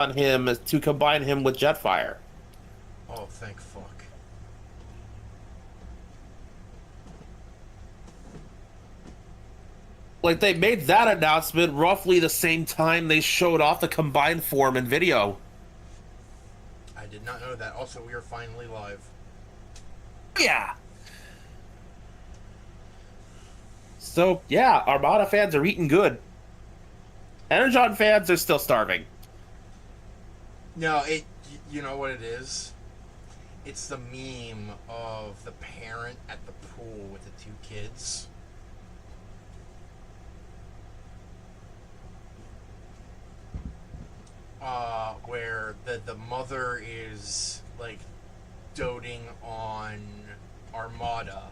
on him to combine him with Jetfire. Oh, thank fuck. Like, they made that announcement roughly the same time they showed off the combined form in video. I did not know that. Also, we are finally live. Yeah. So, yeah, Armada fans are eating good. Energon fans are still starving. No, you know what it is? It's the meme of the parent at the pool with the two kids. Where the mother is like doting on Armada.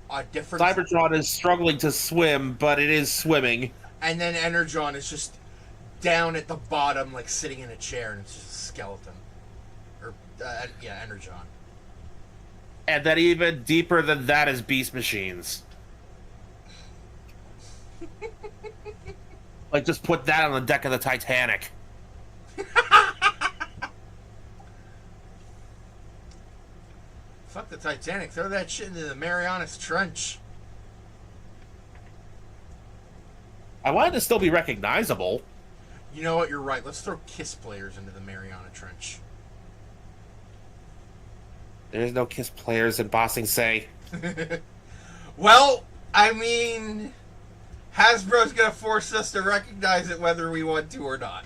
A different, Cybertron is struggling to swim, but it is swimming. and then Energon is just down at the bottom, like sitting in a chair, and it's just a skeleton. Or yeah, Energon. And then even deeper than that is Beast Machines. Like, just put that on the deck of the Titanic. Fuck the Titanic. Throw that shit into the Marianas Trench. I want it to still be recognizable. You know what? You're right. Let's throw Kiss players into the Mariana Trench. There's no Kiss players in Bossing Say. Well, I mean, Hasbro's gonna force us to recognize it whether we want to or not.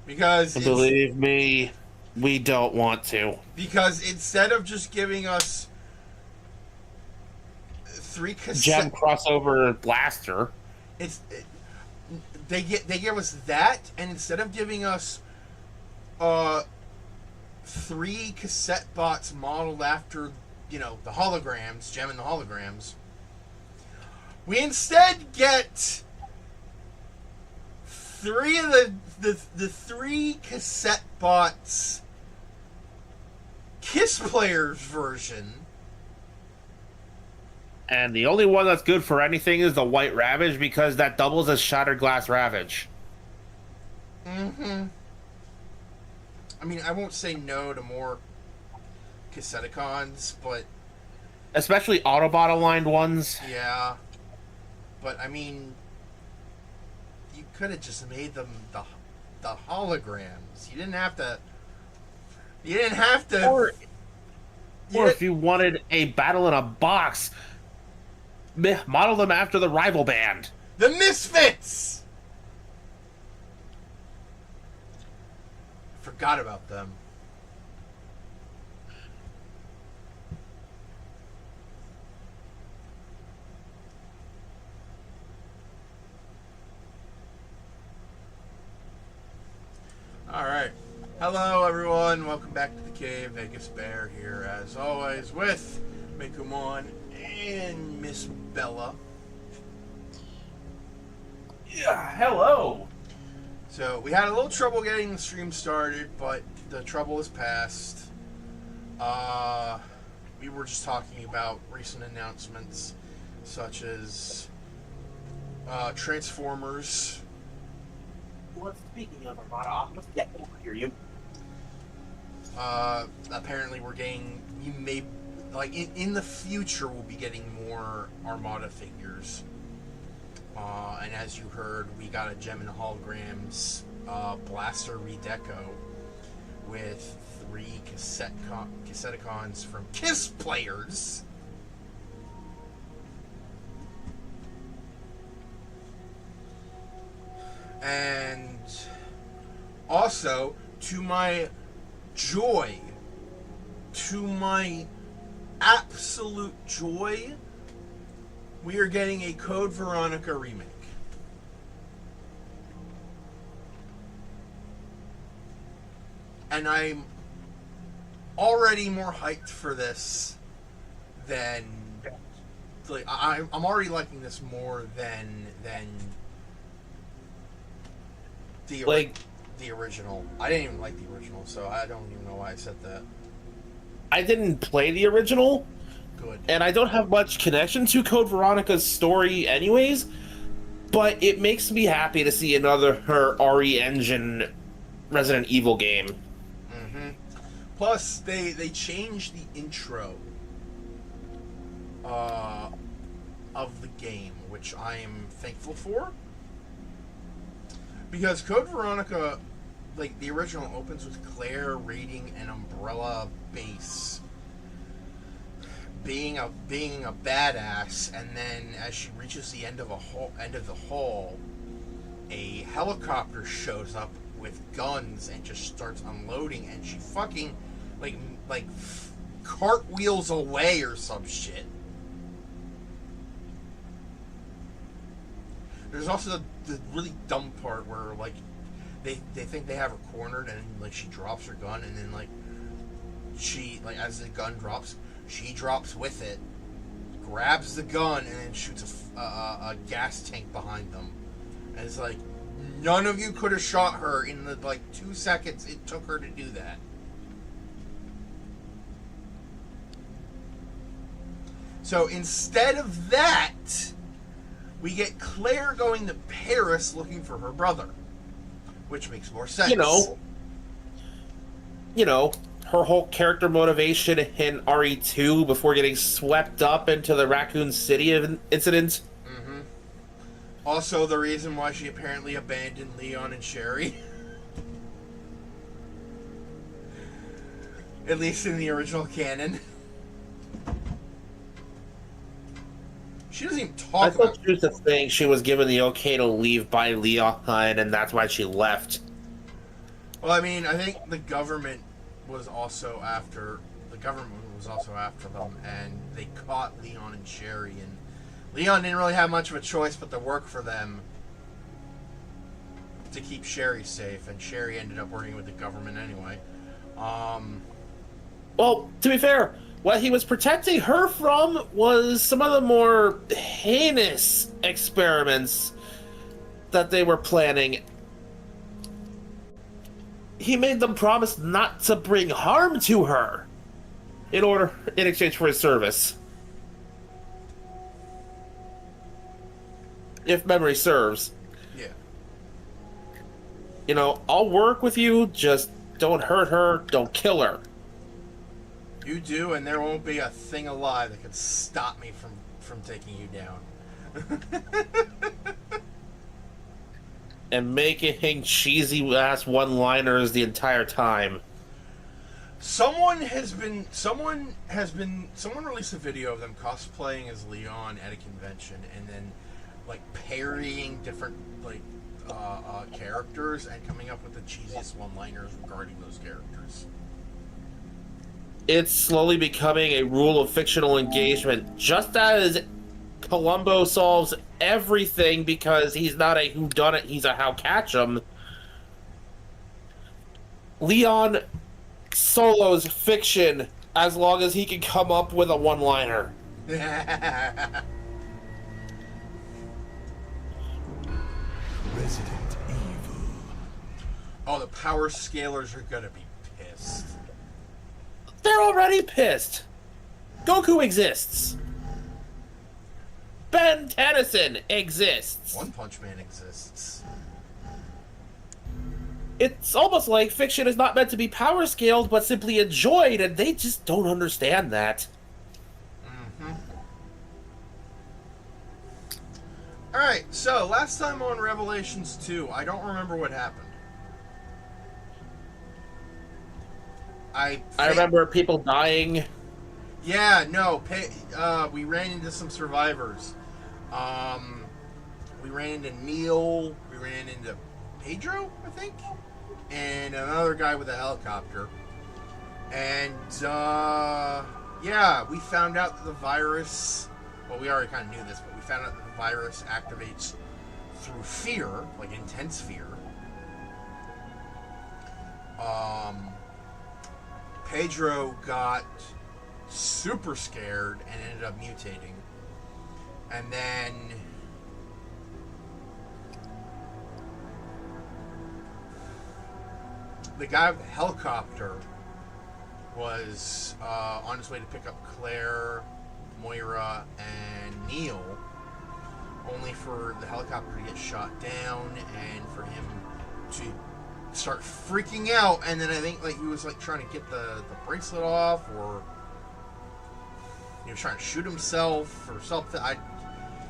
Because Believe me, we don't want to. Because instead of just giving us three Gem cassette, crossover blaster. they give us that, and instead of giving us three cassette bots modeled after the holograms, Gem and the holograms, we instead get three of the three cassette bots Kiss Players version. And the only one that's good for anything is the White Ravage, because that doubles as Shattered Glass Ravage. Mm-hmm. I mean, I won't say no to more Cassetticons, but Especially Autobot aligned ones. yeah. But I mean, you could have just made them the holograms. You didn't have to. You didn't have to. Or if you wanted a battle in a box, model them after the rival band. The Misfits. Forgot about them. All right. Hello, everyone. Welcome back to the cave. Vegas Bear here, as always, with Mikumon and Miss Bella. Yeah, hello. So we had a little trouble getting the stream started, but the trouble is past. We were just talking about recent announcements, such as Transformers. Well, speaking of Armada Optimus, yeah, I hear you. Apparently, we're getting. You may like in the future, we'll be getting more Armada figures. And as you heard, we got a Gem and Holograms Blaster Redeco with three Cassetticons from Kiss Players. And also, to my joy, to my absolute joy, we are getting a Code Veronica remake. And I'm already more hyped for this than like I'm already liking this more than the original. I didn't even like the original, so I don't even know why I said that. I didn't play the original, Good. And I don't have much connection to Code Veronica's story anyways, but it makes me happy to see another her RE Engine Resident Evil game. Mm-hmm. Plus, they changed the intro of the game, which I am thankful for. Because Code Veronica, like, the original opens with Claire raiding an Umbrella base, being a badass, and then as she reaches the end of the hall, a helicopter shows up with guns and just starts unloading, and she fucking like cartwheels away or some shit. There's also the really dumb part where, like, they think they have her cornered, and like she drops her gun, and then like she, like, as the gun drops, she drops with it, grabs the gun, and then shoots a gas tank behind them. And it's like, none of you could have shot her in the, like, 2 seconds it took her to do that. So instead of that, we get Claire going to Paris looking for her brother, which makes more sense. You know, her whole character motivation in RE2 before getting swept up into the Raccoon City incident. Mm-hmm. Also, the reason why she apparently abandoned Leon and Sherry. At least in the original canon. She doesn't even talk I about thought she was the thing. She was given the okay to leave by Leon, and that's why she left. Well, I mean, I think the government was also after them, and they caught Leon and Sherry, and Leon didn't really have much of a choice but to work for them to keep Sherry safe, and Sherry ended up working with the government anyway. Well, to be fair, what he was protecting her from was some of the more heinous experiments that they were planning. He made them promise not to bring harm to her in exchange for his service. If memory serves. Yeah. You know, I'll work with you, just don't hurt her, don't kill her. You do, and there won't be a thing alive that can stop me from taking you down. And making cheesy ass one-liners the entire time. Someone released a video of them cosplaying as Leon at a convention, and then, like, parrying different, like, characters and coming up with the cheesiest one-liners regarding those characters. It's slowly becoming a rule of fictional engagement, just as Columbo solves everything because he's not a whodunit, he's a how catch 'em. Leon solos fiction as long as he can come up with a one-liner. Resident Evil. Oh, the power scalers are gonna be pissed. They're already pissed. Goku exists. Ben Tennyson exists. One Punch Man exists. It's almost like fiction is not meant to be power scaled, but simply enjoyed, and they just don't understand that. Mm-hmm. Alright, so last time on Revelations 2, I don't remember what happened. I remember people dying. Yeah, no, we ran into some survivors. We ran into Neil, we ran into Pedro, I think, and another guy with a helicopter. And, yeah, we found out that the virus, well, we already kind of knew this, but we found out that the virus activates through fear, like intense fear. Pedro got super scared and ended up mutating. And then the guy with the helicopter was on his way to pick up Claire Moira and Neil, only for the helicopter to get shot down and for him to start freaking out. And then I think like he was like trying to get the bracelet off, or he was trying to shoot himself or something.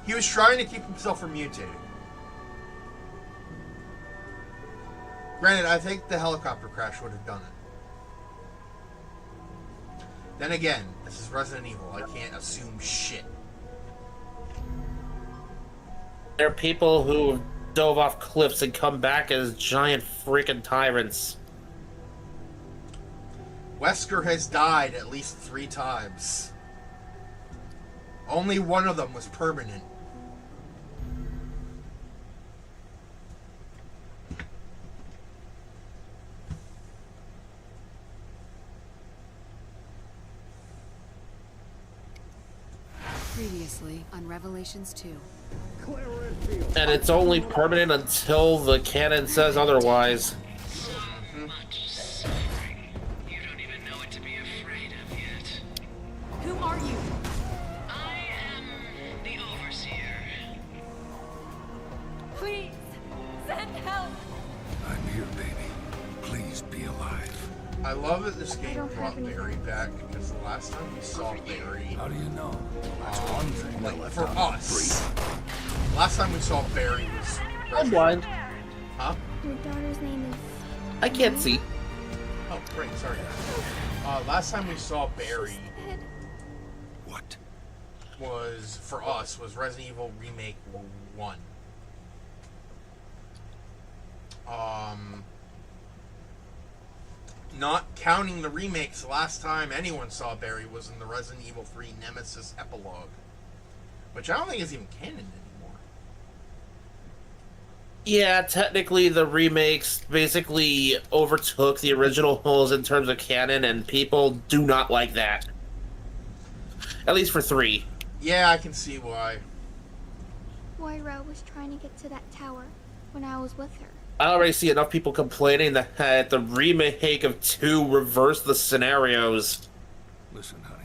He was trying to keep himself from mutating. Granted, I think the helicopter crash would have done it. Then again, this is Resident Evil. I can't assume shit. There are people who dove off cliffs and come back as giant freaking tyrants. Wesker has died at least 3 times. Only one of them was permanent. Previously on Revelations 2. And it's only permanent until the canon says otherwise. So much suffering. You don't even know what to be afraid of yet. Who are you? I am the Overseer. Please, send help! I'm here, baby. Please be alive. I love that this game brought Barry back, because the last time we saw Barry, How do you know? That's one thing. like for us, last time we saw Barry was I'm blind. Huh? Your daughter's name is... I can't see. Oh, great, sorry. Last time we saw Barry What? was, for us, was Resident Evil Remake 1. Not counting the remakes, last time anyone saw Barry was in the Resident Evil 3 Nemesis epilogue, which I don't think is even canon anymore. Yeah, technically the remakes basically overtook the originals in terms of canon, and people do not like that. At least for 3. Yeah, I can see why. Moira was trying to get to that tower when I was with her. I already see enough people complaining that the remake of 2 reversed the scenarios. Listen, honey.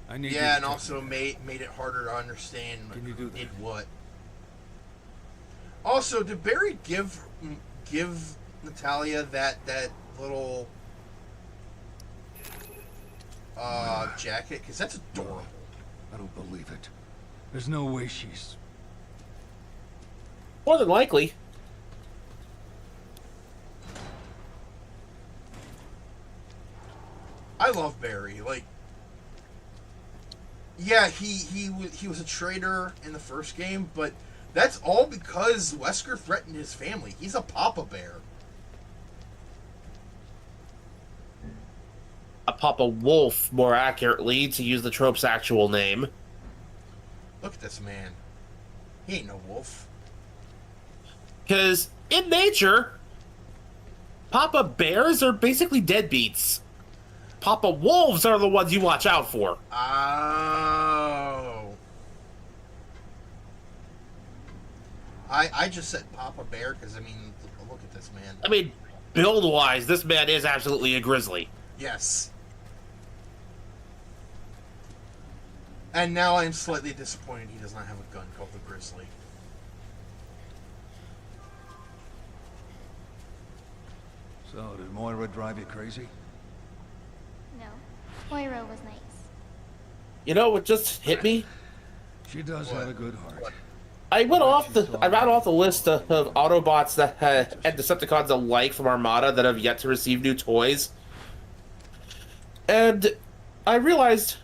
I need you Yeah, to and tell also me. made it harder to understand Can you do that? did what. Also, did Barry give Natalia that little jacket? Because that's adorable. I don't believe it. There's no way she's... More than likely. I love Barry. Like, yeah, he was a traitor in the first game, but that's all because Wesker threatened his family. He's a Papa Bear. A Papa Wolf, more accurately, to use the trope's actual name. Look at this man. He ain't no wolf. Because in nature, Papa Bears are basically deadbeats. Papa Wolves are the ones you watch out for. Oh. I just said Papa Bear because, I mean, look at this man. I mean, build-wise, this man is absolutely a grizzly. Yes. And now I'm slightly disappointed he does not have a gun called the Grizzly. So, did Moira drive you crazy? No, Moira was nice. You know what just hit me? She does have a good heart. I ran off the list of Autobots that and Decepticons alike from Armada that have yet to receive new toys. And I realized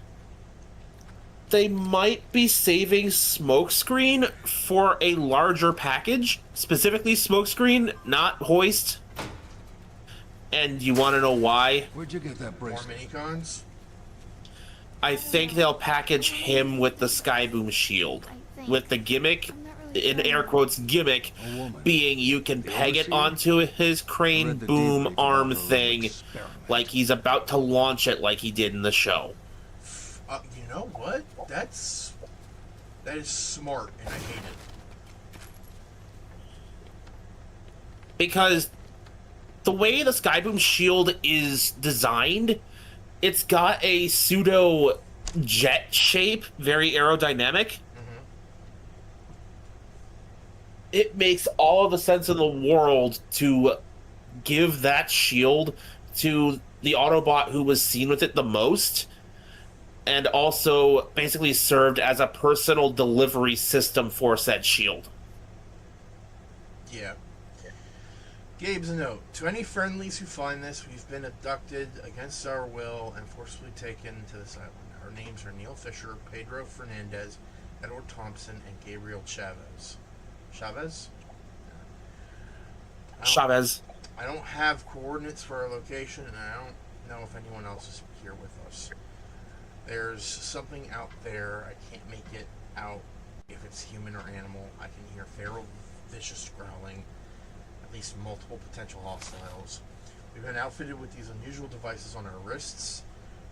they might be saving Smokescreen for a larger package. Specifically Smokescreen, not Hoist. And you want to know why? Where'd you get that More bracelet? minicons? I think they'll package him with the Skyboom shield. With the gimmick, I'm not really in sure. air quotes, gimmick, A woman. being you can peg it Overseer? onto his crane Read the boom debrief arm about her thing experiment. like he's about to launch it like he did in the show. You know what? That is smart, and I hate it. Because the way the Skyboom shield is designed, it's got a pseudo jet shape, very aerodynamic. It makes all of the sense in the world to give that shield to the Autobot who was seen with it the most, and also basically served as a personal delivery system for said shield. Yeah. Gabe's note. To any friendlies who find this, we've been abducted against our will and forcibly taken to this island. Our names are Neil Fisher, Pedro Fernandez, Edward Thompson, and Gabriel Chavez. Chavez? Chavez. I don't have coordinates for our location, and I don't know if anyone else is here with us. There's something out there. I can't make it out if it's human or animal. I can hear feral, vicious growling. At least multiple potential hostiles. We've been outfitted with these unusual devices on our wrists.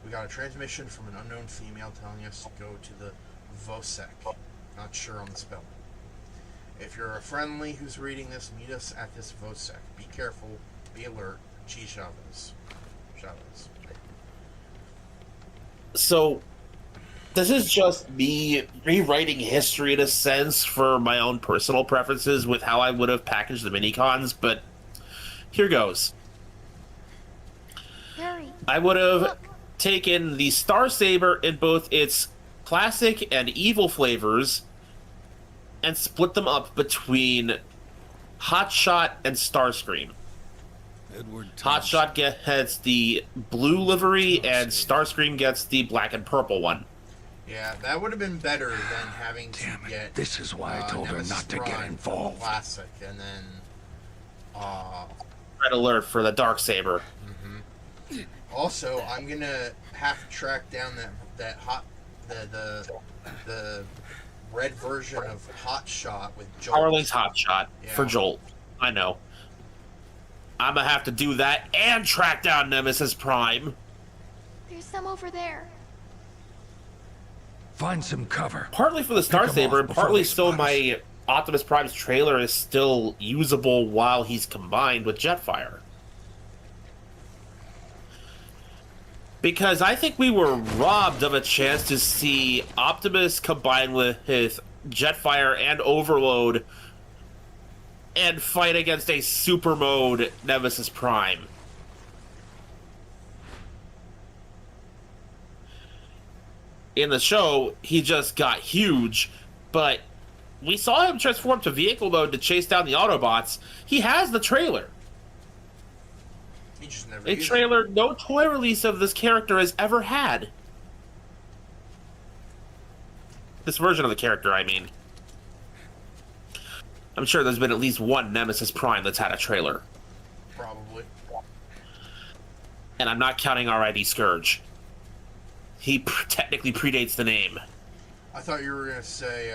We got a transmission from an unknown female telling us to go to the Vosek. Not sure on the spelling. If you're a friendly who's reading this, meet us at this Vosek. Be careful, be alert. G. Chavez. Chavez. So, this is just me rewriting history in a sense for my own personal preferences with how I would have packaged the minicons, but here goes. Harry, I would have look. taken the Star Saber in both its classic and evil flavors and split them up between Hotshot and Starscream. Edward Thompson. Hotshot gets the blue livery and Starscream gets the black and purple one. Yeah, that would have been better than having to Damn it. get. This is why I told her Nemesis not to get Prime involved. Classic, and then. Red alert for the Dark Saber. Also, I'm gonna have to track down the red version of Hot Shot with Jolt. Powerlink's Hotshot for Yeah. Jolt. I know. I'm gonna have to do that and track down Nemesis Prime. There's some over there. Find some cover. Partly for the Star Pick 'em Saber, off and before partly they so spot us. my Optimus Prime's trailer is still usable while he's combined with Jetfire. Because I think we were robbed of a chance to see Optimus combined with his Jetfire and Overload and fight against a super mode Nemesis Prime. In the show, he just got huge, but we saw him transform to vehicle mode to chase down the Autobots. He has the trailer. He just never A used it. trailer no toy release of this character has ever had. This version of the character, I mean. I'm sure there's been at least one Nemesis Prime that's had a trailer. Probably. And I'm not counting R.I.D. Scourge. He technically predates the name. I thought you were gonna say,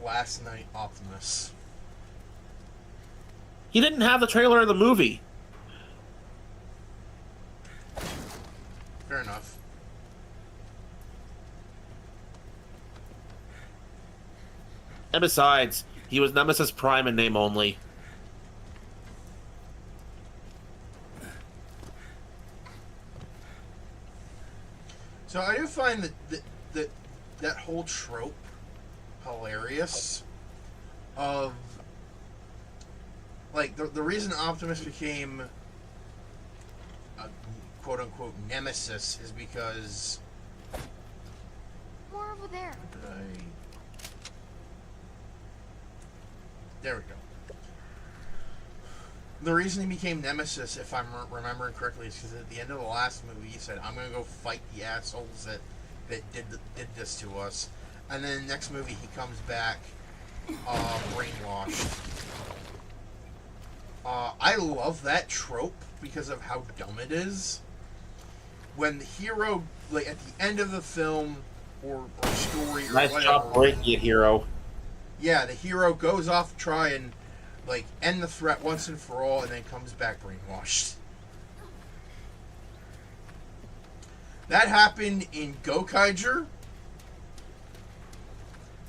Last Night Optimus. He didn't have the trailer in the movie. Fair enough. And besides, he was Nemesis Prime in name only. So I do find that whole trope hilarious. Of like the reason Optimus became a quote unquote nemesis is because More over there. there we go. The reason he became Nemesis, if I'm remembering correctly, is because at the end of the last movie, he said, "I'm gonna go fight the assholes that did this to us," and then next movie he comes back, brainwashed. I love that trope because of how dumb it is. When the hero, like at the end of the film or story, or Nice whatever, job breaking it, hero. yeah, the hero goes off to try and like end the threat once and for all, and then comes back brainwashed. That happened in Gokaiger.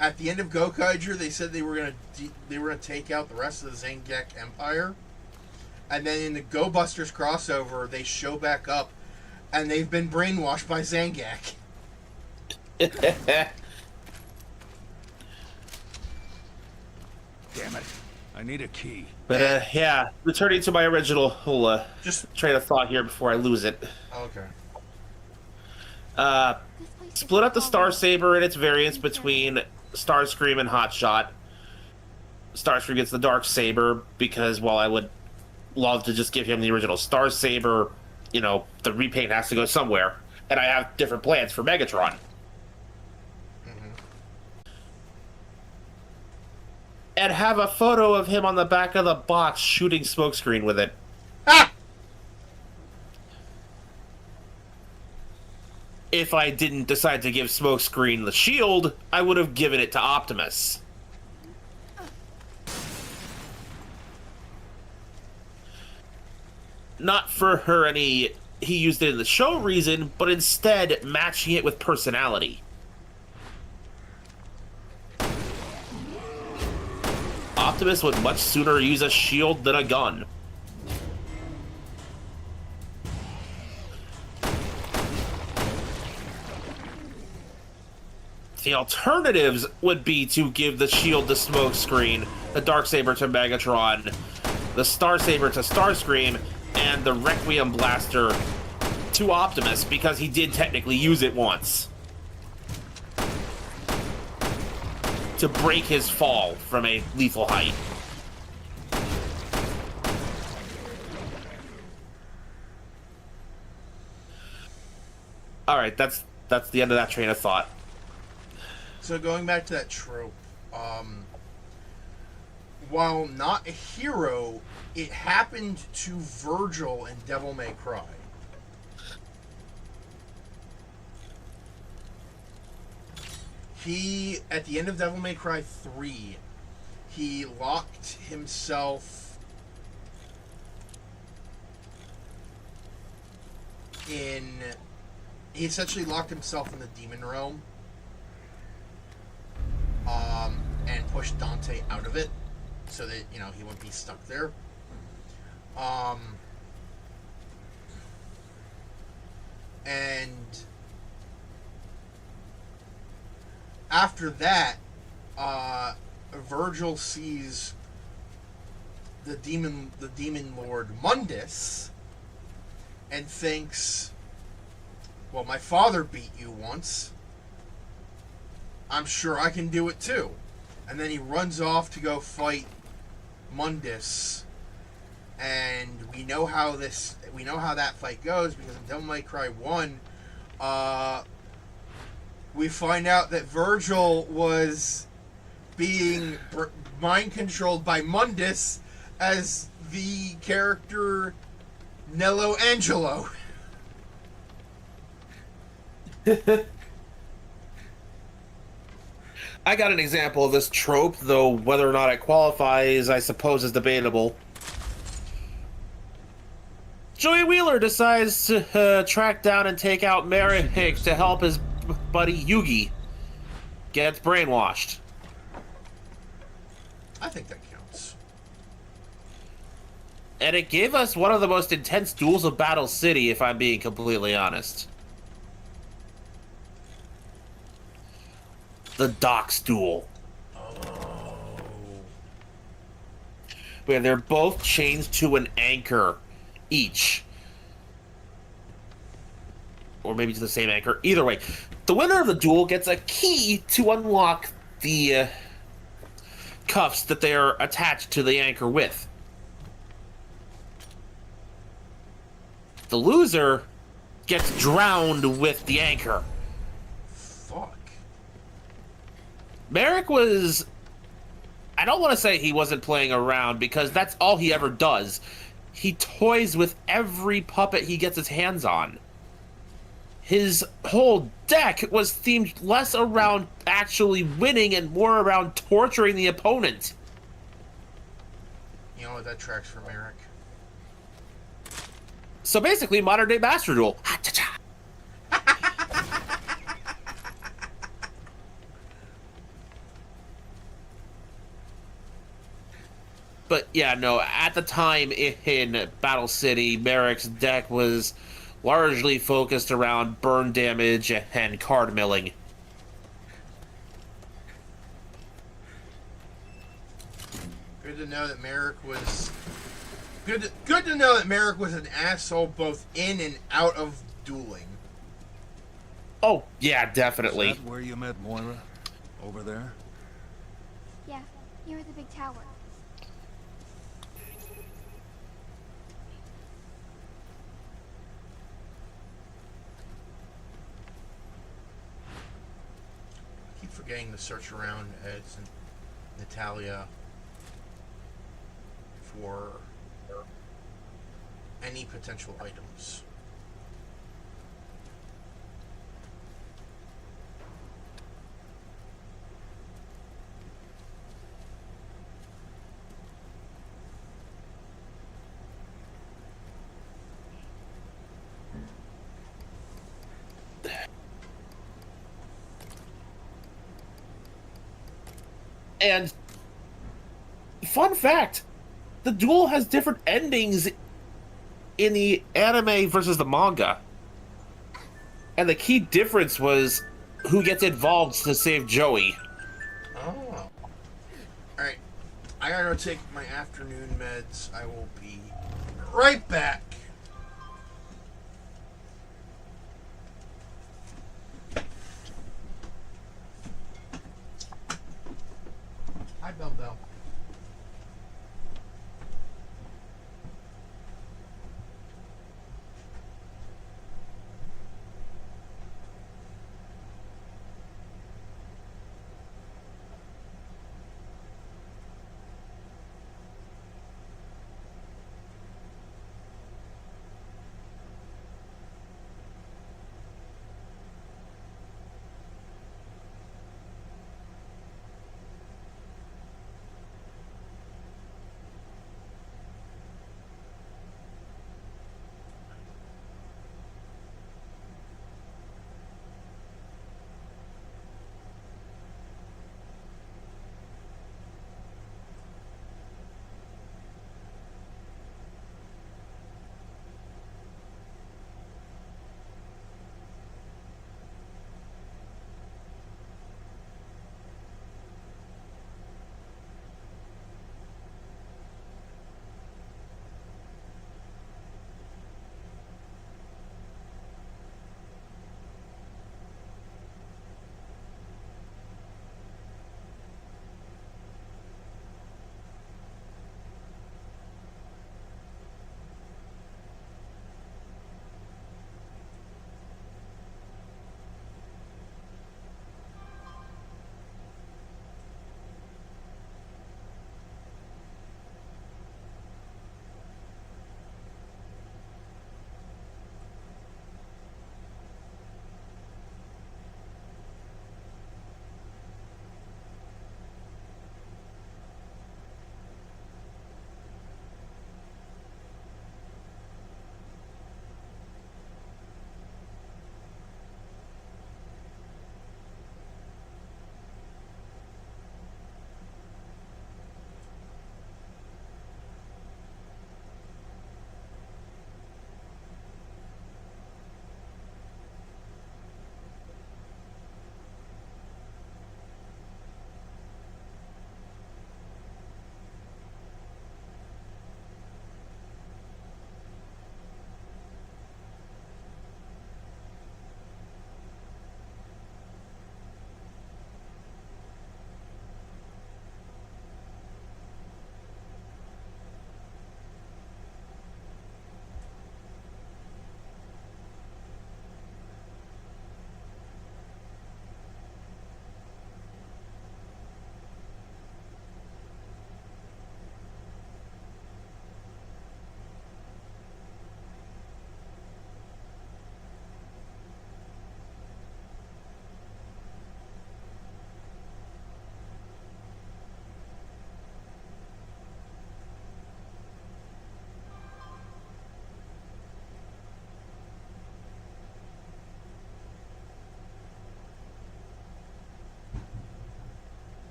At the end of Gokaiger, they said they were gonna take out the rest of the Zangek Empire, and then in the Go Busters crossover, they show back up And they've been brainwashed by Zangak. Damn it. I need a key. But yeah, returning to my original whole Just train of thought here before I lose it. okay. This place is Split up the Star horrible. Saber and its variants between Starscream and Hotshot. Starscream gets the Dark Saber because while I would love to just give him the original Star Saber, you know, the repaint has to go somewhere, and I have different plans for Megatron. And have a photo of him on the back of the box shooting smokescreen with it. Ah! If I didn't decide to give Smokescreen the shield, I would have given it to Optimus. Not for her any he used it in the show reason, but instead matching it with personality. Optimus would much sooner use a shield than a gun. The alternatives would be to give the shield to Smokescreen, the Darksaber to Megatron, the Starsaber to Starscream, and the Requiem Blaster to Optimus, because he did technically use it once. To break his fall from a lethal height. Alright, that's the end of that train of thought. So going back to that trope, while not a hero, it happened to Virgil in Devil May Cry. He, at the end of Devil May Cry 3, he locked himself in... He essentially locked himself in the demon realm. And pushed Dante out of it so that, you know, he wouldn't be stuck there. And after that, Virgil sees the demon lord Mundus and thinks, well, my father beat you once. I'm sure I can do it too. And then he runs off to go fight Mundus. And we know how that fight goes, because in Devil May Cry 1, we find out that Virgil was being mind controlled by Mundus as the character Nello Angelo. I got an example of this trope, though whether or not it qualifies, I suppose, is debatable. Joey Wheeler decides to track down and take out Merrick to help his buddy Yugi. Gets brainwashed. I think that counts. And it gave us one of the most intense duels of Battle City, if I'm being completely honest. The Docks duel. Oh. Where they're both chained to an anchor each. Or maybe to the same anchor. Either way, the winner of the duel gets a key to unlock the cuffs that they are attached to the anchor with. The loser gets drowned with the anchor. Fuck. Merrick was... I don't want to say he wasn't playing around, because that's all he ever does. He toys with every puppet he gets his hands on. His whole deck was themed less around actually winning and more around torturing the opponent. You know what, that tracks for Merrick. So basically, modern day Master Duel. Ha-cha-cha. But yeah, no, at the time in Battle City, Merrick's deck was largely focused around burn damage and card milling. Good to know that Merrick was good to know that Merrick was an asshole both in and out of dueling. Oh, yeah, Is definitely. that where you met Moira? Over there? Yeah, near the big tower. I keep forgetting to search around Ed's and Natalia for any potential items. And fun fact, the duel has different endings in the anime versus the manga. And the key difference was who gets involved to save Joey. Oh. Alright. I gotta go take my afternoon meds. I will be right back. Hi, Bell Bell.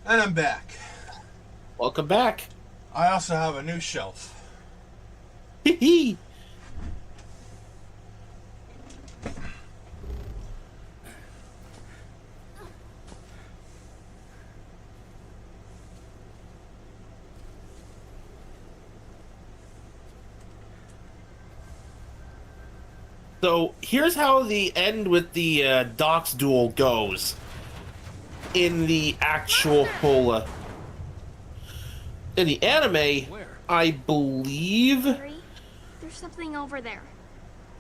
And I'm back. Welcome back. I also have a new shelf. Hee hee. So here's how the end with the Docs duel goes in the actual in the anime. I believe Harry, there's something over there.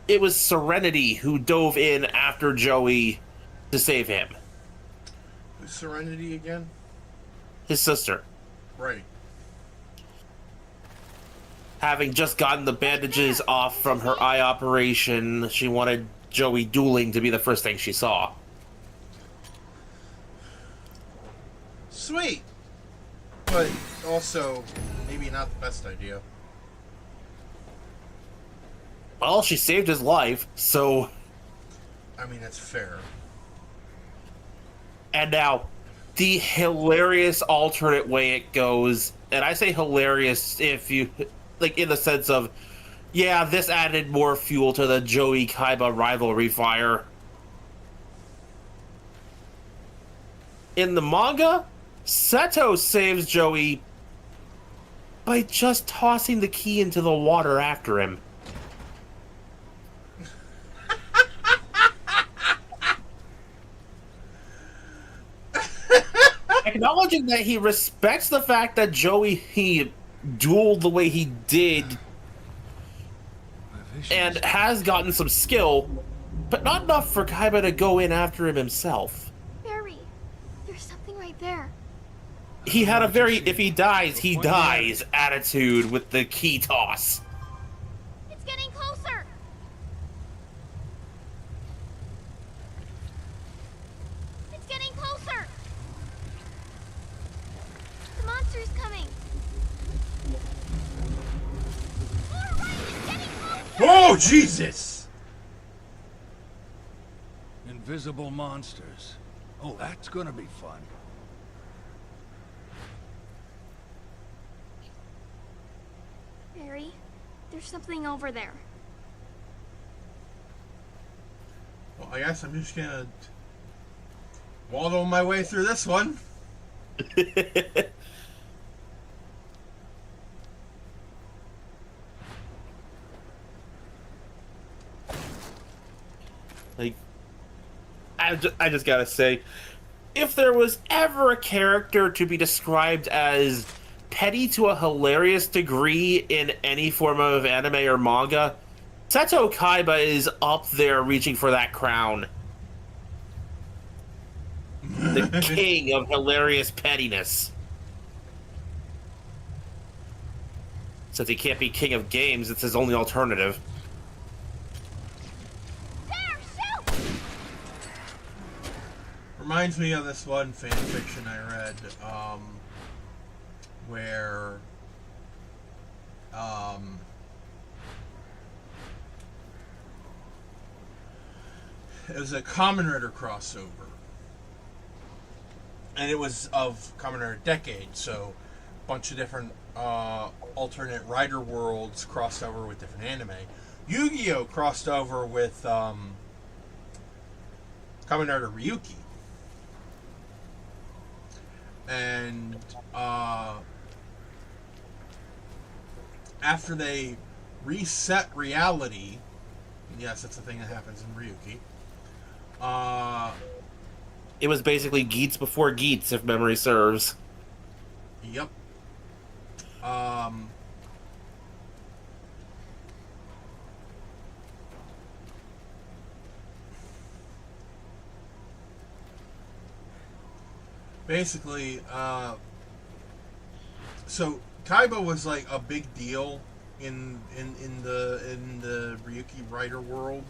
it was Serenity who dove in after Joey to save him. Who's Serenity again? His sister, Right. having just gotten the bandages off from her eye operation, she wanted Joey dueling to be the first thing she saw. Sweet. But also, maybe not the best idea. Well, she saved his life, so... I mean, that's fair. And now, the hilarious alternate way it goes, and I say hilarious if you... like, in the sense of, yeah, this added more fuel to the Joey Kaiba rivalry fire. In the manga, Seto saves Joey by just tossing the key into the water after him. Acknowledging that he respects the fact that he dueled the way he did and has gotten some skill, but not enough for Kaiba to go in after him himself. Harry, there's something right there. He had a very if he dies attitude with the key toss. It's getting closer. It's getting closer. The monster's coming. All right, it's getting closer. Oh, Jesus! Invisible monsters. Oh, that's gonna be fun. Harry, there's something over there. Well, I guess I'm just gonna waddle my way through this one. Like, I just gotta say, if there was ever a character to be described as petty to a hilarious degree in any form of anime or manga, Seto Kaiba is up there reaching for that crown. The king of hilarious pettiness. Since he can't be king of games, it's his only alternative. There, shoot! Reminds me of this one fan fiction I read, where it was a Kamen Rider crossover, and it was of Kamen Rider Decade, so a bunch of different alternate Rider worlds crossed over with different anime. Yu-Gi-Oh! Crossed over with Kamen Rider Ryuki. And after they reset reality, yes, that's the thing that happens in Ryuki. It was basically Geats before Geats, if memory serves. Yep. Basically, so Kaiba was like a big deal in the Ryuki writer world.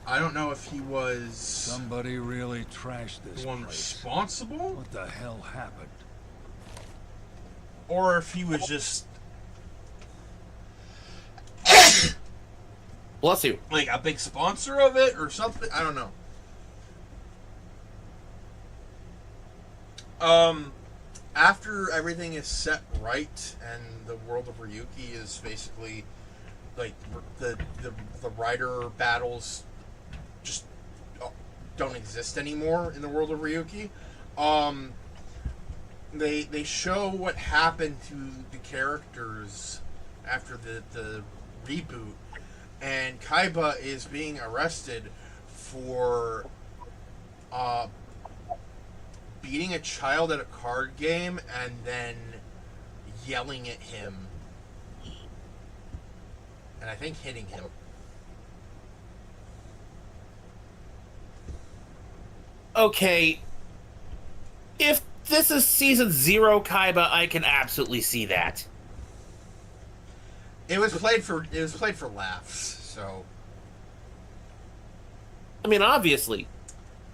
I don't know if he was Somebody really trashed this the one place. responsible, What the hell happened? or if he was just Bless you. like a big sponsor of it or something. I don't know. After everything is set right and the world of Ryuki is basically like the rider battles just don't exist anymore in the world of Ryuki. They show what happened to the characters after the reboot, and Kaiba is being arrested for beating a child at a card game and then yelling at him, and I think hitting him. Okay, if this is season 0 Kaiba, I can absolutely see that. It was played for laughs, so I mean, obviously.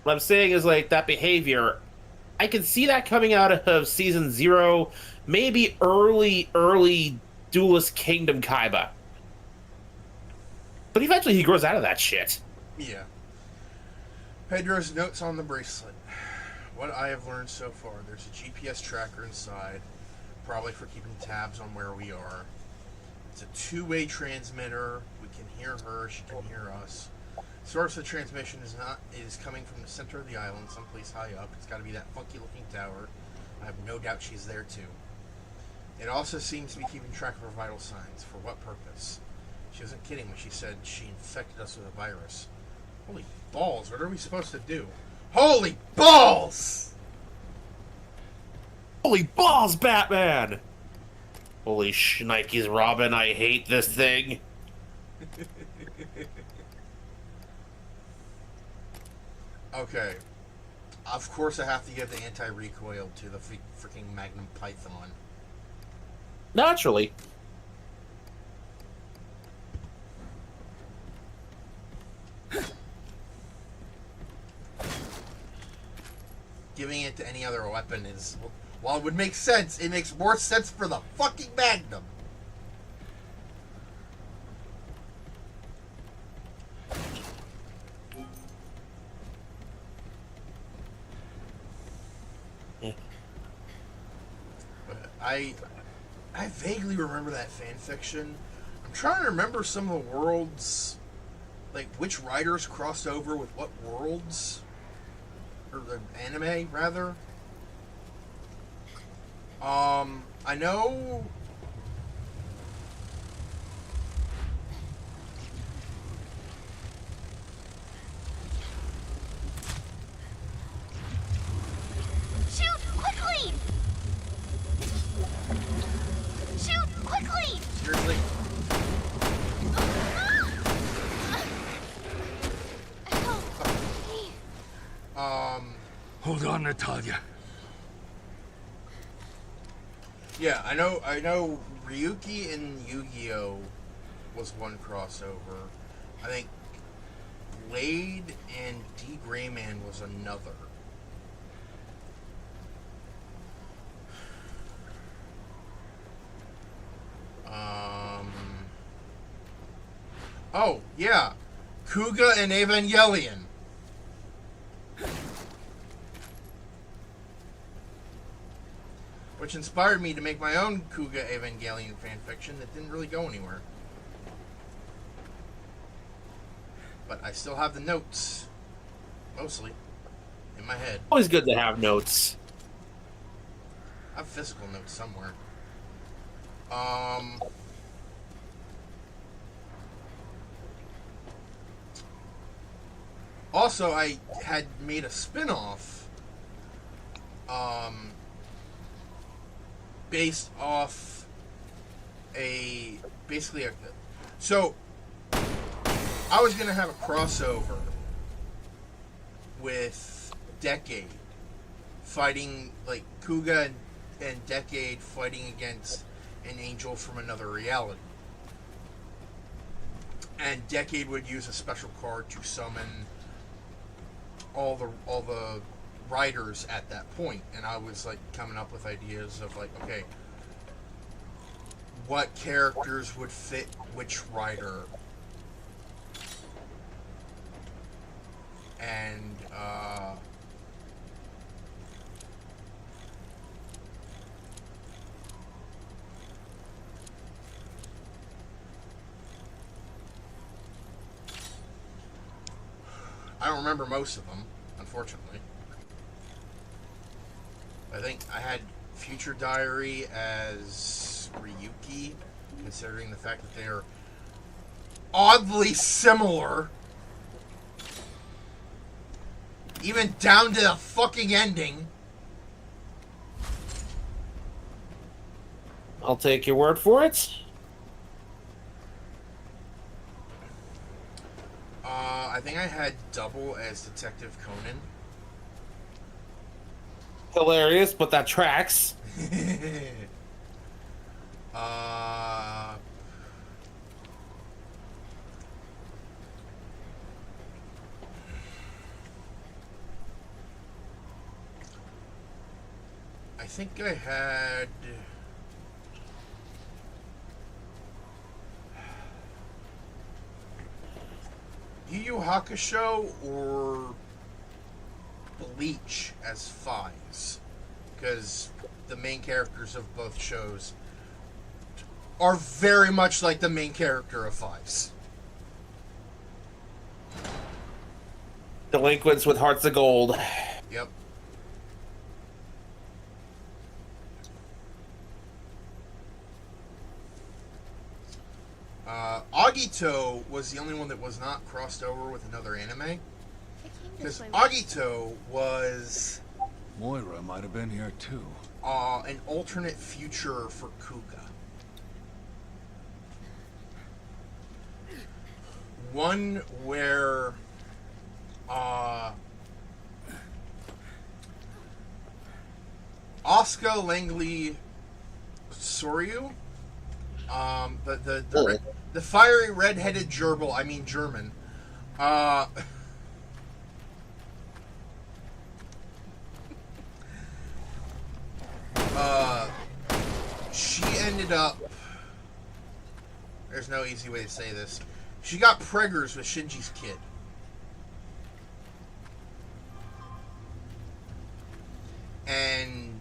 What I'm saying is, like, that behavior, I can see that coming out of season 0, maybe early Duelist Kingdom Kaiba. But eventually he grows out of that shit. yeah. Pedro's notes on the bracelet. What I have learned so far: there's a GPS tracker inside, probably for keeping tabs on where we are. It's a two-way transmitter. We can hear her, she can hear us. Source of transmission is coming from the center of the island, someplace high up. It's got to be that funky-looking tower. I have no doubt she's there too. It also seems to be keeping track of her vital signs. For what purpose? She wasn't kidding when she said she infected us with a virus. Holy balls! What are we supposed to do? Holy balls! Holy balls, Batman! Holy shnikes, Robin, I hate this thing. Okay. Of course I have to give the anti-recoil to the freaking Magnum Python. Naturally. Giving it to any other weapon is... While it would make sense, it makes more sense for the fucking Magnum. Yeah. I vaguely remember that fan fiction. I'm trying to remember some of the worlds, like which writers crossed over with what worlds, or the anime rather. I know. Shoot quickly! Shoot quickly! Seriously. Hold on, Natalia. Yeah, I know Ryuki and Yu-Gi-Oh! Was one crossover. I think Blade and D. Grayman was another. Oh, yeah. Kuga and Evangelion. Which inspired me to make my own Kuga Evangelion fanfiction that didn't really go anywhere. But I still have the notes. Mostly. In my head. Always good to have notes. I have physical notes somewhere. Also, I had made a spin-off based off so I was gonna have a crossover with Decade fighting, like Kuga and Decade fighting against an angel from another reality, and Decade would use a special card to summon all the writers at that point, and I was like coming up with ideas of like, okay, what characters would fit which writer, and I don't remember most of them, unfortunately. I think I had Future Diary as Ryuki, considering the fact that they are oddly similar. Even down to the fucking ending. I'll take your word for it. I think I had Double as Detective Conan. Hilarious, but that tracks. I think I had... Yu Yu Hakusho or Bleach as Fives, because the main characters of both shows are very much like the main character of Fives. Delinquents with hearts of gold. Yep. Agito was the only one that was not crossed over with another anime. Because Agito was Moira might have been here too. an alternate future for Kuga. One where Asuka Langley Soryu, the fiery red-headed gerbil, I mean German, she ended up, there's no easy way to say this, she got preggers with Shinji's kid. And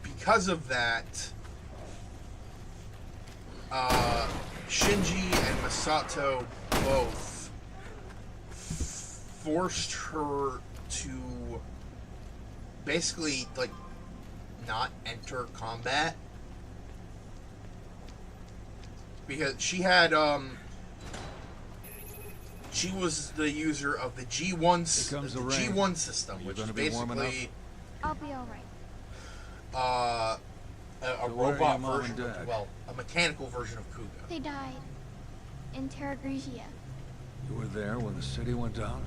because of that, Shinji and Masato both forced her to basically, like, not enter combat. Because she had, she was the user of the G1, the G1 system, which is basically I'll be alright. a So where are robot your mom version, and Dad? well, a mechanical version of Kuga. They died. In Terra Grigia. You were there when the city went down?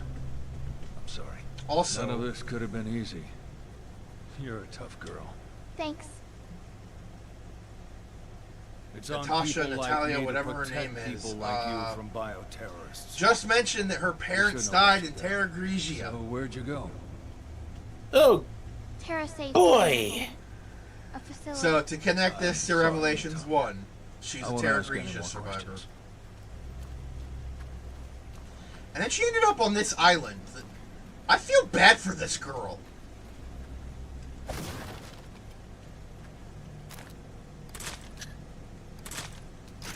I'm sorry. Also, None of this could have been easy. You're a tough girl. Thanks. It's on Natasha, people like Natalia, me to whatever her protect name is, people like you from bioterrorists. just mentioned that her parents should know died this in guy. Terra Grigia. So where'd you go? Oh, Terra saved boy! a facility. So to connect this to sorry, Revelations Tom. 1, she's I a won't Terra ask any Grigia more survivor. questions. And then she ended up on this island. I feel bad for this girl.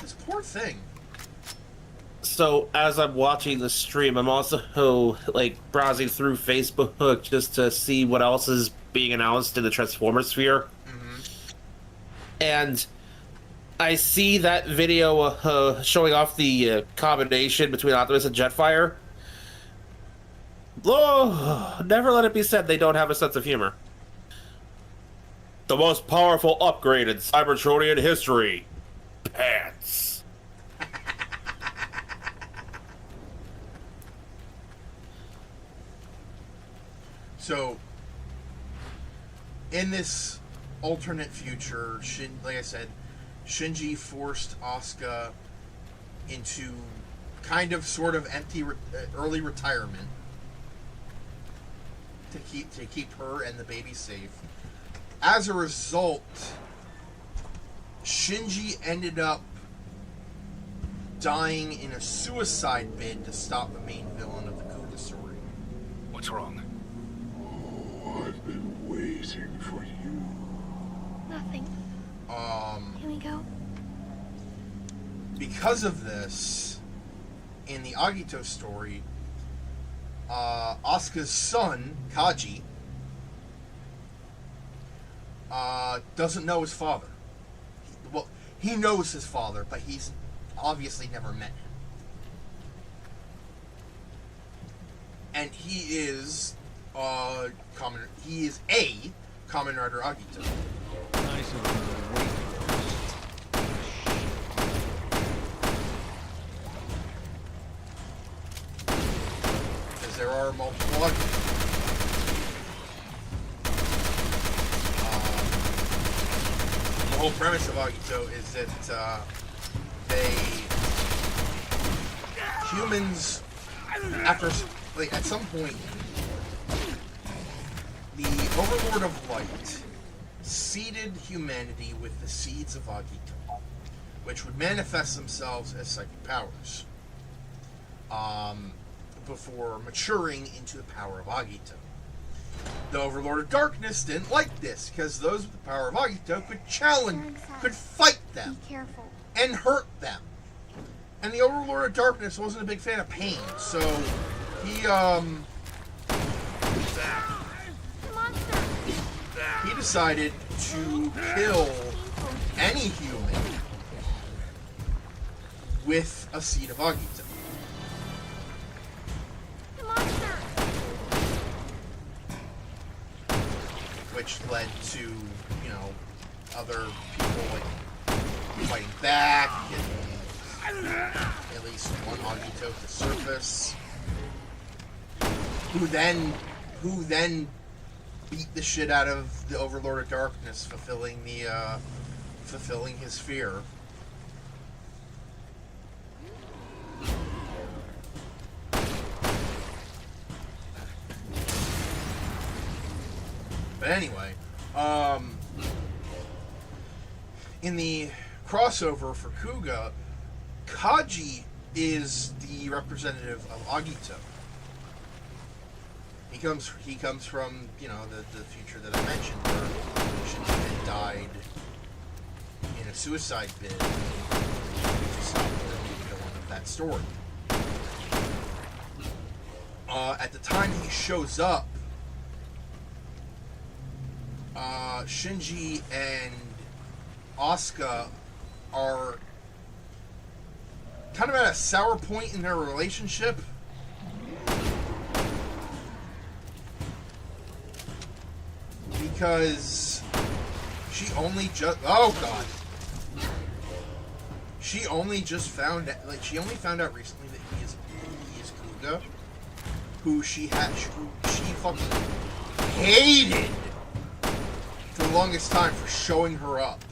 This poor thing. So as I'm watching the stream, I'm also like browsing through Facebook just to see what else is being announced in the Transformer sphere. And I see that video showing off the combination between Optimus and Jetfire. Oh, never let it be said they don't have a sense of humor. The most powerful upgrade in Cybertronian history. Pants. So, in this alternate future, like I said, Shinji forced Asuka into kind of sort of empty early retirement to keep her and the baby safe. As a result, Shinji ended up dying in a suicide bid to stop the main villain of the Kuga story. What's wrong? I've been waiting for you. Nothing. Can we go? Because of this, in the Agito story, Asuka's son, Kaji, doesn't know his father. He knows his father, but he's obviously never met him. And he is a Kamen Rider Agito. Nice of them to wait for us. Because there are multiple Agitos. The whole premise of Agito is that humans, at some point, the Overlord of Light seeded humanity with the seeds of Agito, which would manifest themselves as psychic powers, before maturing into the power of Agito. The Overlord of Darkness didn't like this, because those with the power of Agito could fight them, Be careful. and hurt them. And the Overlord of Darkness wasn't a big fan of pain, so he decided to kill any human with a seed of Agito. Which led to, other people fighting back, and at least one Agito to surface, who then beat the shit out of the Overlord of Darkness, fulfilling his fear. But anyway, in the crossover for Kuga, Kaji is the representative of Agito. He comes from, the future that I mentioned, where Shinji died in a suicide bid to stop the villain of that story. At the time he shows up, Shinji and Asuka are kind of at a sour point in their relationship. Because she only just found out recently that he is Kuga, who she fucking hated for the longest time for showing her up.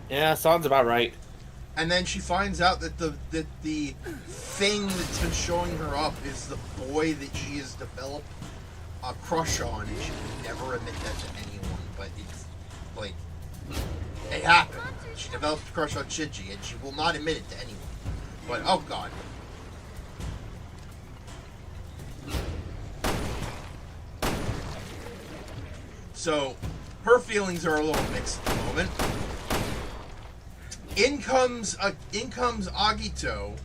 Yeah, sounds about right. And then she finds out that the thing that's been showing her up is the boy that she has developed a crush on, and she would never admit that to anyone. But it's like, it happened. She developed a crush on Shinji, and she will not admit it to anyone. But oh god. So her feelings are a little mixed at the moment. In comes Agito,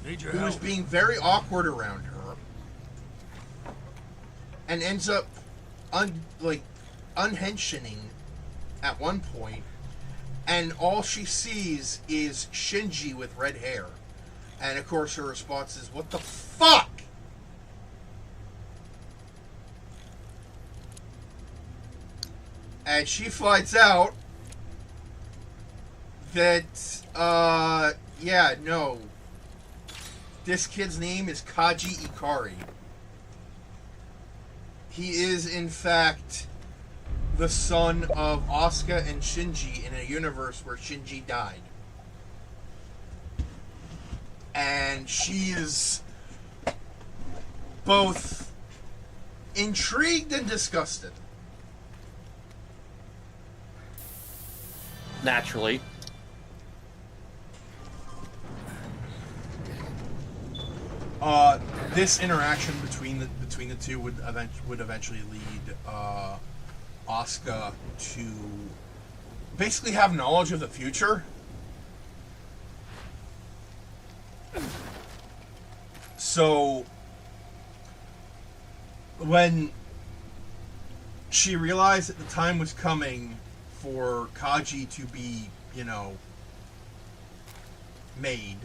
who is being very awkward around her, and ends up unhensioning at one point, and all she sees is Shinji with red hair, and of course her response is, "What the fuck?" And she finds out that, this kid's name is Kaji Ikari. He is, in fact, the son of Asuka and Shinji in a universe where Shinji died. And she is both intrigued and disgusted. Naturally. This interaction between the two would eventually lead Asuka to basically have knowledge of the future, So when she realized that the time was coming for Kaji to be, you know, made,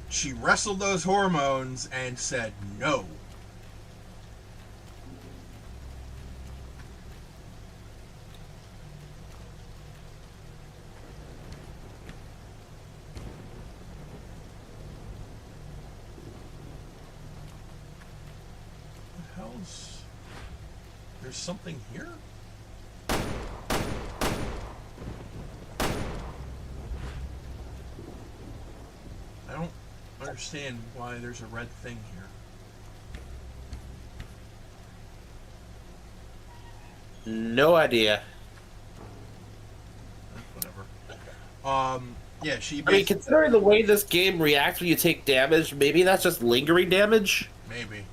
she wrestled those hormones and said no. What the hell's... There's something here? I don't understand why there's a red thing here. No idea. Whatever. Yeah, she I mean, basically... considering the way this game reacts when you take damage, maybe that's just lingering damage? Maybe.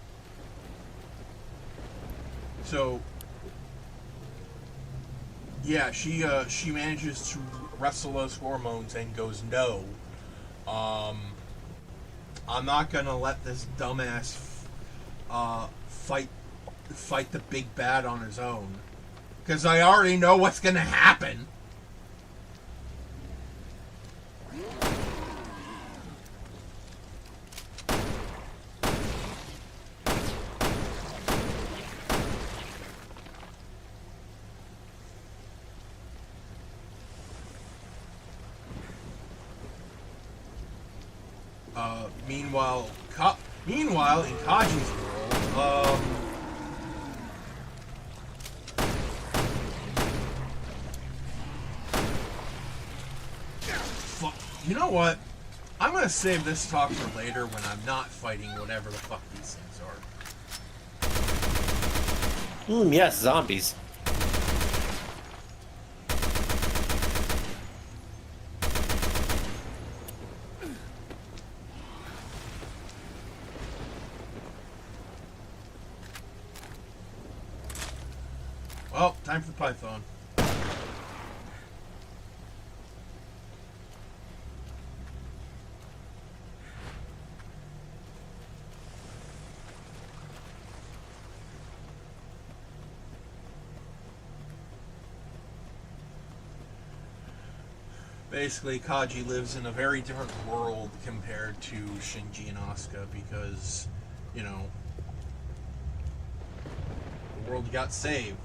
So, yeah, she manages to wrestle those hormones and goes, no. I'm not gonna let this dumbass fight the big bad on his own, because I already know what's gonna happen. Meanwhile, in Kaji's world, fuck, you know what? I'm gonna save this talk for later when I'm not fighting whatever the fuck these things are. Yes, zombies. Well, time for Python. Basically, Kaji lives in a very different world compared to Shinji and Asuka because, you know, the world got saved.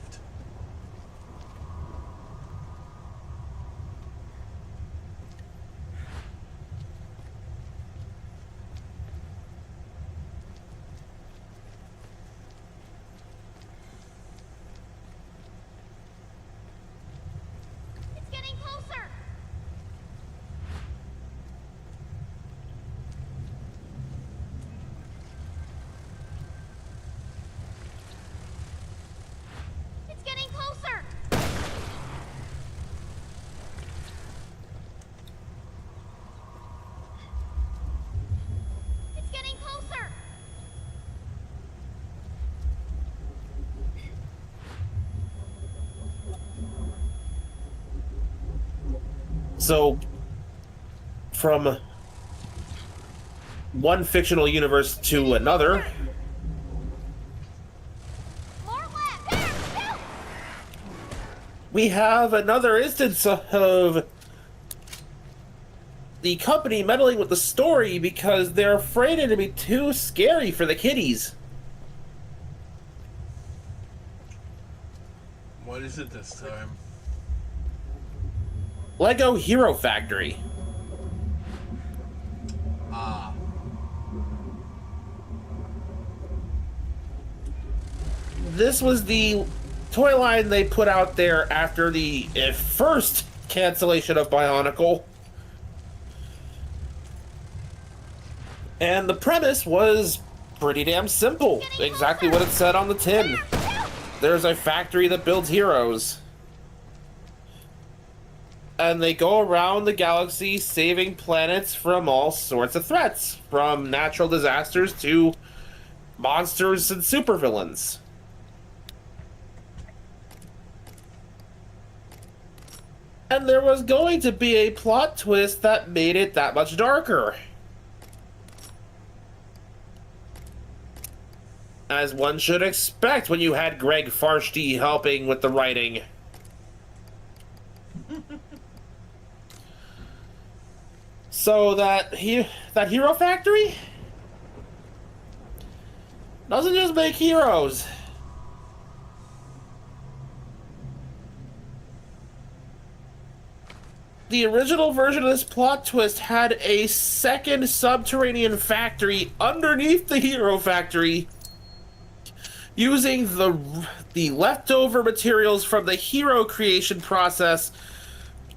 It's getting closer. It's getting closer. It's getting closer. So, from one fictional universe to another, More left. There, help! we have another instance of the company meddling with the story because they're afraid it to be too scary for the kiddies. What is it this time? Lego Hero Factory. Ah. This was the toy line they put out there after the first cancellation of Bionicle. And the premise was pretty damn simple. Exactly what it said on the tin. There's a factory that builds heroes. And they go around the galaxy saving planets from all sorts of threats, from natural disasters to monsters and supervillains. And there was going to be a plot twist that made it that much darker. As one should expect when you had Greg Farshty helping with the writing. So that Hero Factory doesn't just make heroes. The original version of this plot twist had a second subterranean factory underneath the Hero Factory, using the leftover materials from the hero creation process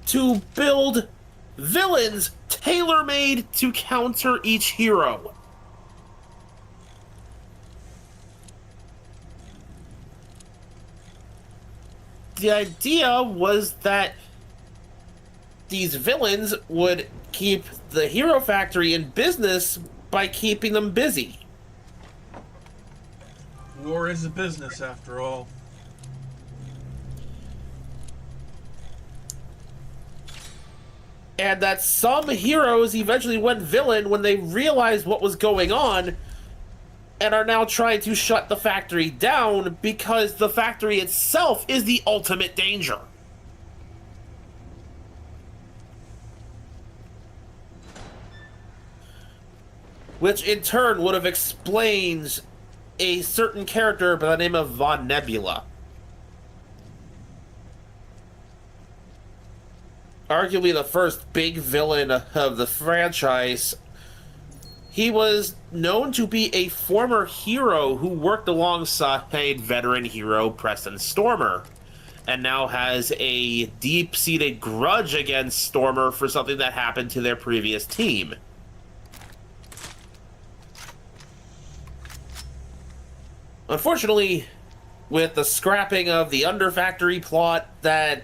to build villains tailor-made to counter each hero. The idea was that these villains would keep the Hero Factory in business by keeping them busy. War is a business, after all. And that some heroes eventually went villain when they realized what was going on and are now trying to shut the factory down because the factory itself is the ultimate danger. Which in turn would have explained a certain character by the name of Von Nebula. Arguably the first big villain of the franchise. He was known to be a former hero who worked alongside veteran hero Preston Stormer, and now has a deep-seated grudge against Stormer for something that happened to their previous team. Unfortunately, with the scrapping of the Underfactory plot, that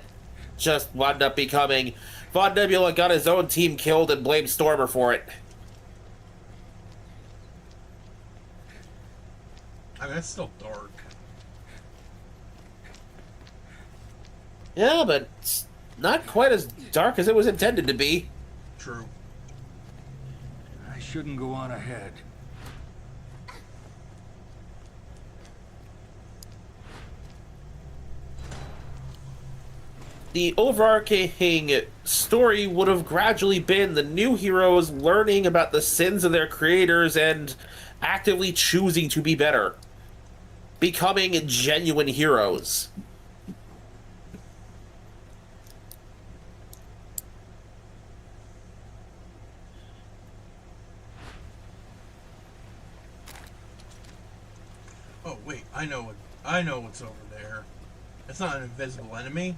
just wound up becoming Von Nebula got his own team killed and blamed Stormer for it. I mean, it's still dark. Yeah, but it's not quite as dark as it was intended to be. True. I shouldn't go on ahead. The overarching story would have gradually been the new heroes learning about the sins of their creators and actively choosing to be better. Becoming genuine heroes. Oh wait, I know what's over there. It's not an invisible enemy.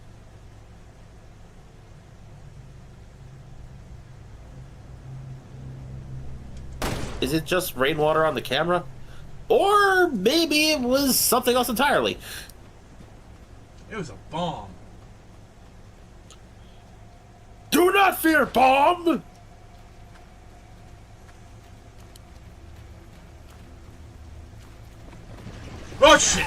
Is it just rainwater on the camera? Or maybe it was something else entirely. It was a bomb. Do not fear, bomb! Oh shit!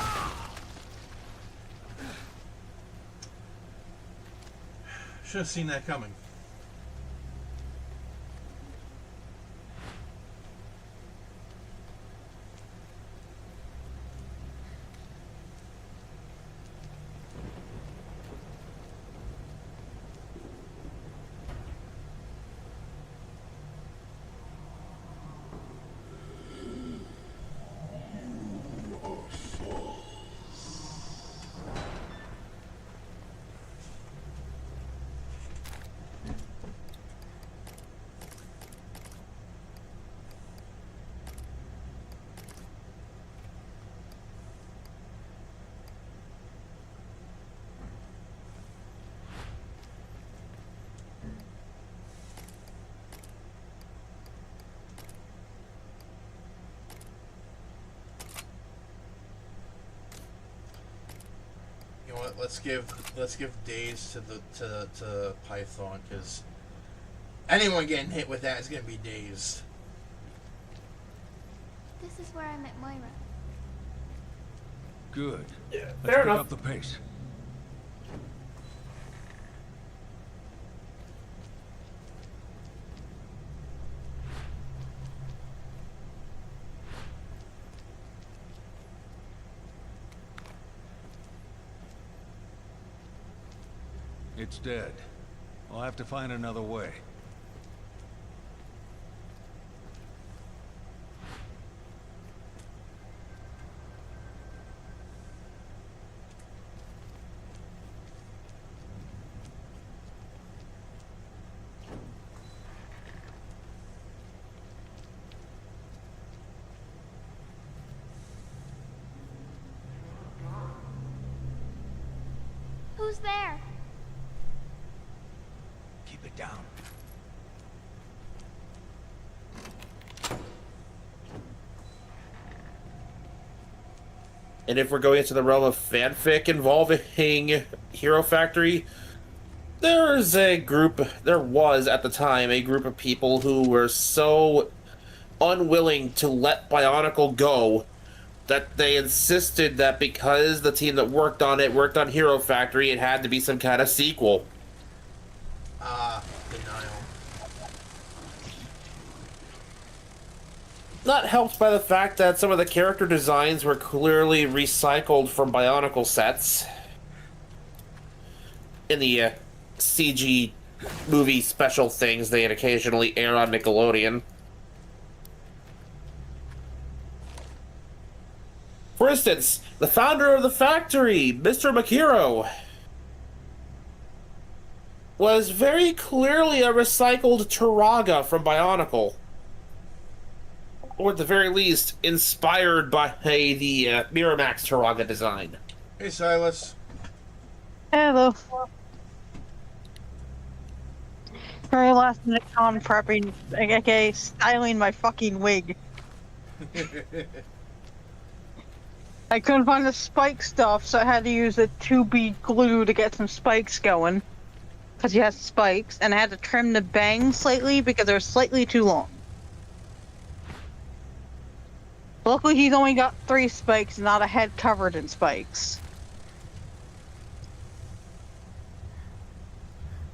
Should have seen that coming. You know what? Let's give days to Python, because anyone getting hit with that is gonna be dazed. This is where I met Moira. Good. Yeah, Let's fair pick enough. up the pace. It's dead. I'll have to find another way. Who's there? Keep it down. And if we're going into the realm of fanfic involving Hero Factory, there was at the time a group of people who were so unwilling to let Bionicle go that they insisted that because the team that worked on Hero Factory, it had to be some kind of sequel. Denial. Not helped by the fact that some of the character designs were clearly recycled from Bionicle sets in the CG movie special things they occasionally air on Nickelodeon. For instance, the founder of the factory, Mr. Makiro, was very clearly a recycled Turaga from Bionicle. Or at the very least, inspired by the Miramax Turaga design. Hey, Silas. Hello. Very last minute con prepping, aka styling my fucking wig. I couldn't find the spike stuff, so I had to use a 2B glue to get some spikes going. Because he has spikes, and I had to trim the bangs slightly because they're slightly too long. Luckily, he's only got 3 spikes, not a head covered in spikes.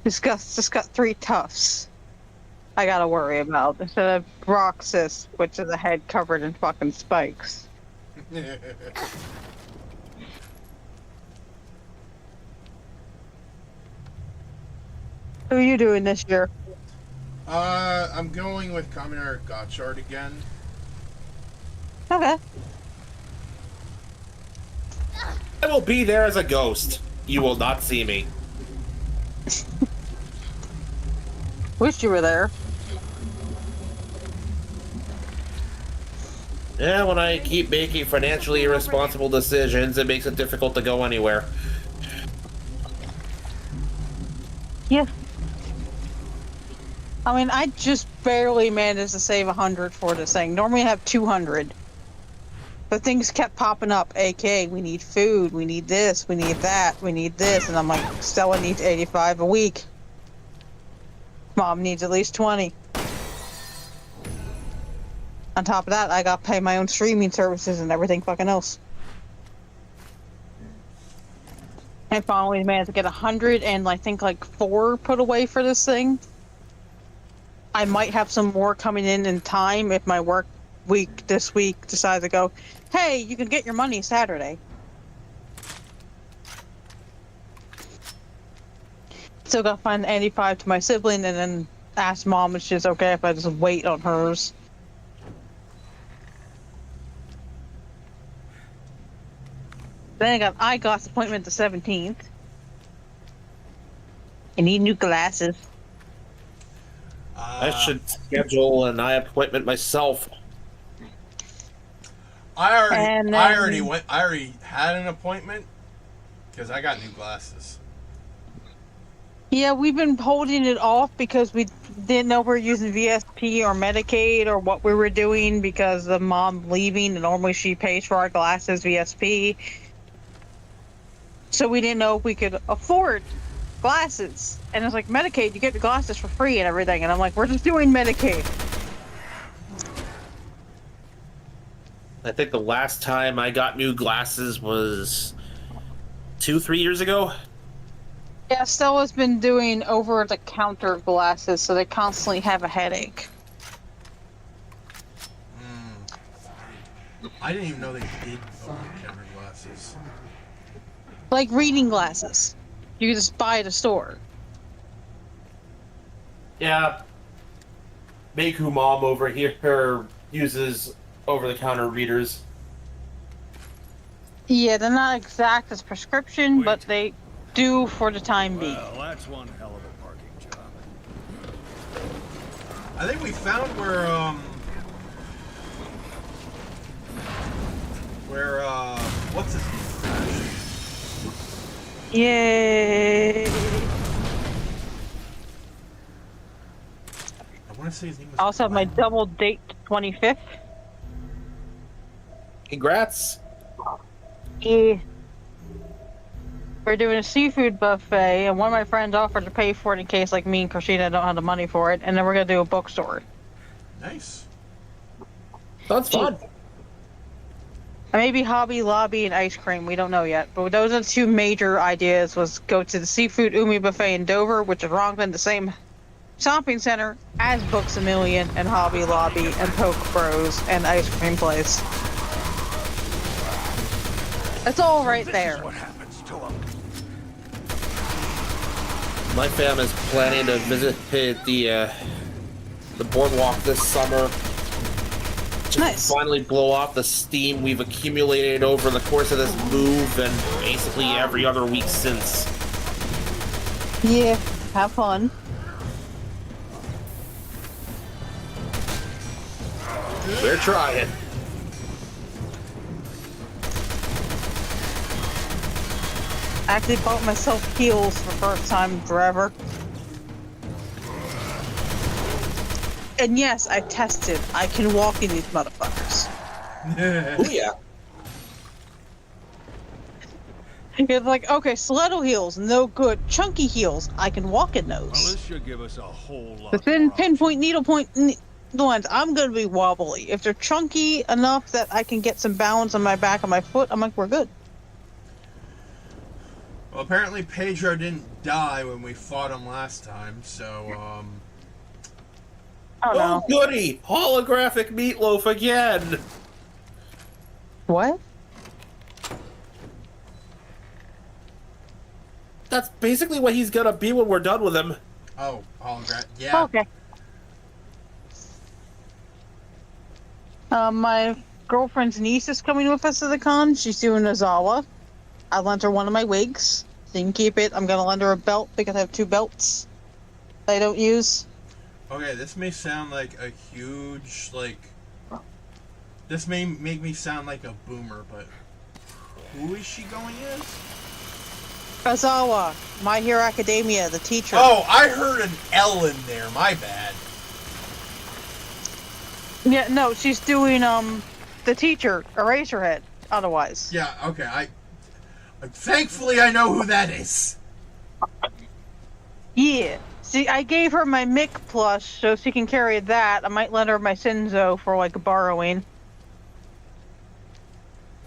Just got 3 tufts I gotta worry about, instead of Roxas, which is a head covered in fucking spikes. Who are you doing this year? I'm going with Commoner Gotchard again. Okay. I will be there as a ghost. You will not see me. Wish you were there. Yeah, when I keep making financially irresponsible decisions, it makes it difficult to go anywhere. Yeah. I mean, I just barely managed to save 100 for this thing. Normally I have 200. But things kept popping up, aka we need food, we need this, we need that, we need this, and I'm like, Stella needs 85 a week. Mom needs at least 20. On top of that, I gotta pay my own streaming services and everything fucking else. And finally managed to get 100 and I think like 4 put away for this thing. I might have some more coming in time if my work week this week decides to go, hey, you can get your money Saturday. Still gotta find the 85 to my sibling and then ask mom if she's okay if I just wait on hers. Then I got eyeglass appointment the 17th. I need new glasses. I should schedule an eye appointment myself. I already then- I already had an appointment because I got new glasses. Yeah, we've been holding it off because we didn't know if we were using VSP or Medicaid or what we were doing because of mom leaving and normally she pays for our glasses VSP. So we didn't know if we could afford glasses. And it's like, Medicaid, you get the glasses for free and everything. And I'm like, we're just doing Medicaid. I think the last time I got new glasses was 2-3 years ago. Yeah, Stella's been doing over-the-counter glasses, so they constantly have a headache. I didn't even know they did over-the-counter glasses. Like reading glasses. You just buy at a store. Yeah. Meiku mom over here uses over-the-counter readers. Yeah, they're not exact as prescription, but Wait. they do for the time being. Well, that's one hell of a parking job. I think we found where what's his name? Yay! I want to say his name was. I also have my Glenn. double date 25th. Congrats. Yeah. We're doing a seafood buffet, and one of my friends offered to pay for it in case, like me and Krishina don't have the money for it, and then we're gonna do a bookstore. Nice. Sounds fun. And maybe Hobby Lobby and ice cream. We don't know yet, but those are the two major ideas: was go to the seafood umi buffet in Dover, which is wrong in the same shopping center as Books a Million and Hobby Lobby and Poke Bros and ice cream place. It's all right there. What happens to him? My fam is planning to visit the boardwalk this summer. To Nice. finally blow off the steam we've accumulated over the course of this move and basically every other week since. Yeah, have fun. We're trying. I actually bought myself heels for the first time in forever. And yes, I tested. I can walk in these motherfuckers. Oh yeah. It's like, okay, stiletto heels, no good. Chunky heels, I can walk in Well, those. this should give us a whole lot. The thin more pinpoint, needlepoint, the ones, I'm gonna be wobbly. If they're chunky enough that I can get some balance on my back of my foot, I'm like, we're good. Well, apparently Pedro didn't die when we fought him last time, so Oh Oh no. goody! Holographic meatloaf again! What? That's basically what he's gonna be when we're done with him. oh, hologram. Yeah. Okay. My girlfriend's niece is coming with us to the con. She's doing Ozawa. I lent her one of my wigs. She can keep it. I'm gonna lend her a belt because I have two belts that I don't use. Okay, this may sound like a huge this may make me sound like a boomer, but who is she going as? Ozawa, My Hero Academia, the teacher. Oh, I heard an L in there. My bad. Yeah, no, she's doing the teacher, Eraserhead. Otherwise. Yeah. Okay. Thankfully, I know who that is. Yeah. See, I gave her my Mick plush so she can carry that. I might lend her my Sinzo for like borrowing.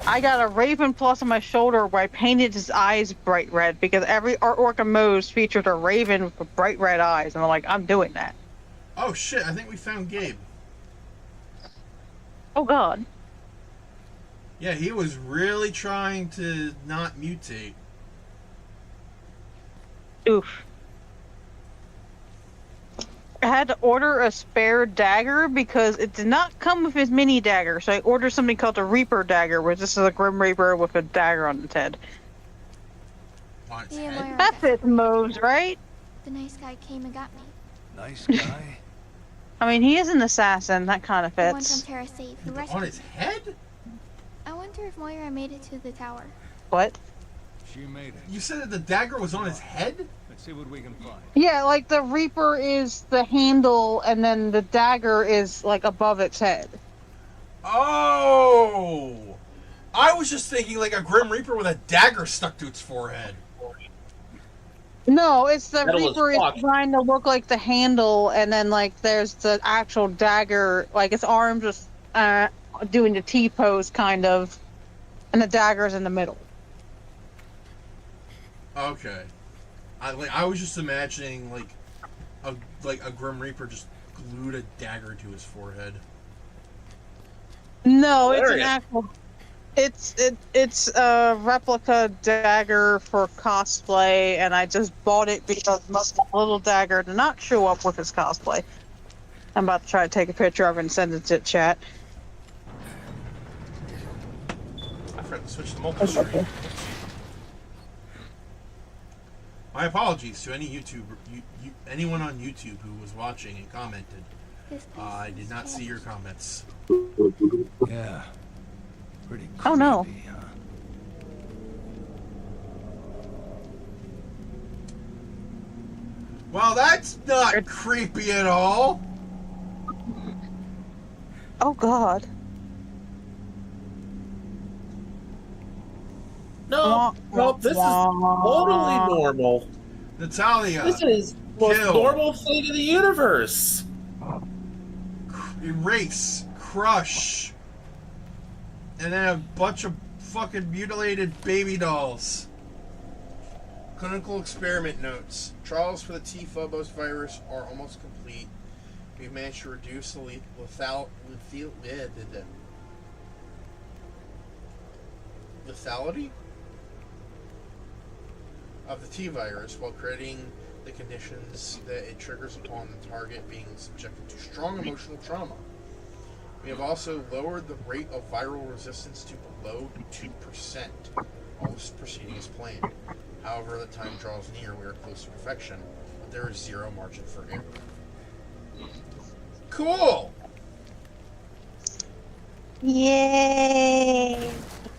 I got a Raven plus on my shoulder where I painted his eyes bright red because every artwork of Moe's featured a Raven with bright red eyes, and I'm like, I'm doing that. Oh shit! I think we found Gabe. Oh god. Yeah, he was really trying to not mutate. Oof. I had to order a spare dagger because it did not come with his mini dagger, so I ordered something called a Reaper dagger, which this is a Grim Reaper with a dagger on its head. On its Yeah, head. Moira. That fits Moe's, right? The nice guy came and got me. Nice guy. I mean, he is an assassin. That kind of The one from fits. Terra Save who On rescued his me. head? I wonder if Moira made it to the tower. What? She made it. You said that the dagger was on his head? Let's see what we can find. Yeah, like the Reaper is the handle, and then the dagger is like above its head. Oh! I was just thinking like a Grim Reaper with a dagger stuck to its forehead. No, it's the Metal as Reaper fuck. is trying to look like the handle, and then like there's the actual dagger, like its arms just doing the T pose kind of, and the dagger's in the middle. Okay. I was just imagining like a Grim Reaper just glued a dagger to his forehead. No, it's an Hilarious. actual. It's a replica dagger for cosplay, and I just bought it because my little dagger did not show up with his cosplay. I'm about to try to take a picture of it and send it to chat. I forgot to switch to multi-stream. My apologies to any YouTuber, anyone on YouTube who was watching and commented. I did not see your comments. Yeah. Pretty creepy, Oh, no. huh? Well, that's not creepy at all. Oh God. No, no, this is totally normal. Natalia, This is the most kill, normal thing in the universe. erase, crush, and then a bunch of fucking mutilated baby dolls. Clinical experiment notes. Trials for the T. Phobos virus are almost complete. We've managed to reduce the lethality of the T virus while creating the conditions that it triggers upon the target being subjected to strong emotional trauma. We have also lowered the rate of viral resistance to below 2%. All this proceeding is planned. However, the time draws near, we are close to perfection, but there is zero margin for error. Cool! Yay!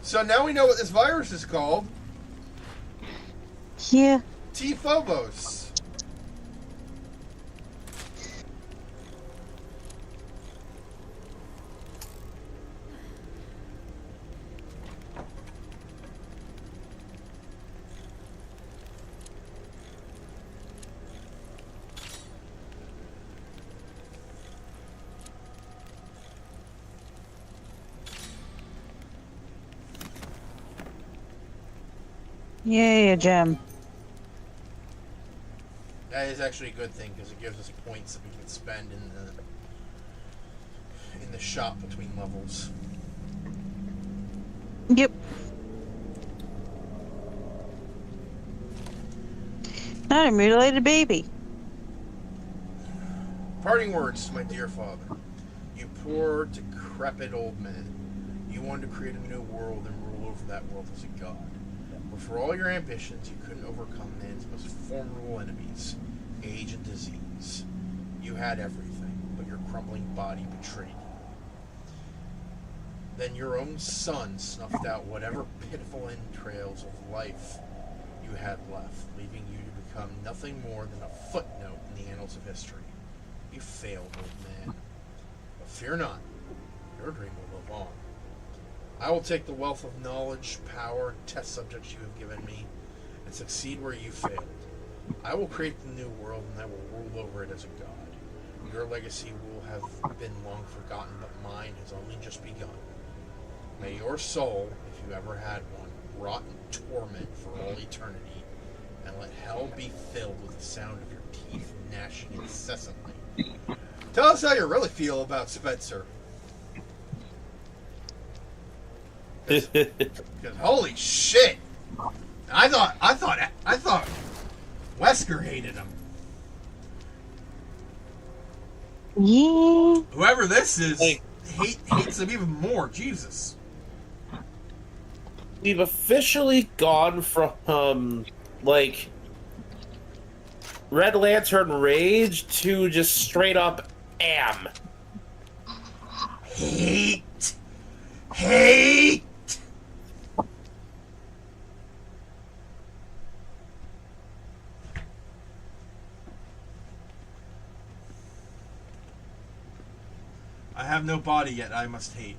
So now we know what this virus is called. Yeah. T. Phobos. Yay, a gem. That is actually a good thing because it gives us points that we can spend in the shop between levels. Yep. Not a mutilated baby. Parting words to my dear father. You poor, decrepit old man. You wanted to create a new world and rule over that world as a god. But for all your ambitions, you couldn't overcome man's most formidable enemies, age and disease. You had everything, but your crumbling body betrayed you. Then your own son snuffed out whatever pitiful entrails of life you had left, leaving you to become nothing more than a footnote in the annals of history. You failed, old man. But fear not, your dream will live on. I will take the wealth of knowledge, power, and test subjects you have given me, and succeed where you failed. I will create the new world, and I will rule over it as a god. Your legacy will have been long forgotten, but mine has only just begun. May your soul, if you ever had one, rot in torment for all eternity, and let hell be filled with the sound of your teeth gnashing incessantly. Tell us how you really feel about Spencer. Because holy shit, I thought Wesker hated him. Yeah. Whoever this is Like- hates him even more. Jesus. We've officially gone from like Red Lantern Rage to just straight up am. Hate. I have no body yet, I must hate.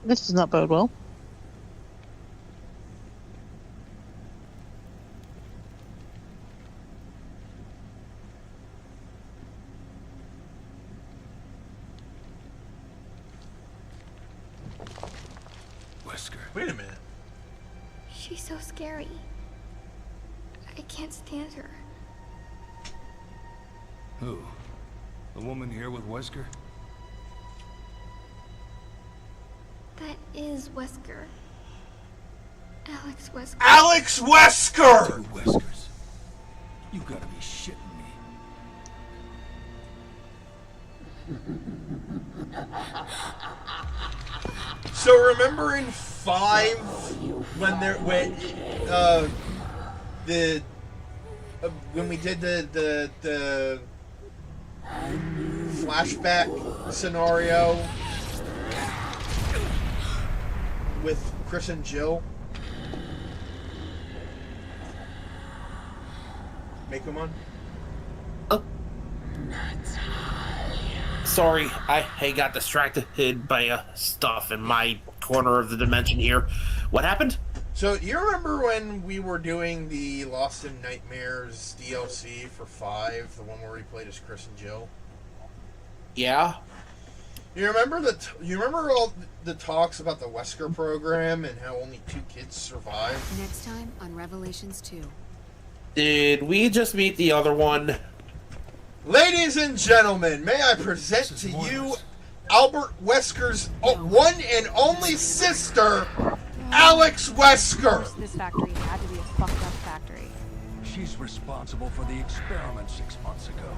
This does not bode well. Wesker. Wait a minute. She's so scary. I can't stand her. Who? The woman here with Wesker? That is Wesker. Alex Wesker. Alex Wesker! Two Weskers. You gotta be shitting me. So remember in 5 when when we did the flashback scenario with Chris and Jill? Make them on. Sorry, I got distracted by stuff in my corner of the dimension here. What happened? So, you remember when we were doing the Lost in Nightmares DLC for 5, the one where we played as Chris and Jill? Yeah? You remember all the talks about the Wesker program and how only 2 kids survived? Next time on Revelations 2. Did we just meet the other one? Ladies and gentlemen, may I present to you Albert Wesker's one and only sister, Alex Wesker. This factory had to be a fucked up factory. She's responsible for the experiment 6 months ago.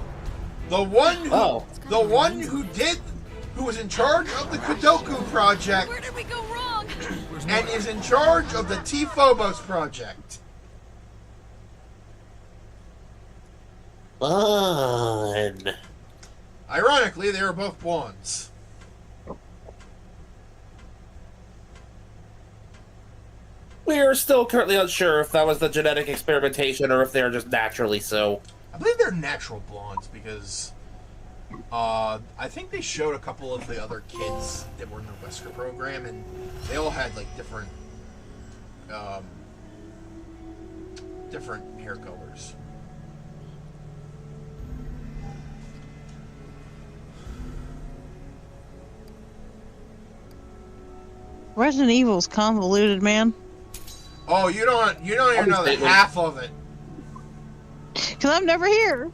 The one who was in charge of the Kudoku project. Where did we go wrong? And is in charge of the T-Phobos project. Fun. Ironically, they are both blondes. We're still currently unsure if that was the genetic experimentation or if they're just naturally so. I believe they're natural blondes because I think they showed a couple of the other kids that were in the Wesker program, and they all had like different hair colors. Resident Evil's convoluted, man. Oh, you don't even know the half of it. Cause I'm never here.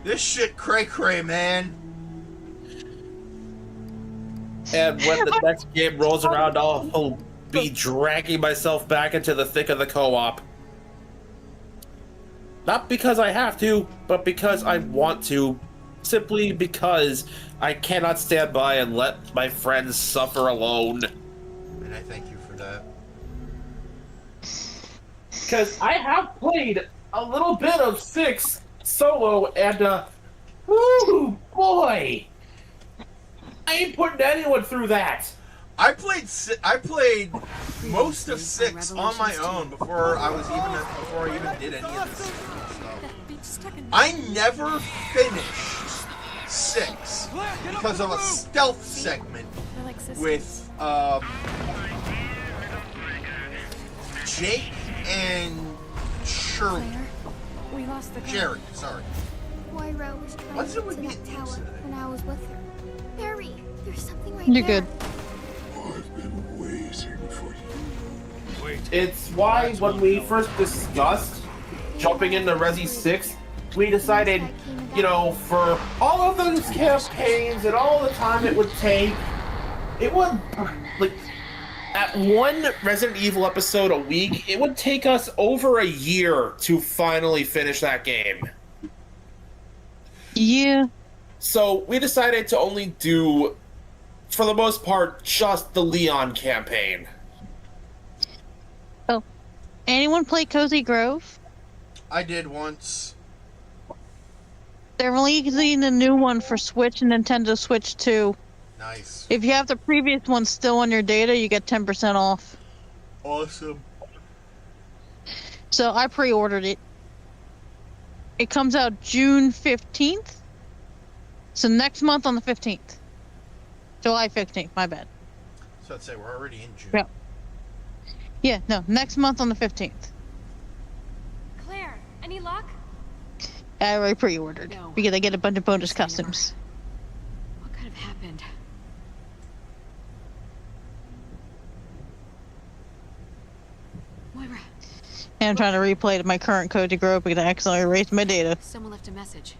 This shit cray, man. And when the next game rolls around, I'll be dragging myself back into the thick of the co-op. Not because I have to, but because I want to. Simply because I cannot stand by and let my friends suffer alone. And I thank you for that. Because I have played a little bit of 6 solo, and woo boy, I ain't putting anyone through that. I played most of 6 on my own before I even did any of this stuff. I never finished 6 because of a stealth segment with Jake and Shirley. We lost the Jerry, sorry. Moira was trying What's to it get with to you that tower today? when I was with her. Barry, there's something right You're there. good. I've been waiting for you. It's why when we first discussed jumping into Resi 6, we decided, you know, for all of those campaigns and all the time it would take, it would, like, at one Resident Evil episode a week, it would take us over a year to finally finish that game. Yeah. So we decided to only do, for the most part, just the Leon campaign. Oh. Anyone play Cozy Grove? I did once. They're releasing a new one for Switch and Nintendo Switch 2. Nice. If you have the previous one still on your data, you get 10% off. Awesome. So I pre-ordered it. It comes out June 15th. So next month on the 15th. July 15th, my bad. So I'd say we're already in June. Yeah. Yeah, no, next month on the 15th. Claire, any luck? I already pre-ordered No. because I get a bunch of bonus Stay customs. What could have happened? Moira. And I'm trying to replay my current code to grow up and I accidentally erased my data. Someone left a message.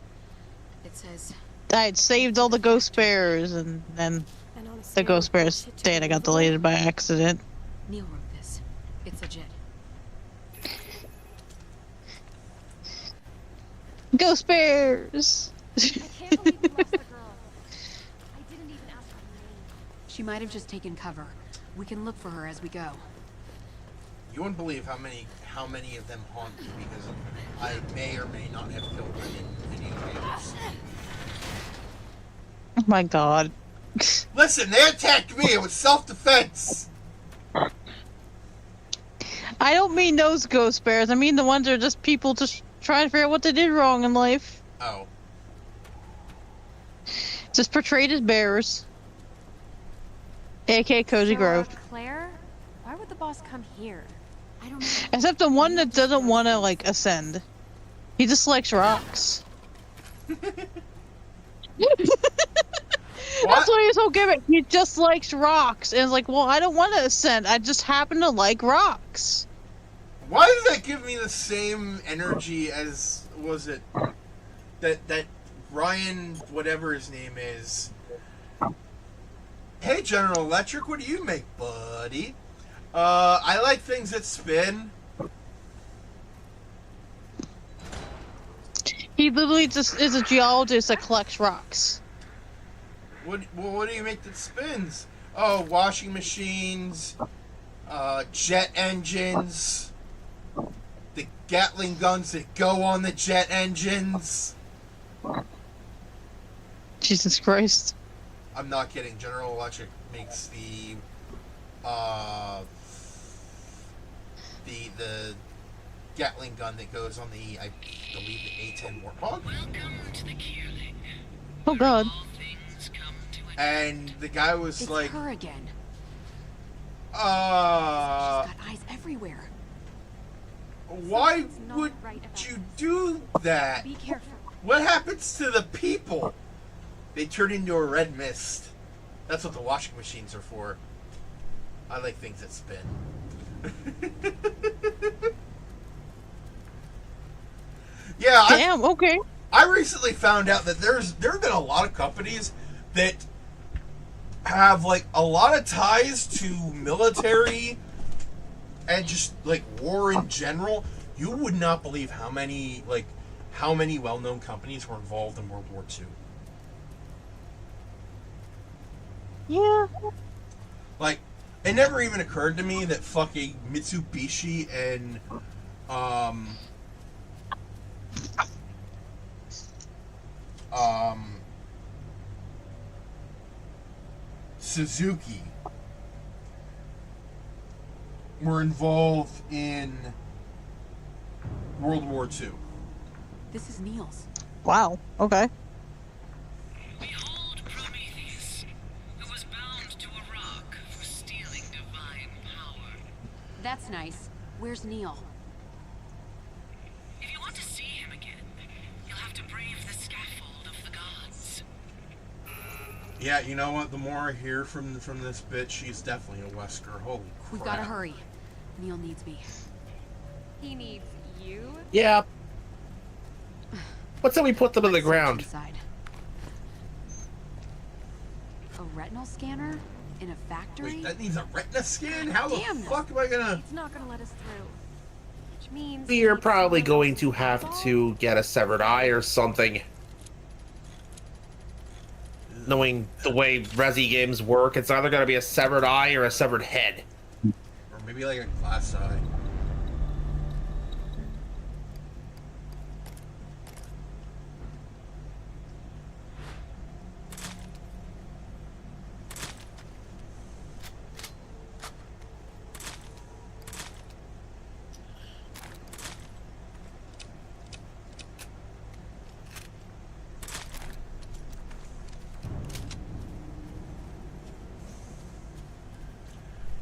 It says, I had saved all the ghost bears, and then And on a the scale ghost of bears bullshit to data got believable, deleted by accident. Neil wrote this. It's legit. Ghost bears! I can't believe we lost the girl. I didn't even ask her name. She might have just taken cover. We can look for her as we go. You wouldn't believe how many of them haunt me because I may or may not have killed them in video games. Oh my god. Listen, they attacked me. It was self-defense. I don't mean those ghost bears. I mean the ones that are just people just trying to figure out what they did wrong in life. Oh. Just portrayed as bears. AK Cozy So, Grove. Claire, why would the boss come here? I don't know. Except the one that doesn't want to, like, ascend. He just likes rocks. That's what his whole gimmick. He just likes rocks. And it's like, well, I don't want to ascend. I just happen to like rocks. Why does that give me the same energy as, was it, that Ryan, whatever his name is, hey General Electric, what do you make, buddy? I like things that spin. He literally just is a geologist that collects rocks. What do you make that spins? Oh, washing machines, jet engines, the Gatling guns that go on the jet engines. Jesus Christ. I'm not kidding. General Electric makes the Gatling gun that goes on the, I believe, the A-10 Warthog. Welcome to the Kierling. Oh god. All things come to an And the guy was It's like, her again. She's uh, got eyes everywhere. why Something's not would right about you this. do that? Be careful. What happens to the people? They turn into a red mist. That's what the washing machines are for. I like things that spin. Yeah, Damn, okay. I recently found out that there have been a lot of companies that have like a lot of ties to military and just like war in general. You would not believe how many well-known companies were involved in World War II. Yeah. Like, it never even occurred to me that fucking Mitsubishi and Suzuki were involved in World War II. This is Neil's. Wow. Okay. Behold Prometheus, who was bound to a rock for stealing divine power. That's nice. Where's Neil? If you want to see him again, you'll have to brave the scaffold of the gods. Yeah, you know what? The more I hear from this bitch, she's definitely a Wesker. Holy crap. We've got to hurry. Neil needs me. He needs you? Yeah. What's that we put them in the Let's search ground? inside. A retinal scanner in a factory? Wait, that needs a retina scan? How the Damn. fuck am I gonna... It's not gonna let us through. Which means We're it's probably not going to have to get a severed eye or something. Knowing the way Resi games work, it's either going to be a severed eye or a severed head. Or maybe like a glass eye.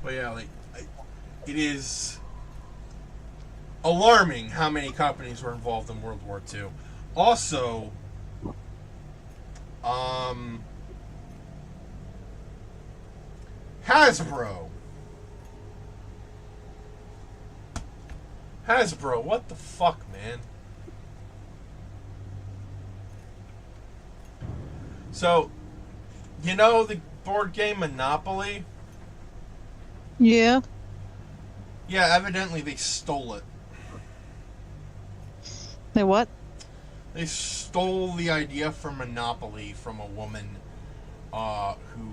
But yeah, like, it is alarming how many companies were involved in World War II. Also, Hasbro Hasbro, what the fuck, man? So, you know the board game Monopoly? Yeah. Yeah, evidently they stole it. They what? They stole the idea for Monopoly from a woman who...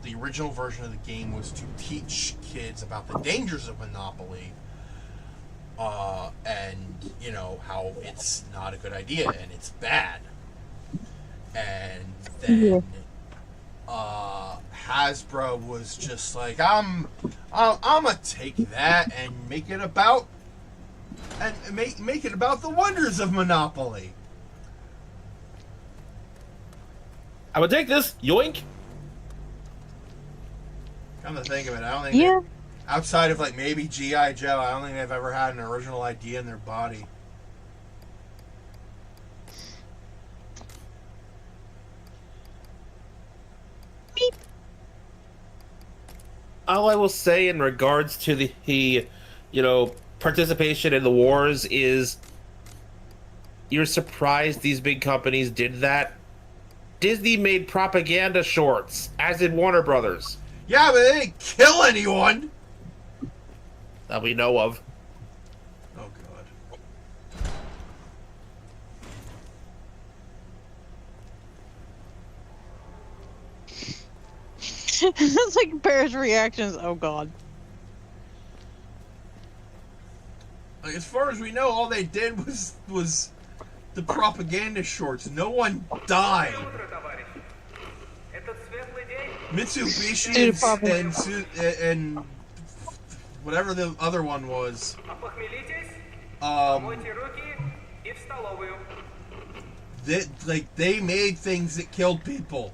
the original version of the game was to teach kids about the dangers of Monopoly. And, you know, how it's not a good idea and it's bad. And then Hasbro was just like, I'm gonna take that and make it about the wonders of Monopoly. I would take this. Yoink. Come to think of it, I don't think Yeah. outside of like maybe G.I. Joe, I don't think they've ever had an original idea in their body. Beep. All I will say in regards to the participation in the wars is you're surprised these big companies did that. Disney made propaganda shorts, as did Warner Brothers. Yeah, but they didn't kill anyone. That we know of. Oh god. It's like Bear's reactions. Oh god. Like, as far as we know, all they did was the propaganda shorts. No one died. Mitsubishi and whatever the other one was. They made things that killed people.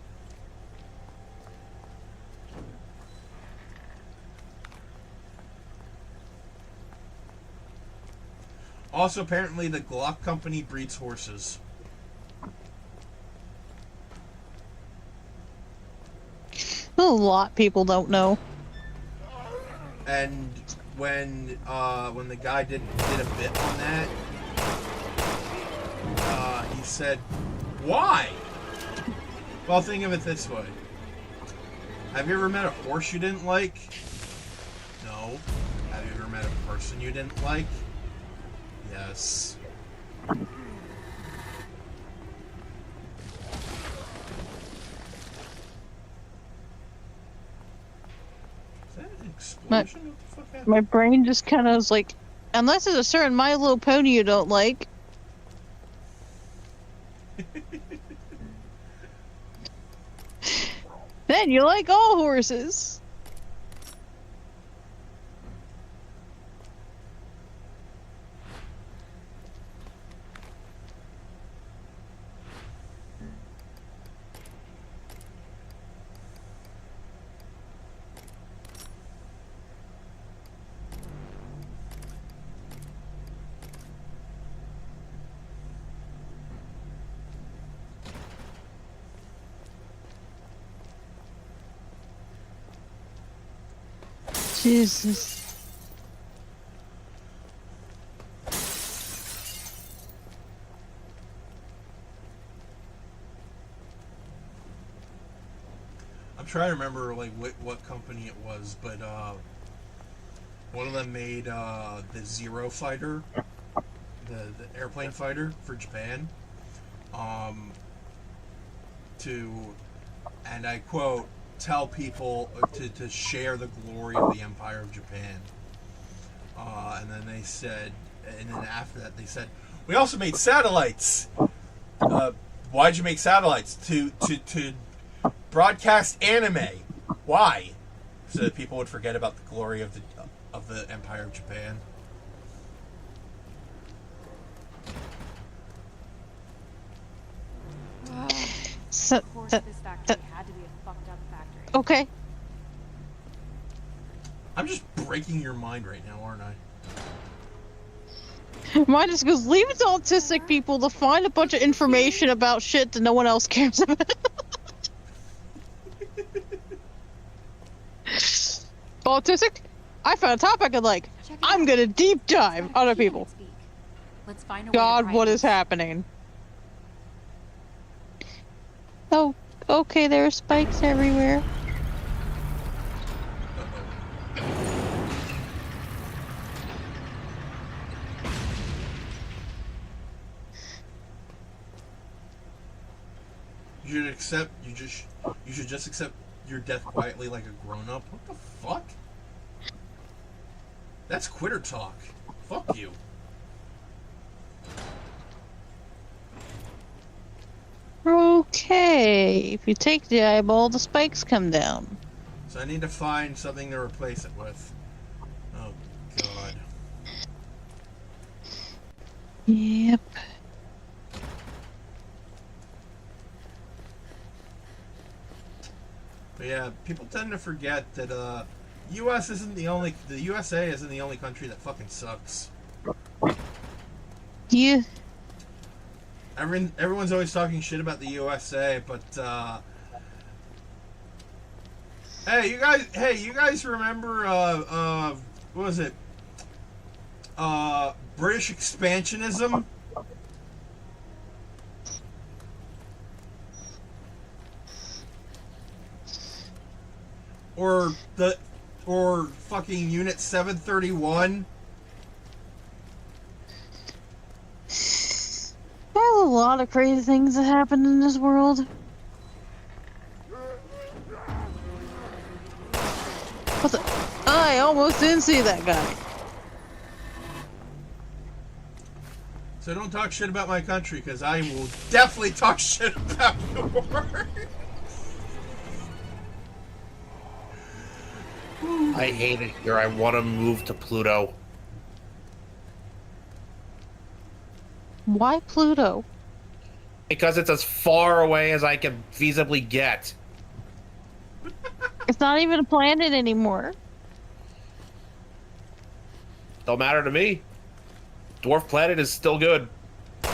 Also, apparently, the Glock company breeds horses. A lot people don't know. And when the guy did a bit on that, he said, "Why?" Well, think of it this way: have you ever met a horse you didn't like? No. Have you ever met a person you didn't like? Yes. Is that an explosion? What the fuck happened? My brain just kind of was like, unless there's a certain My Little Pony you don't like. Then you like all horses. Jesus. I'm trying to remember like what company it was, but one of them made the Zero fighter, the airplane fighter for Japan. And I quote, tell people to share the glory of the Empire of Japan. And then they said, and then after that they said, we also made satellites. Why'd you make satellites? To broadcast anime. Why? So that people would forget about the glory of the Empire of Japan. So, Of course, this factory had to be a fucked up factory. okay. I'm just breaking your mind right now, aren't I? Mine just goes, leave it to autistic people to find a bunch of information about shit that no one else cares about. Autistic? I found a topic I like. Check it I'm out. gonna deep dive It's got a other key on people. its beak. Let's find a way to God, pry what it is loose. happening? Oh, okay, there are spikes everywhere. You should just accept your death quietly like a grown up. What the fuck? That's quitter talk. Fuck you. Okay, if you take the eyeball, the spikes come down. So I need to find something to replace it with. Oh god. Yep. But yeah, people tend to forget that the USA isn't the only country that fucking sucks. Yeah. Everyone's always talking shit about the USA, but hey, you guys remember what was it? British expansionism? Or fucking Unit 731? There's a lot of crazy things that happen in this world. What the? I almost didn't see that guy. So don't talk shit about my country, because I will definitely talk shit about yours. I hate it here. I want to move to Pluto. Why Pluto? Because it's as far away as I can feasibly get. It's not even a planet anymore. Don't matter to me. Dwarf planet is still good. Oh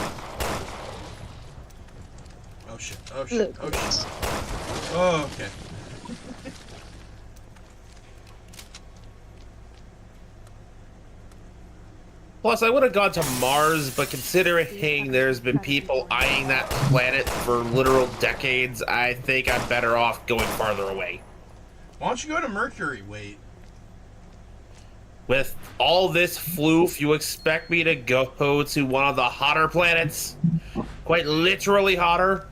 shit, oh shit, oh shit. Oh, okay. Plus, I would have gone to Mars, but considering there's been people eyeing that planet for literal decades, I think I'm better off going farther away. Why don't you go to Mercury? Wait. With all this floof, you expect me to go to one of the hotter planets? Quite literally hotter?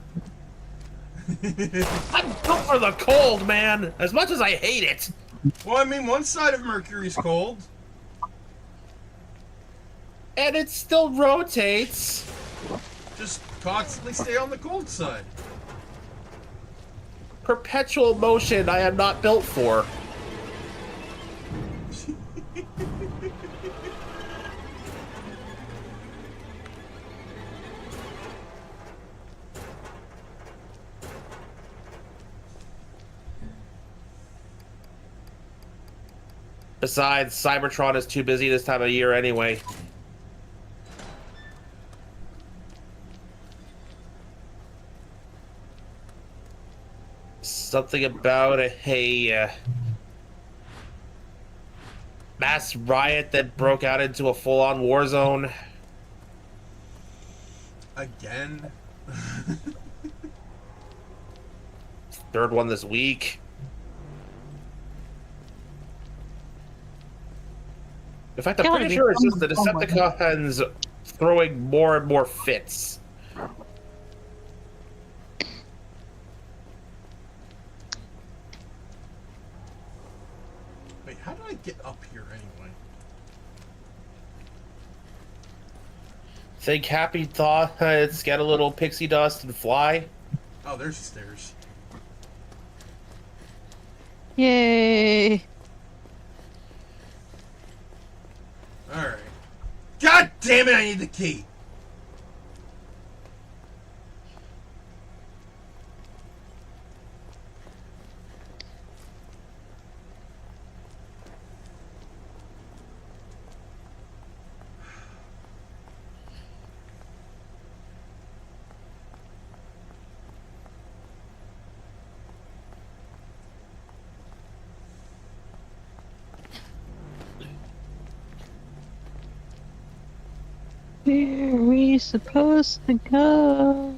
I'm built for the cold, man! As much as I hate it! Well, I mean, one side of Mercury's cold. And it still rotates. Just constantly stay on the cold side. Perpetual motion I am not built for. Besides, Cybertron is too busy this time of year anyway. Something about a mass riot that broke out into a full-on war zone. Again? Third one this week. In fact, I'm pretty sure it's just the Decepticons throwing more and more fits. Wait, how do I get up here anyway? Think happy thoughts, get a little pixie dust and fly. Oh, there's the stairs. Yay. Alright. God damn it, I need the key! Where are we supposed to go?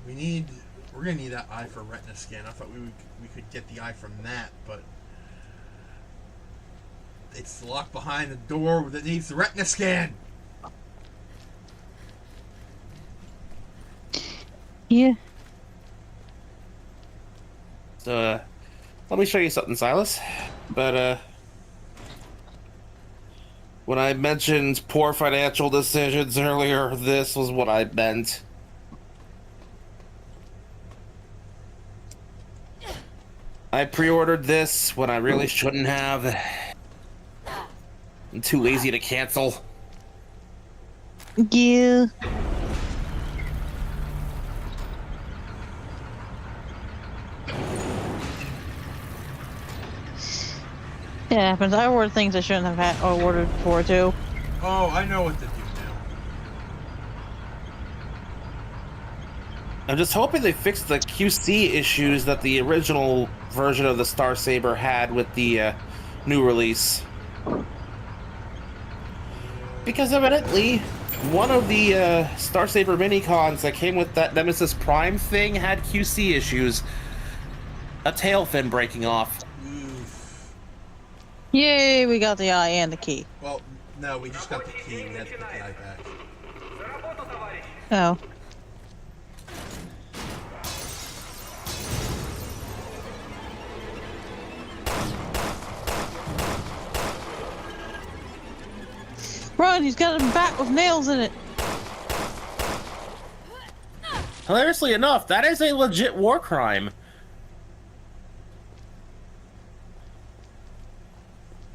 We're gonna need that eye for retina scan. I thought we could get the eye from that, but it's locked behind the door that needs the retina scan. Yeah. So, let me show you something, Silas. But, when I mentioned poor financial decisions earlier, this was what I meant. I pre-ordered this when I really shouldn't have. I'm too lazy to cancel. Yeah. It happens. I ordered things I shouldn't have had ordered before too. Oh, I know what to do now. I'm just hoping they fix the QC issues that the original version of the Star Saber had with the new release. Because evidently, one of the Star Saber mini-cons that came with that Nemesis Prime thing had QC issues. A tail fin breaking off. Oof. Yay, we got the eye and the key. Well, no, we just got the key. We had to put the eye back. Oh. Run, he's got a bat with nails in it. Hilariously enough, that is a legit war crime.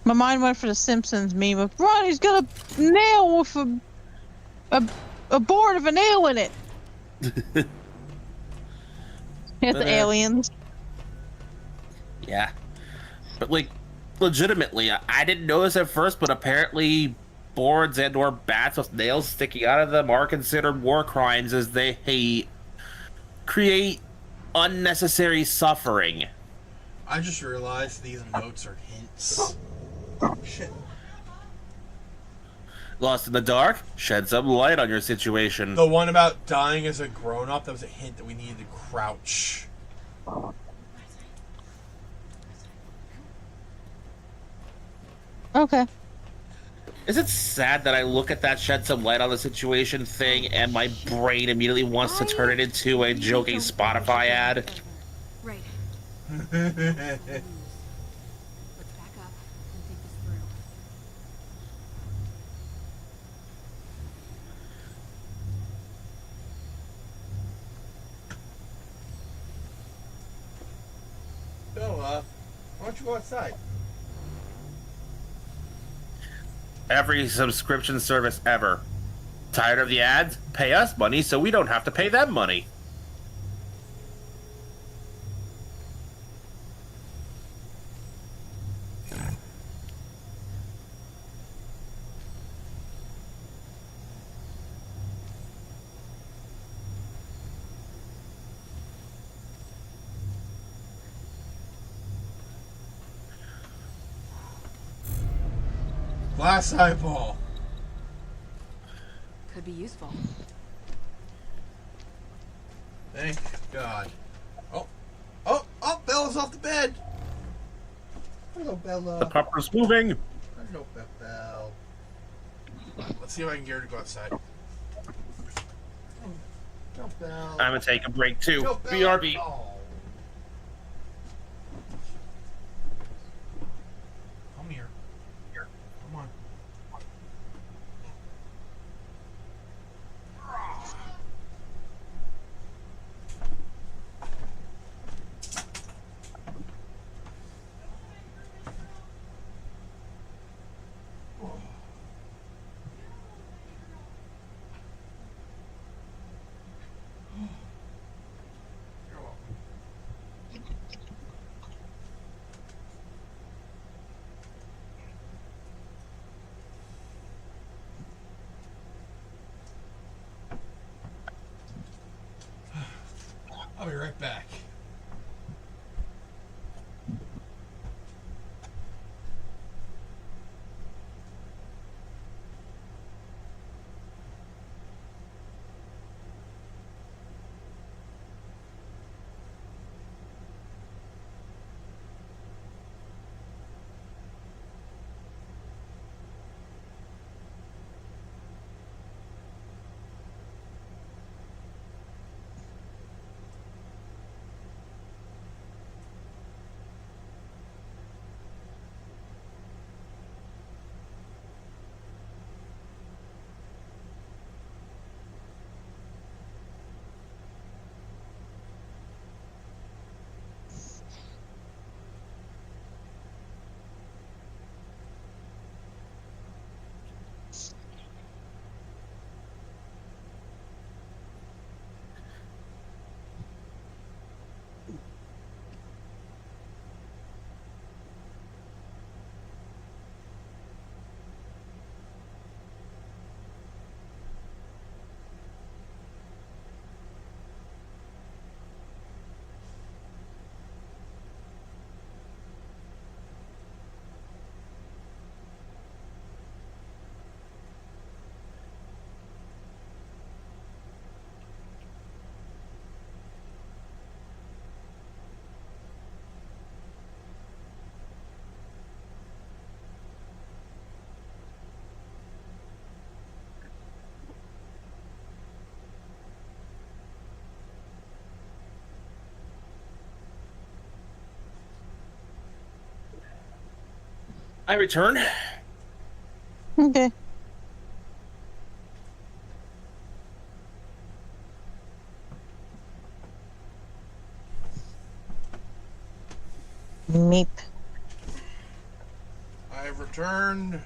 My mind went for the Simpsons meme of Run, he's got a nail with a board of a nail in it. It's But, aliens. Yeah. But, like, legitimately, I didn't notice at first, but apparently boards and or bats with nails sticking out of them are considered war crimes as they create unnecessary suffering. I just realized these notes are hints. Shit. Lost in the dark? Shed some light on your situation. The one about dying as a grown-up, that was a hint that we needed to crouch. Okay. Is it sad that I look at that shed some light on the situation thing and my brain immediately wants to turn it into a joking Spotify ad? Right. Let's back up and think this through. So, why don't you go outside? Every subscription service ever. Tired of the ads? Pay us money so we don't have to pay them money. Glass eyeball. Could be useful. Thank God. Oh, Bella's off the bed. Hello, Bella. The pupper's moving. Hello, Belle. Let's see if I can get her to go outside. Go, Belle. I'm gonna take a break too. Go, Belle. BRB. Oh. Come here. Come on. You're welcome. I'll be right back. I return. Okay. Meep. I've returned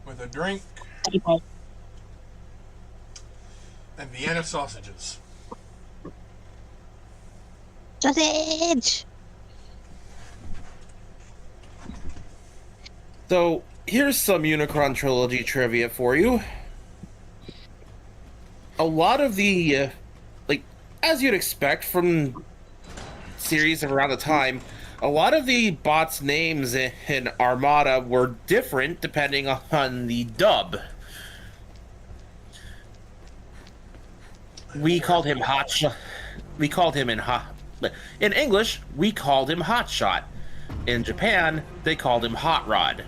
with a drink and Vienna sausages. Sausage! So, here's some Unicron Trilogy trivia for you. A lot of the, as you'd expect from series of around the time, a lot of the bots' names in Armada were different depending on the dub. We called him Hotshot. We called him in English, we called him Hotshot. In Japan, they called him Hot Rod.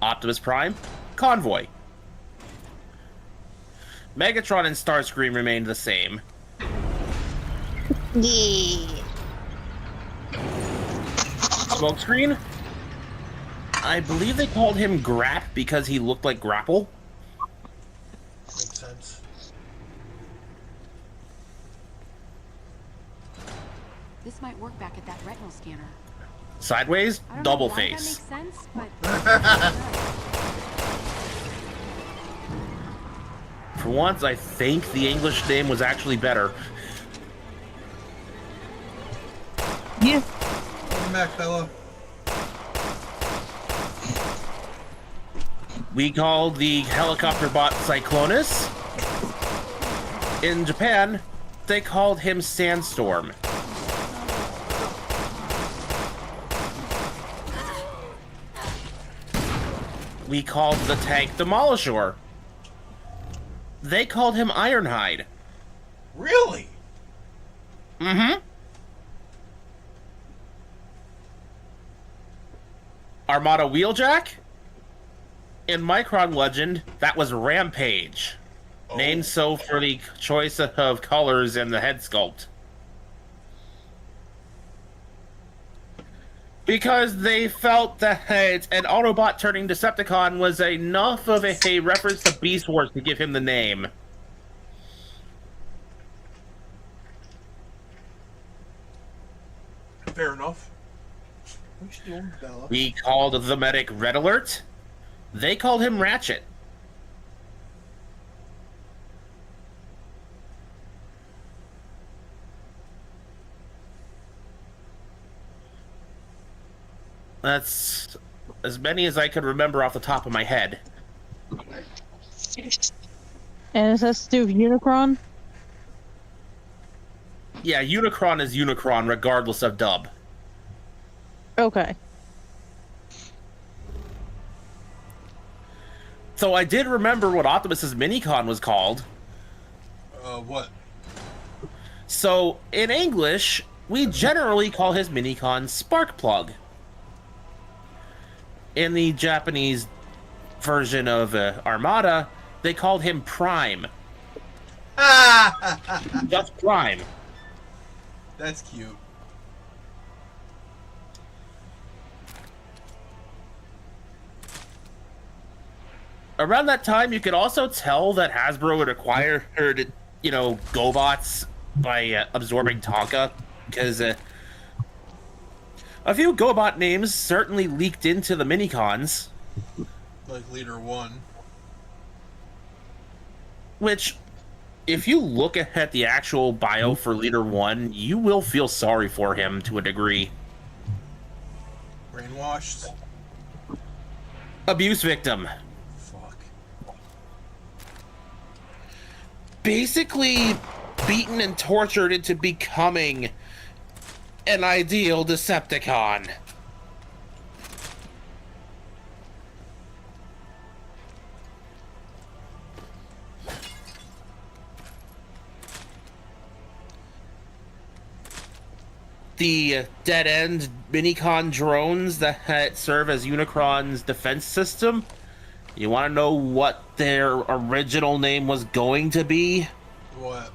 Optimus Prime, Convoy. Megatron and Starscream remained the same. Yeah. Smokescreen, I believe they called him Grap because he looked like Grapple. Makes sense. This might work back at that retinal scanner. Sideways, I don't double know why face. that makes sense, but For once, I think the English name was actually better. Yeah. Welcome back, fella. We called the helicopter bot Cyclonus. In Japan, they called him Sandstorm. We called the tank Demolisher. They called him Ironhide. Really? Mm-hmm. Armada Wheeljack? In Micron Legend, that was Rampage. Oh. Named so for the choice of colors in the head sculpt. Because they felt that an Autobot turning Decepticon was enough of a reference to Beast Wars to give him the name. Fair enough. What you doing, Bella? We called the medic Red Alert. They called him Ratchet. That's as many as I could remember off the top of my head. And is that Stu Unicron? Yeah, Unicron is Unicron regardless of dub. Okay. So I did remember what Optimus's Minicon was called. What? So in English, we generally call his Minicon Sparkplug. In the Japanese version of Armada, they called him Prime. Just Prime. That's cute. Around that time, you could also tell that Hasbro had acquired, GoBots by absorbing Tonka, because a few GoBot names certainly leaked into the Minicons. Like Leader 1. Which, if you look at the actual bio for Leader 1, you will feel sorry for him to a degree. Brainwashed. Abuse victim. Fuck. Basically beaten and tortured into becoming an ideal Decepticon. The dead-end Minicon drones that serve as Unicron's defense system. You want to know what their original name was going to be? What?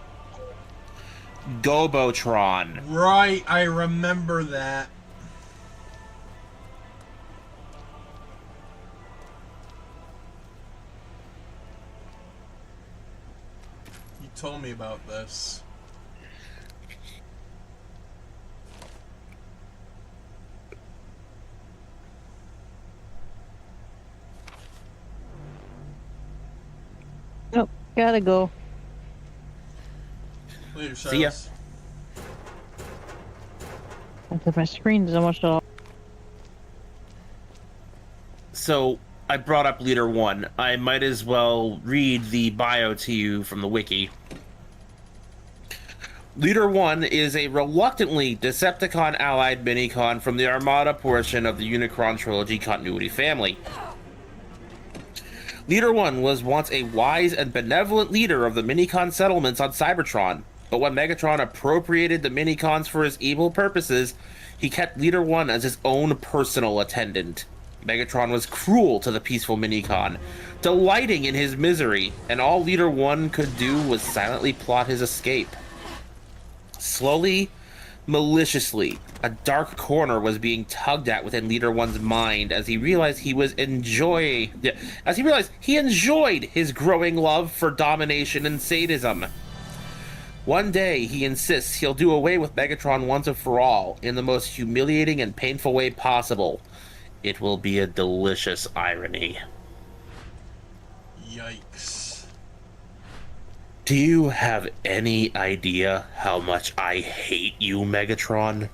Gobotron. Right, I remember that. You told me about this. Nope, gotta go. Later, See ya. Silas. Because my screen doesn't watch it all. So I brought up Leader 1. I might as well read the bio to you from the wiki. Leader 1 is a reluctantly Decepticon allied minicon from the Armada portion of the Unicron Trilogy continuity family. Leader 1 was once a wise and benevolent leader of the minicon settlements on Cybertron, but when Megatron appropriated the minicons for his evil purposes, he kept Leader 1 as his own personal attendant. Megatron was cruel to the peaceful minicon, delighting in his misery, and all Leader 1 could do was silently plot his escape. Slowly, maliciously, a dark corner was being tugged at within Leader 1's mind as he realized he enjoyed his growing love for domination and sadism. One day, he insists he'll do away with Megatron once and for all, in the most humiliating and painful way possible. It will be a delicious irony. Yikes. Do you have any idea how much I hate you, Megatron?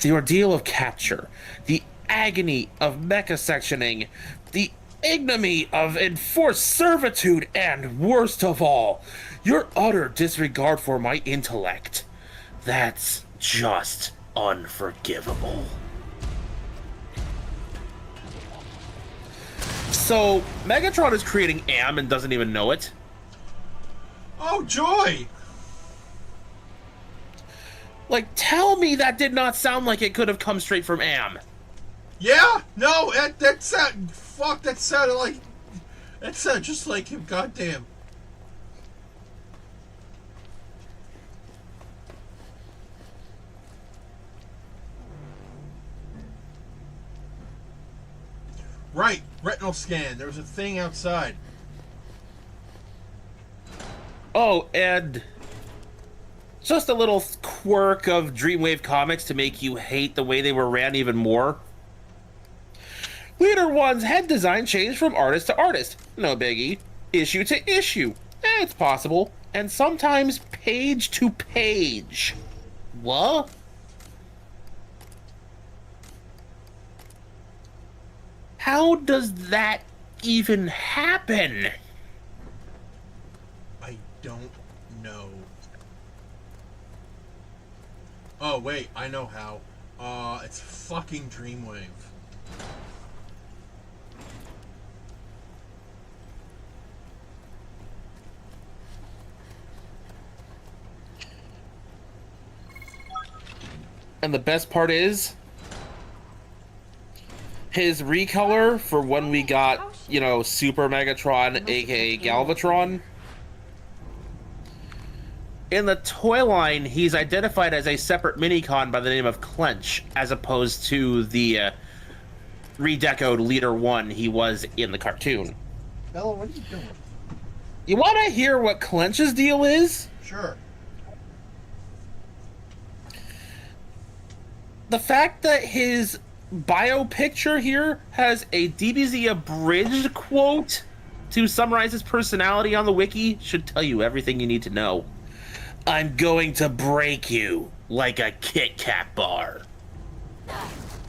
The ordeal of capture, the agony of mecha sectioning, the ignominy of enforced servitude, and worst of all, your utter disregard for my intellect. That's just unforgivable. So, Megatron is creating AM and doesn't even know it. Oh, joy! Like, tell me that did not sound like it could have come straight from AM. Yeah? No, that sounded... Fuck, that sounded like... That sounded just like him, goddamn. Right, retinal scan. There was a thing outside. Oh, and just a little quirk of Dreamwave Comics to make you hate the way they were ran even more. Leader 1's head design changed from artist to artist. No biggie. Issue to issue. It's possible. And sometimes page to page. What? How does that even happen? I don't know. Oh, wait, I know how. It's fucking Dreamwave. And the best part is, his recolor for when we got, you know, Super Megatron, aka Galvatron. In the toy line, he's identified as a separate minicon by the name of Clench, as opposed to the redecoed Leader 1 he was in the cartoon. Bella, what are you doing? You want to hear what Clench's deal is? Sure. The fact that his bio picture here has a DBZ abridged quote to summarize his personality on the wiki should tell you everything you need to know. I'm going to break you like a Kit Kat bar.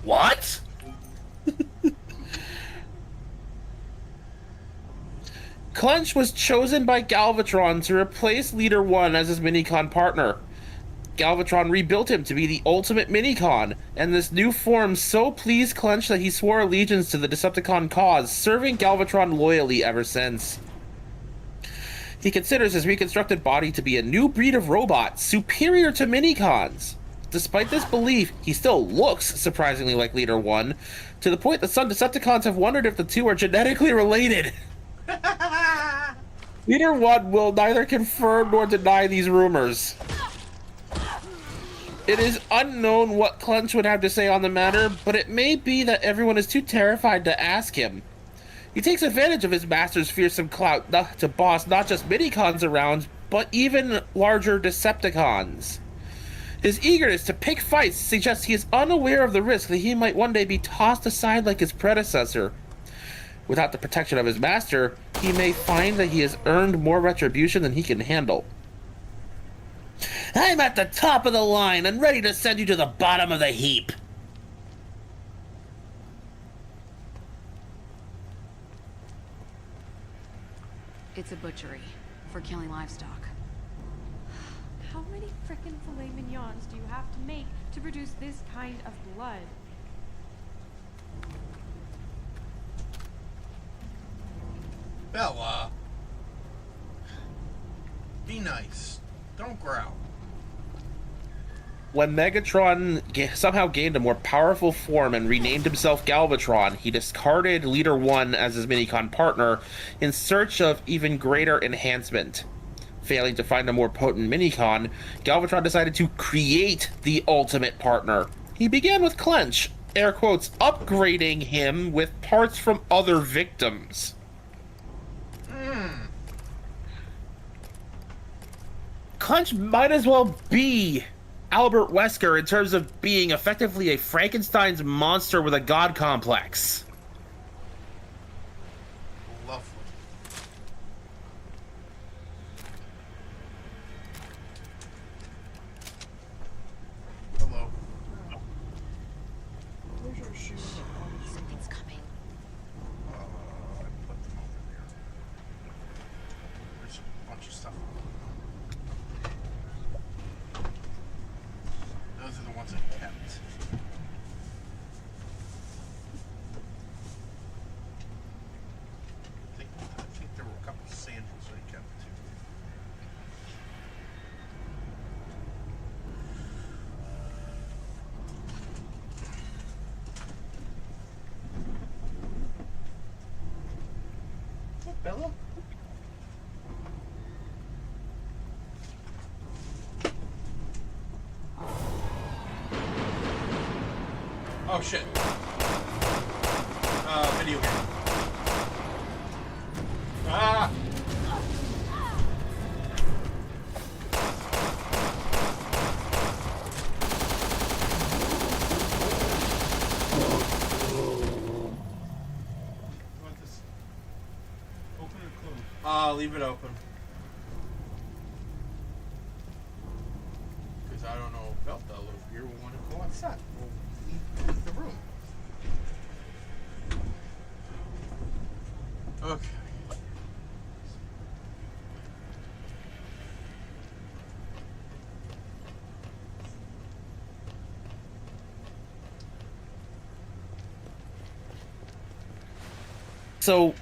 What? Clench was chosen by Galvatron to replace Leader 1 as his minicon partner. Galvatron rebuilt him to be the ultimate minicon, and this new form so pleased Clench that he swore allegiance to the Decepticon cause, serving Galvatron loyally ever since. He considers his reconstructed body to be a new breed of robot, superior to minicons. Despite this belief, he still looks surprisingly like Leader 1, to the point that some Decepticons have wondered if the two are genetically related. Leader 1 will neither confirm nor deny these rumors. It is unknown what Clench would have to say on the matter, but it may be that everyone is too terrified to ask him. He takes advantage of his master's fearsome clout to boss not just minicons around, but even larger Decepticons. His eagerness to pick fights suggests he is unaware of the risk that he might one day be tossed aside like his predecessor. Without the protection of his master, he may find that he has earned more retribution than he can handle. I'm at the top of the line and ready to send you to the bottom of the heap. It's a butchery for killing livestock. How many frickin' filet mignons do you have to make to produce this kind of blood? Bella. Be nice. Don't growl. When Megatron somehow gained a more powerful form and renamed himself Galvatron, he discarded Leader 1 as his minicon partner in search of even greater enhancement. Failing to find a more potent minicon, Galvatron decided to create the ultimate partner. He began with Clench, air quotes, upgrading him with parts from other victims. Clench might as well be Albert Wesker in terms of being effectively a Frankenstein's monster with a god complex. Lovely. Hello. Where's your shoes? Something's coming. I put them over there. There's a bunch of stuff. Those are the ones I kept. I think there were a couple sandals I kept too. What, Bella? Oh shit. Video game. Ah! Want this open or closed? Leave it open. Because I don't know if Bella over here will want to go outside. We'll leave the room. Okay. So,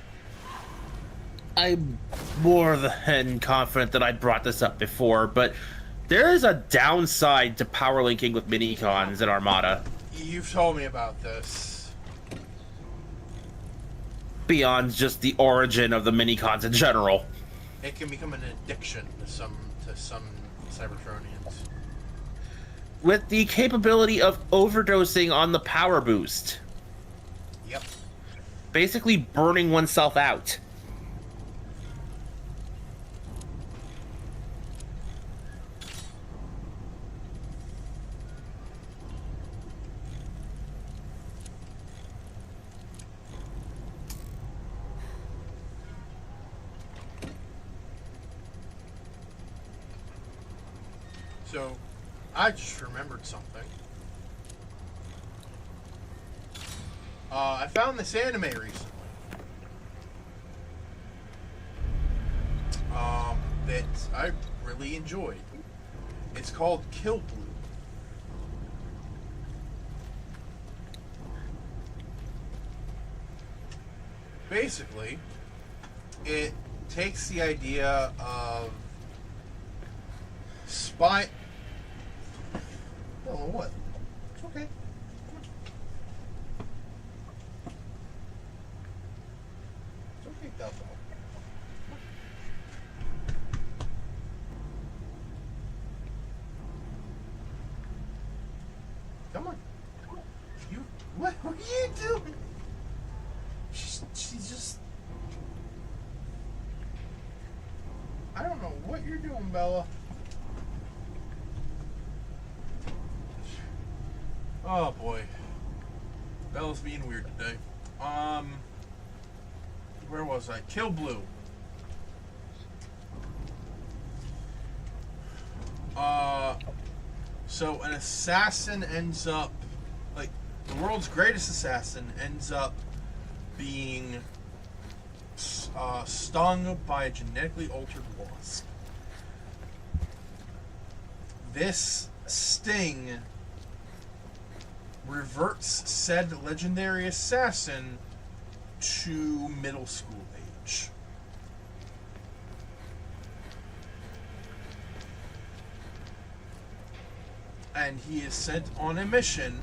I'm more than confident that I brought this up before, but there is a downside to power linking with minicons in Armada. You've told me about this. Beyond just the origin of the minicons in general. It can become an addiction to some Cybertronians. With the capability of overdosing on the power boost. Yep. Basically burning oneself out. So, I just remembered something. I found this anime recently. That I really enjoyed. It's called Kill Blue. Basically, it takes the idea of spy. Oh, what? It's okay. Come on. It's okay, Delta. I don't know what you're doing, Bella. Oh boy. Bella's being weird today. Where was I? Kill Blue. So an assassin ends up, like, the world's greatest assassin ends up being stung by a genetically altered wasp. This sting reverts said legendary assassin to middle school age. And he is sent on a mission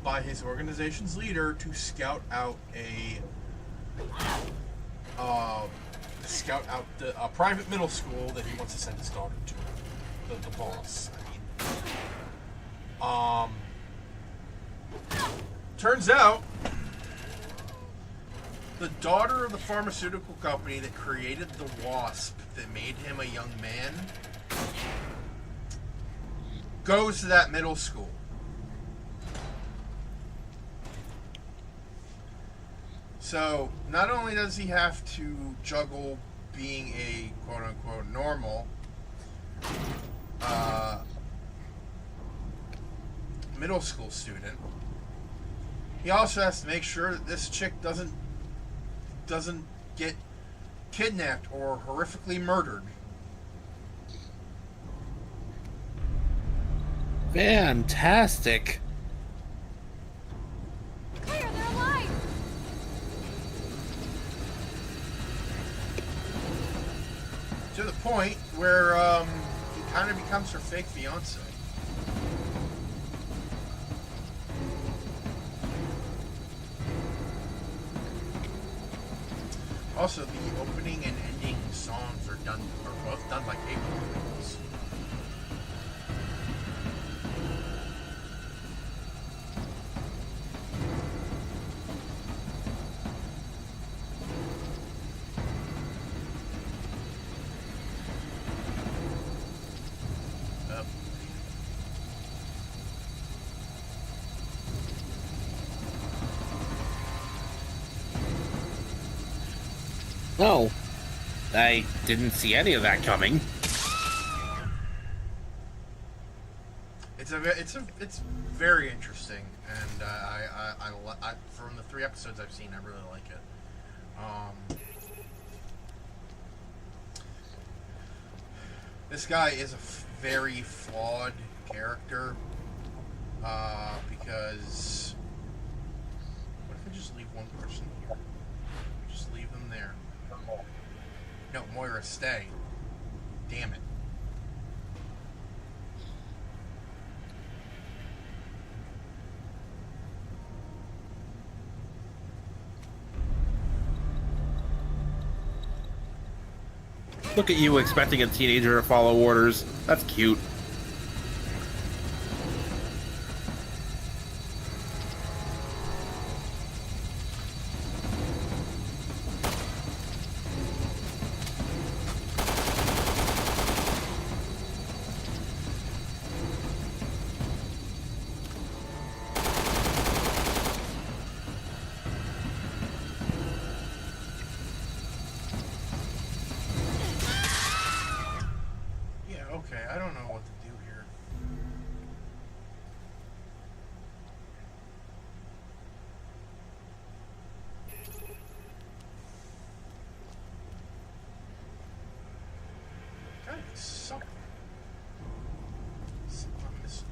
by his organization's leader to scout out a private middle school that he wants to send his daughter to. The boss. Turns out the daughter of the pharmaceutical company that created the wasp that made him a young man goes to that middle school. So, not only does he have to juggle being a quote-unquote normal middle school student, he also has to make sure that this chick doesn't get kidnapped or horrifically murdered. Fantastic. Claire, they're alive! To the point where he kind of becomes her fake fiance. Also, the opening and ending songs are both done by K-pop girls. No, I didn't see any of that coming. It's very interesting, and I from the 3 episodes I've seen, I really like it. This guy is a very flawed character, because what if I just leave one person here? Just leave them there. No, Moira, stay. Damn it. Look at you expecting a teenager to follow orders. That's cute. Okay, I don't know what to do here. Gotta be something. Something I'm missing.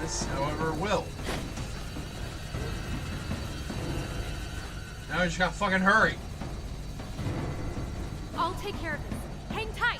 This, however, will. Now we just gotta fucking hurry. I'll take care of this. Hang tight.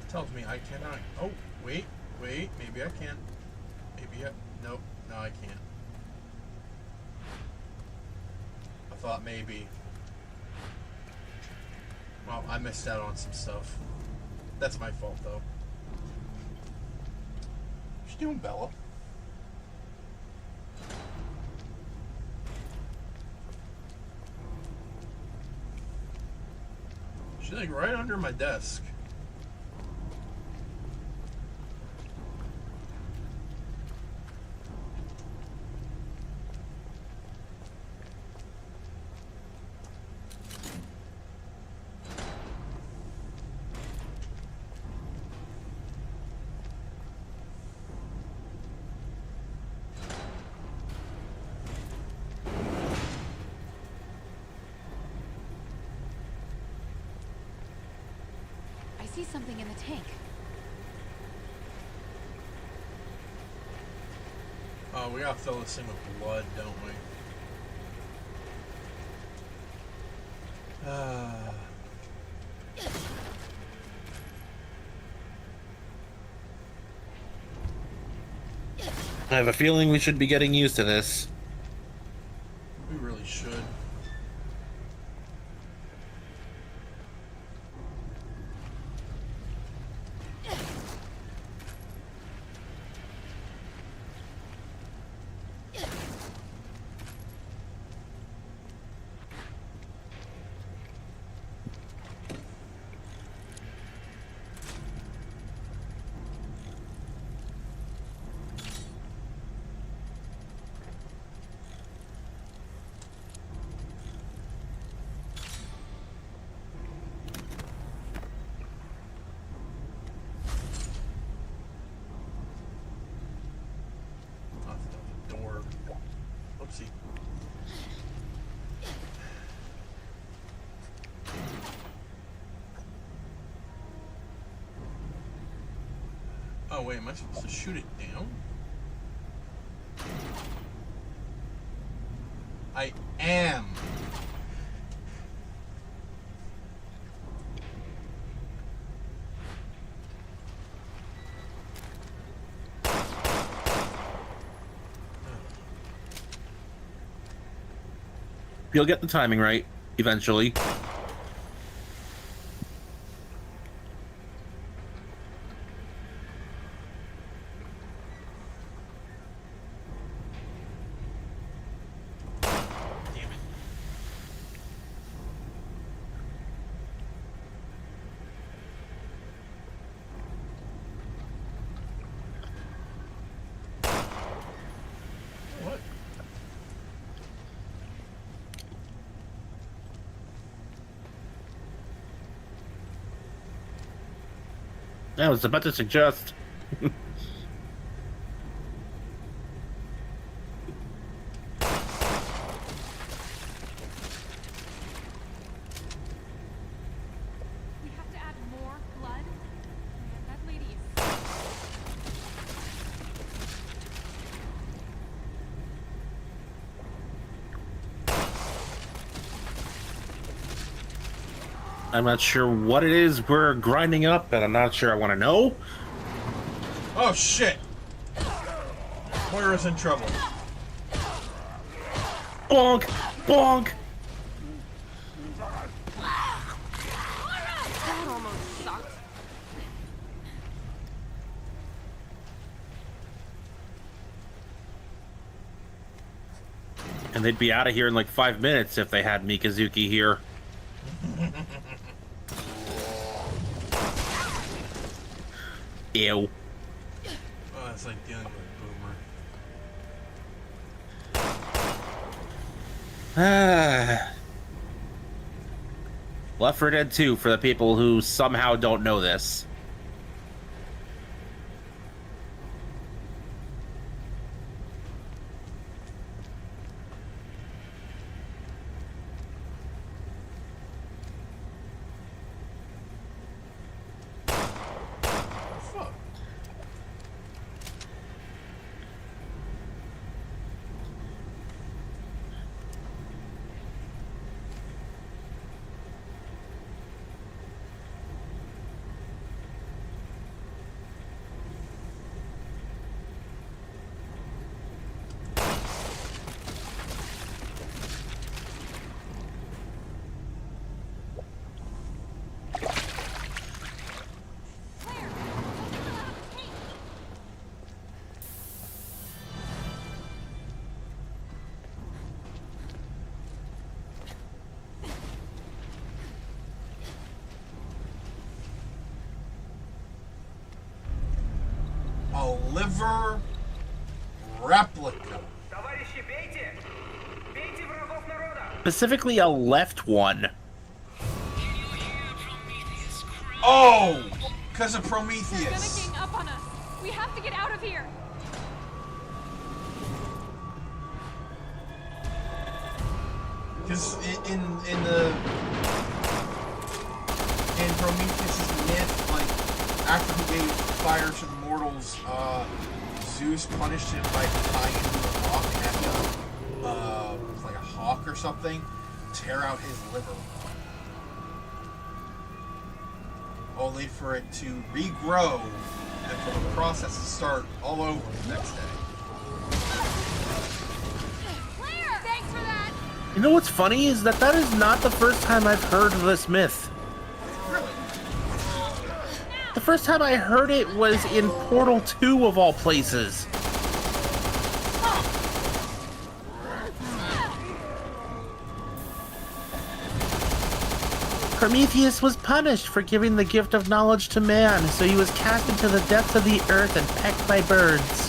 Tells me I cannot. Oh, wait, maybe I can. Maybe I. Nope, no, I can't. I thought maybe. Well, I missed out on some stuff. That's my fault, though. What's she doing, Bella? She's like right under my desk. I see something in the tank. Oh, we gotta fill this in with blood, don't we? I have a feeling we should be getting used to this. We really should. Door. Oopsie. Oh wait, am I supposed to shoot it down? I am. You'll get the timing right eventually. What? I was about to suggest. We have to add more blood. Man, that lady is. I'm not sure what it is we're grinding up, and I'm not sure I want to know. Oh shit! Moira's in trouble. Bonk! Bonk! That almost sucked. And they'd be out of here in like 5 minutes if they had Mikazuki here. Ew. Oh, it's like dealing with a boomer. Left 4 Dead 2 for the people who somehow don't know this. A liver replica. Specifically a left one. Oh! Because of They're Prometheus. gonna gang up on us. We have to get out of here. Because in Prometheus' myth, like, after he gave fire to the mortals, Zeus punished him by tying him to a rock and having like a hawk or something tear out his liver. Only for it to regrow and for the process to start all over the next day. Claire! Thanks for that! You know what's funny is that is not the first time I've heard of this myth. Really? The first time I heard it was in Portal 2 of all places. Prometheus was punished for giving the gift of knowledge to man, so he was cast into the depths of the earth and pecked by birds.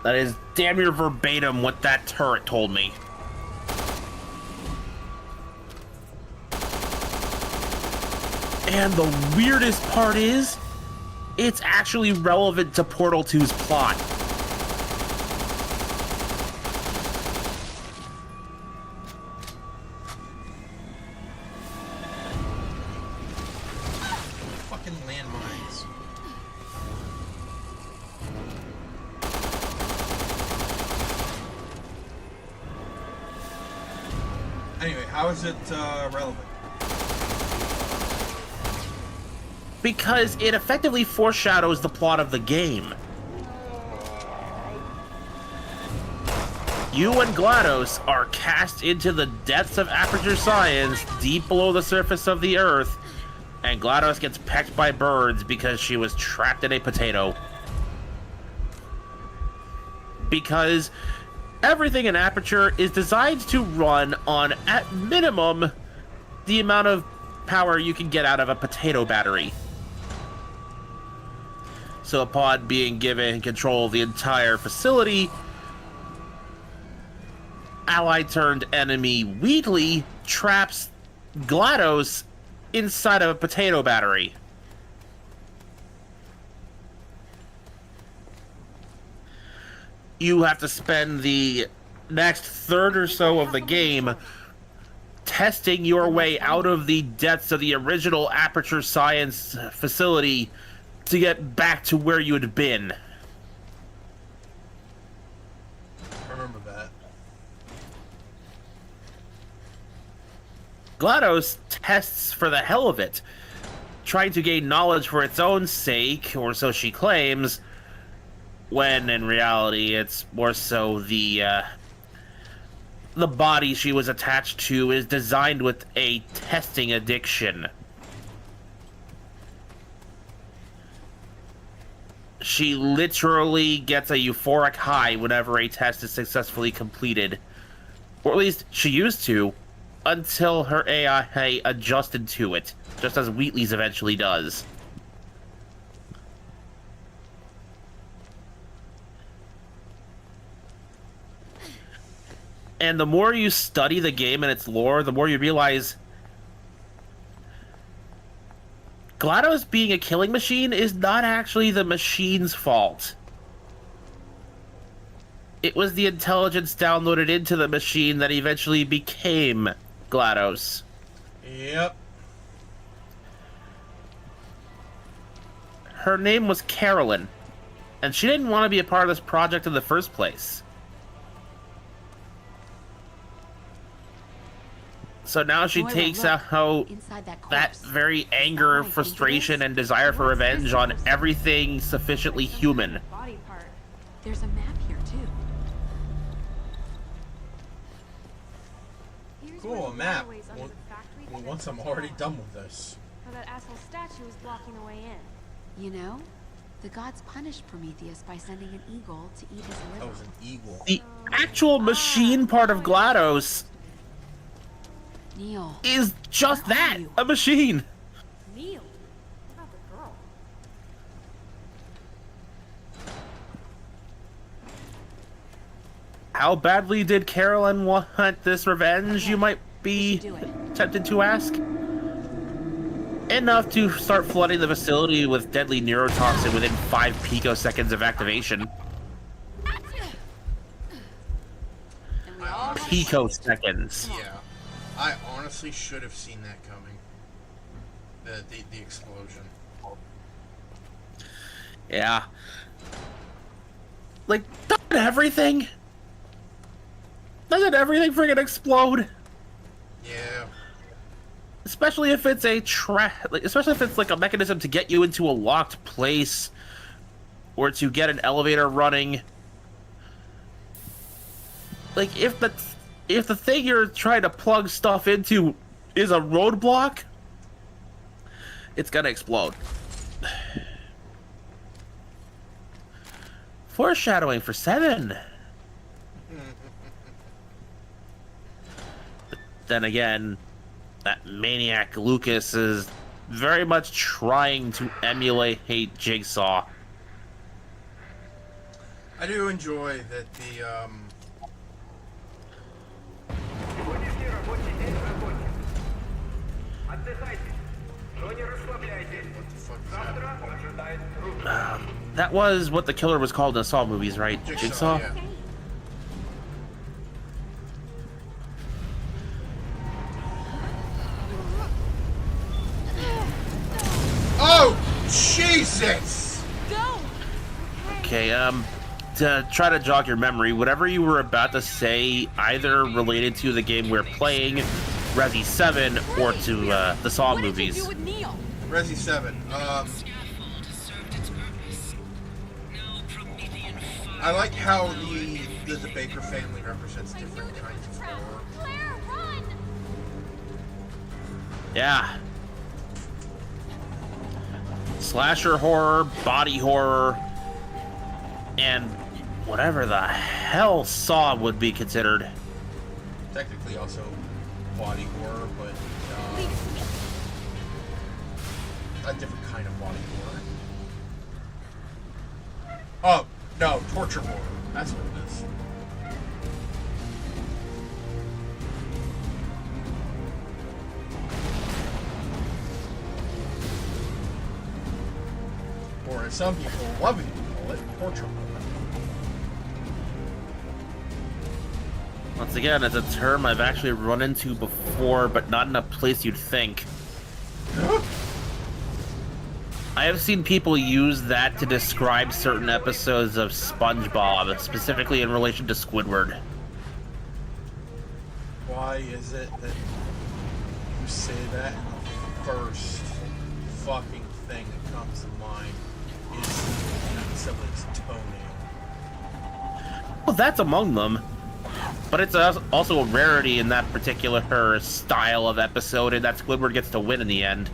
That is damn near verbatim what that turret told me. And the weirdest part is, it's actually relevant to Portal 2's plot. Fucking landmines. Anyway, how is it relevant? Because it effectively foreshadows the plot of the game. You and GLaDOS are cast into the depths of Aperture Science, deep below the surface of the Earth, and GLaDOS gets pecked by birds because she was trapped in a potato. Because everything in Aperture is designed to run on, at minimum, the amount of power you can get out of a potato battery. So upon being given control of the entire facility, ally-turned-enemy Wheatley traps GLaDOS inside of a potato battery. You have to spend the next third or so of the game testing your way out of the depths of the original Aperture Science facility to get back to where you had been. I remember that. GLaDOS tests for the hell of it, trying to gain knowledge for its own sake, or so she claims, when in reality it's more so the body she was attached to is designed with a testing addiction. She literally gets a euphoric high whenever a test is successfully completed. Or at least she used to, until her AI adjusted to it, just as Wheatley's eventually does. And the more you study the game and its lore, the more you realize GLaDOS being a killing machine is not actually the machine's fault. It was the intelligence downloaded into the machine that eventually became GLaDOS. Yep. Her name was Carolyn, and she didn't want to be a part of this project in the first place. So now she Moira, takes look. out Inside that that corpse. very anger, Is that frustration, this? and desire for What's this revenge on supposed to be? everything sufficiently Some kind human. of body part. There's a map here too. Here's Cool, where a the map. waterways under Well, the factory well, connect once I'm to already the done with this. How that asshole statue is blocking the way in. You know, the gods punished Prometheus by sending an eagle to eat his That liver. was an eagle. The actual machine part of GLaDOS Neil, is just Where are that, you? a machine. Neil, what about the girl? How badly did Carolyn want this revenge, you might we be should do it. tempted to ask? Enough to start flooding the facility with deadly neurotoxin within 5 picoseconds of activation. Picoseconds. Yeah. I honestly should have seen that coming. The explosion. Yeah. Like, doesn't everything? Doesn't everything friggin' explode? Yeah. Especially if it's especially if it's like a mechanism to get you into a locked place, or to get an elevator running. Like, if the thing you're trying to plug stuff into is a roadblock, it's gonna explode. Foreshadowing for 7. But then again, that maniac Lucas is very much trying to emulate Jigsaw. I do enjoy that the what the fuck is that? That was what the killer was called in the Saw movies, right? Jigsaw? Yeah. Oh, Jesus! Okay, to try to jog your memory, whatever you were about to say, either related to the game we're playing, Resi 7, or to the Saw movies. Resi 7. Scaffold served its purpose. Now Promethean fire. I like how the Baker family represents different kinds of horror. Claire, run! Yeah. Slasher horror, body horror, and whatever the hell Saw would be considered. Technically also body horror, but a different kind of body horror. Oh, no, torture horror. That's what it is. Or as some people lovingly call it, torture horror. Once again, it's a term I've actually run into before, but not in a place you'd think. I have seen people use that to describe certain episodes of SpongeBob, specifically in relation to Squidward. Why is it that you say that and the first fucking thing that comes to mind is someone's toenail? Well, that's among them. But it's also a rarity in that particular style of episode, and that Squidward gets to win in the end.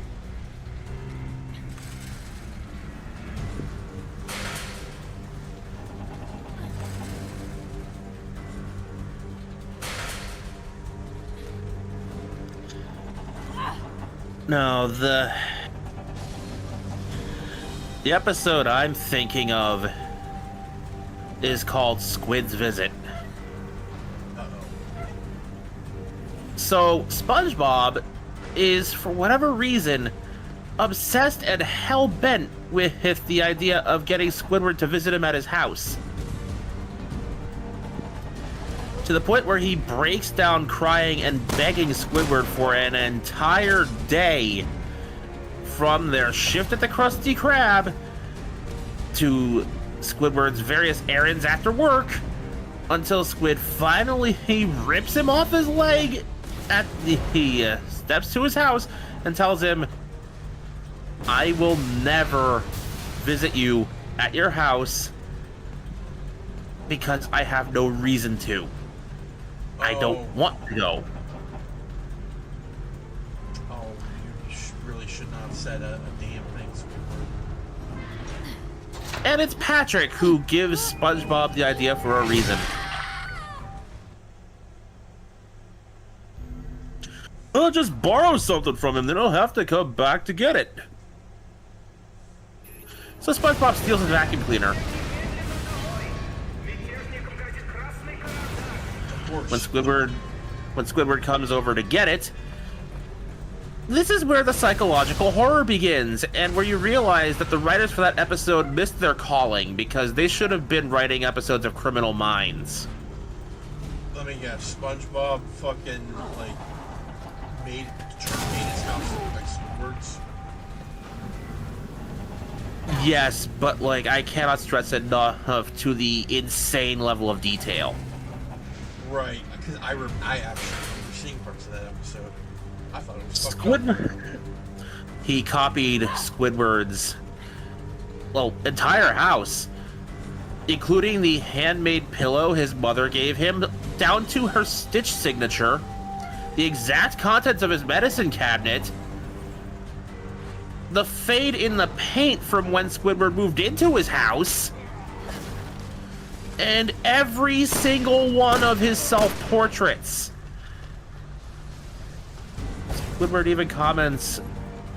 No, the episode I'm thinking of is called Squid's Visit. Uh-oh. So SpongeBob is, for whatever reason, obsessed and hell-bent with the idea of getting Squidward to visit him at his house. To the point where he breaks down crying and begging Squidward for an entire day, from their shift at the Krusty Krab to Squidward's various errands after work, until Squid finally rips him off his leg at the steps to his house and tells him, "I will never visit you at your house because I have no reason to. I don't want to go." Oh, you really should not have said a damn thing, Squidward. And it's Patrick who gives SpongeBob the idea for a reason. I'll just borrow something from him, then I'll have to come back to get it. So SpongeBob steals his vacuum cleaner. When Squidward comes over to get it, this is where the psychological horror begins, and where you realize that the writers for that episode missed their calling, because they should have been writing episodes of Criminal Minds. Let me guess, SpongeBob fucking, like, made his house look like Squidward's? Yes, but, like, I cannot stress enough to the insane level of detail. Right, because I actually remember seeing parts of that episode. I thought it was fucked up. Squidward. He copied Squidward's, well, entire house, including the handmade pillow his mother gave him, down to her Stitch signature, the exact contents of his medicine cabinet, the fade in the paint from when Squidward moved into his house, and every single one of his self-portraits. Squidward even comments,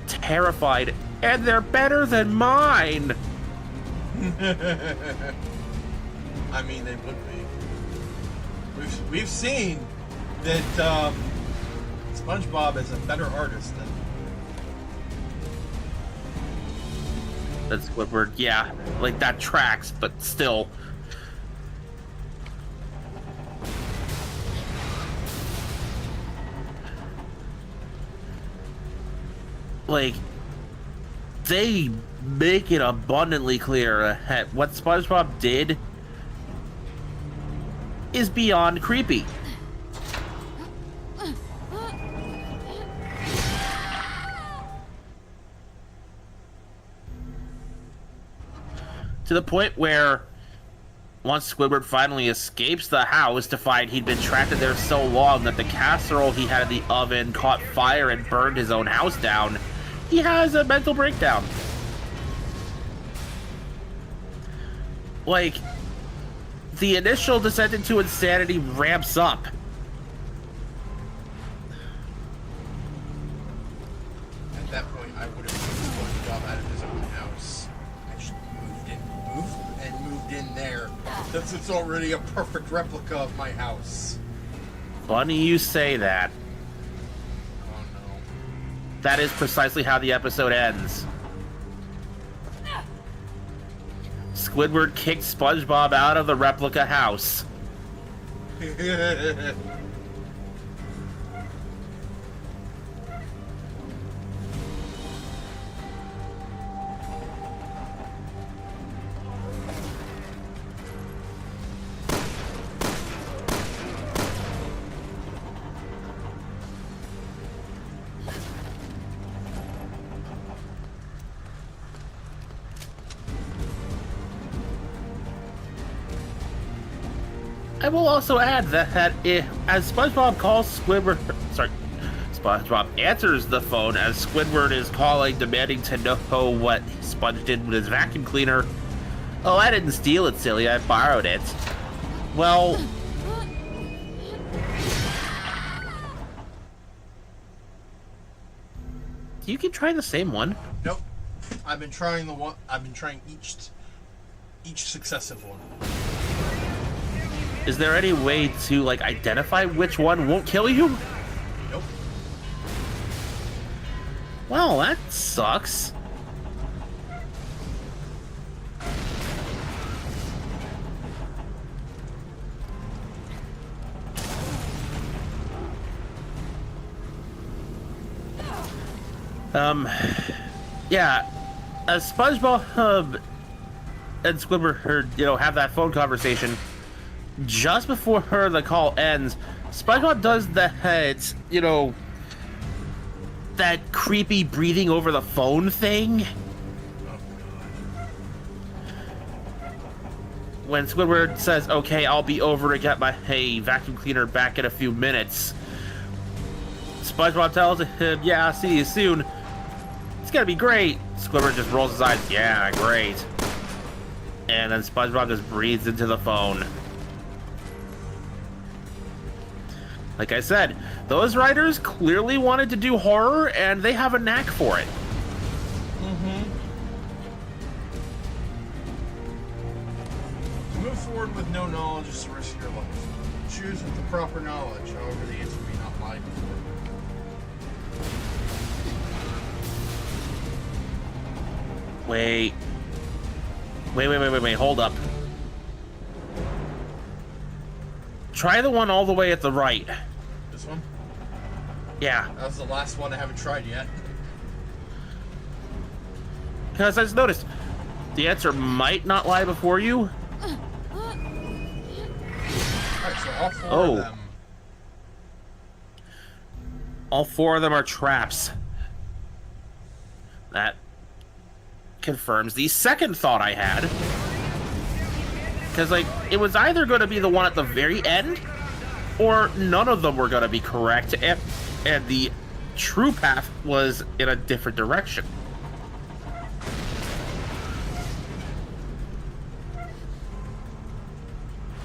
terrified, and they're better than mine. I mean, they would be. We've seen that SpongeBob is a better artist than That's Squidward, yeah, like that tracks, but still. Like, they make it abundantly clear that what SpongeBob did is beyond creepy. To the point where, once Squidward finally escapes the house to find he'd been trapped in there so long that the casserole he had in the oven caught fire and burned his own house down, he has a mental breakdown. Like, the initial descent into insanity ramps up. At that point, I would have moved SpongeBob out of his own house. Actually moved in there. Since it's already a perfect replica of my house. Funny you say that. Oh no. That is precisely how the episode ends. Squidward kicked SpongeBob out of the replica house. I will also add that as SpongeBob calls Squidward, SpongeBob answers the phone as Squidward is calling, demanding to know what Sponge did with his vacuum cleaner. "Oh, I didn't steal it, silly. I borrowed it." Well, you can try the same one. Nope. I've been trying each successive one. Is there any way to, like, identify which one won't kill you? Well, that sucks. Yeah, as SpongeBob and Squidward, have that phone conversation, just before the call ends, SpongeBob does that, that creepy breathing over the phone thing. When Squidward says, okay, I'll be over to get my vacuum cleaner back in a few minutes, SpongeBob tells him, yeah, see you soon. It's gonna be great. Squidward just rolls his eyes, yeah, great. And then SpongeBob just breathes into the phone. Like I said, those writers clearly wanted to do horror, and they have a knack for it. To move forward with no knowledge is to risk your life. Choose with the proper knowledge, however the answer may not lie before. Wait, hold up. Try the one all the way at the right. This one? Yeah. That was the last one I haven't tried yet. Because I just noticed, the answer might not lie before you. Alright, so all four of them. All four of them are traps. That confirms the second thought I had. Because, it was either going to be the one at the very end, or none of them were going to be correct, and the true path was in a different direction.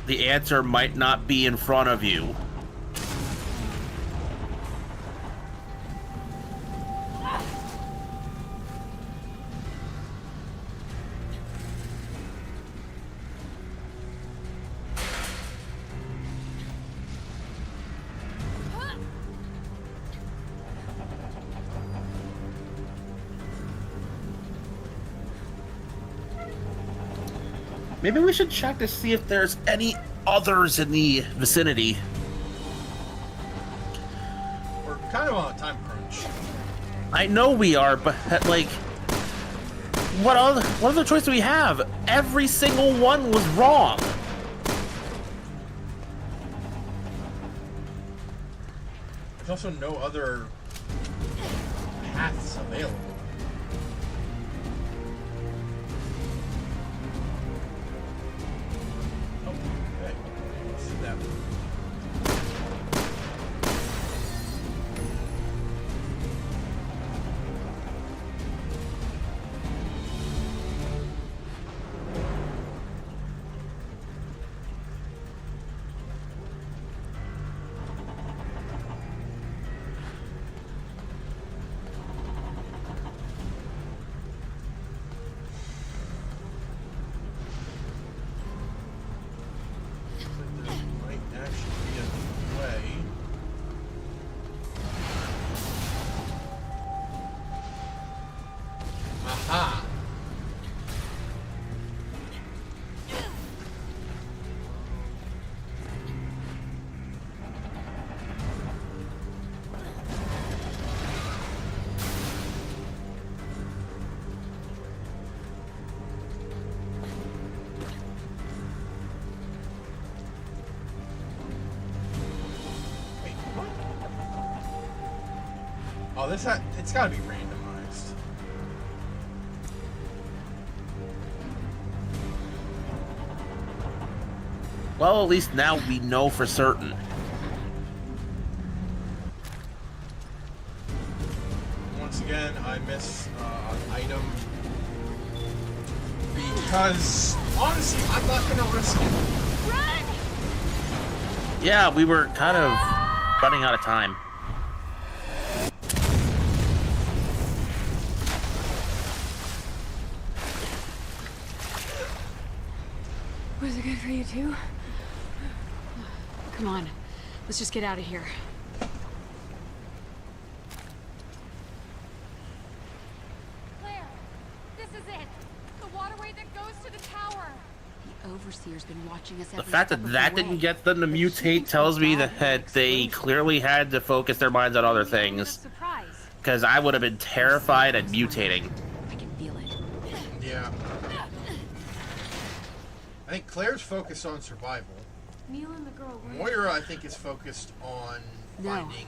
The answer might not be in front of you. Maybe we should check to see if there's any others in the vicinity. We're kind of on a time crunch. I know we are, but what other choice do we have? Every single one was wrong. There's also no other paths available. Oh, it's gotta be randomized. Well, at least now we know for certain. Once again, I miss an item. Because, honestly, I'm not gonna risk it. Run! Yeah, we were kind of running out of time. Was it good for you too? Come on, let's just get out of here. overseer's been watching us The every fact step that of that the didn't way. get them to But she mutate thinks tells me we're bad that they explosion. clearly had to focus their minds on other Maybe an element of things. surprise. Because I would have been terrified at mutating. I can feel it. Yeah. I think Claire's focused on survival. Neil and the girl were. Moira, I think, is focused on No. finding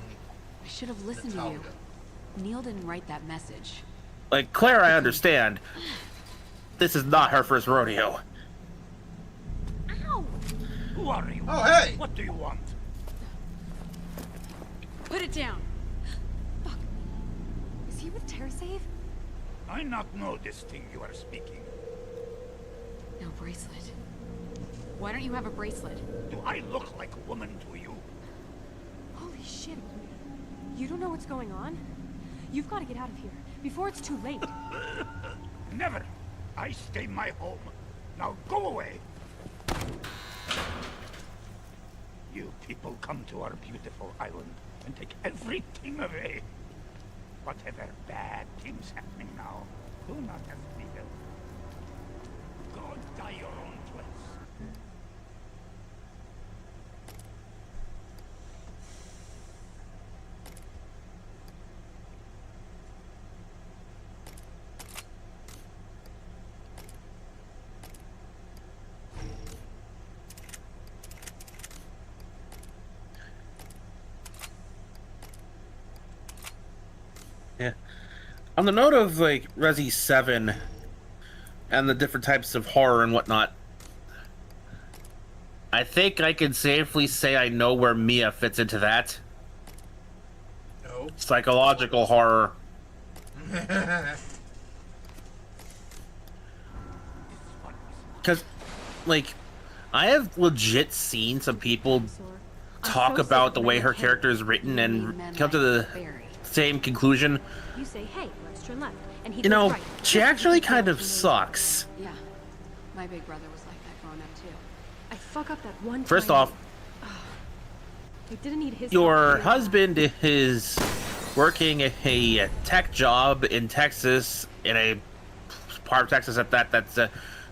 I should have listened to you. Natalia. Neil didn't write that message. Like, Claire, I understand. This is not her first rodeo. Ow! Who are you? Oh, hey! What do you want? Put it down. Fuck. Is he with TerraSave? I not know this thing you are speaking. No bracelet. Why don't you have a bracelet? Do I look like a woman to you? Holy shit. You don't know what's going on? You've got to get out of here before it's too late. Never. I stay my home. Now go away. You people come to our beautiful island and take everything away. Whatever bad things happening now, do not have to be helped. Go die your own place. Yeah. On the note of, like, Resi 7 and the different types of horror and whatnot, I think I can safely say I know where Mia fits into that. No. Psychological horror. Because, like, I have legit seen some people talk about the way her character is written and come to the same conclusion. You say, hey, let's turn left. And he You know, goes right. she actually kind of sucks. Yeah. My big brother was like that growing up too. I fuck up that one First time. off, I didn't need his your help. husband is working a tech job in Texas, in a part of Texas at that that's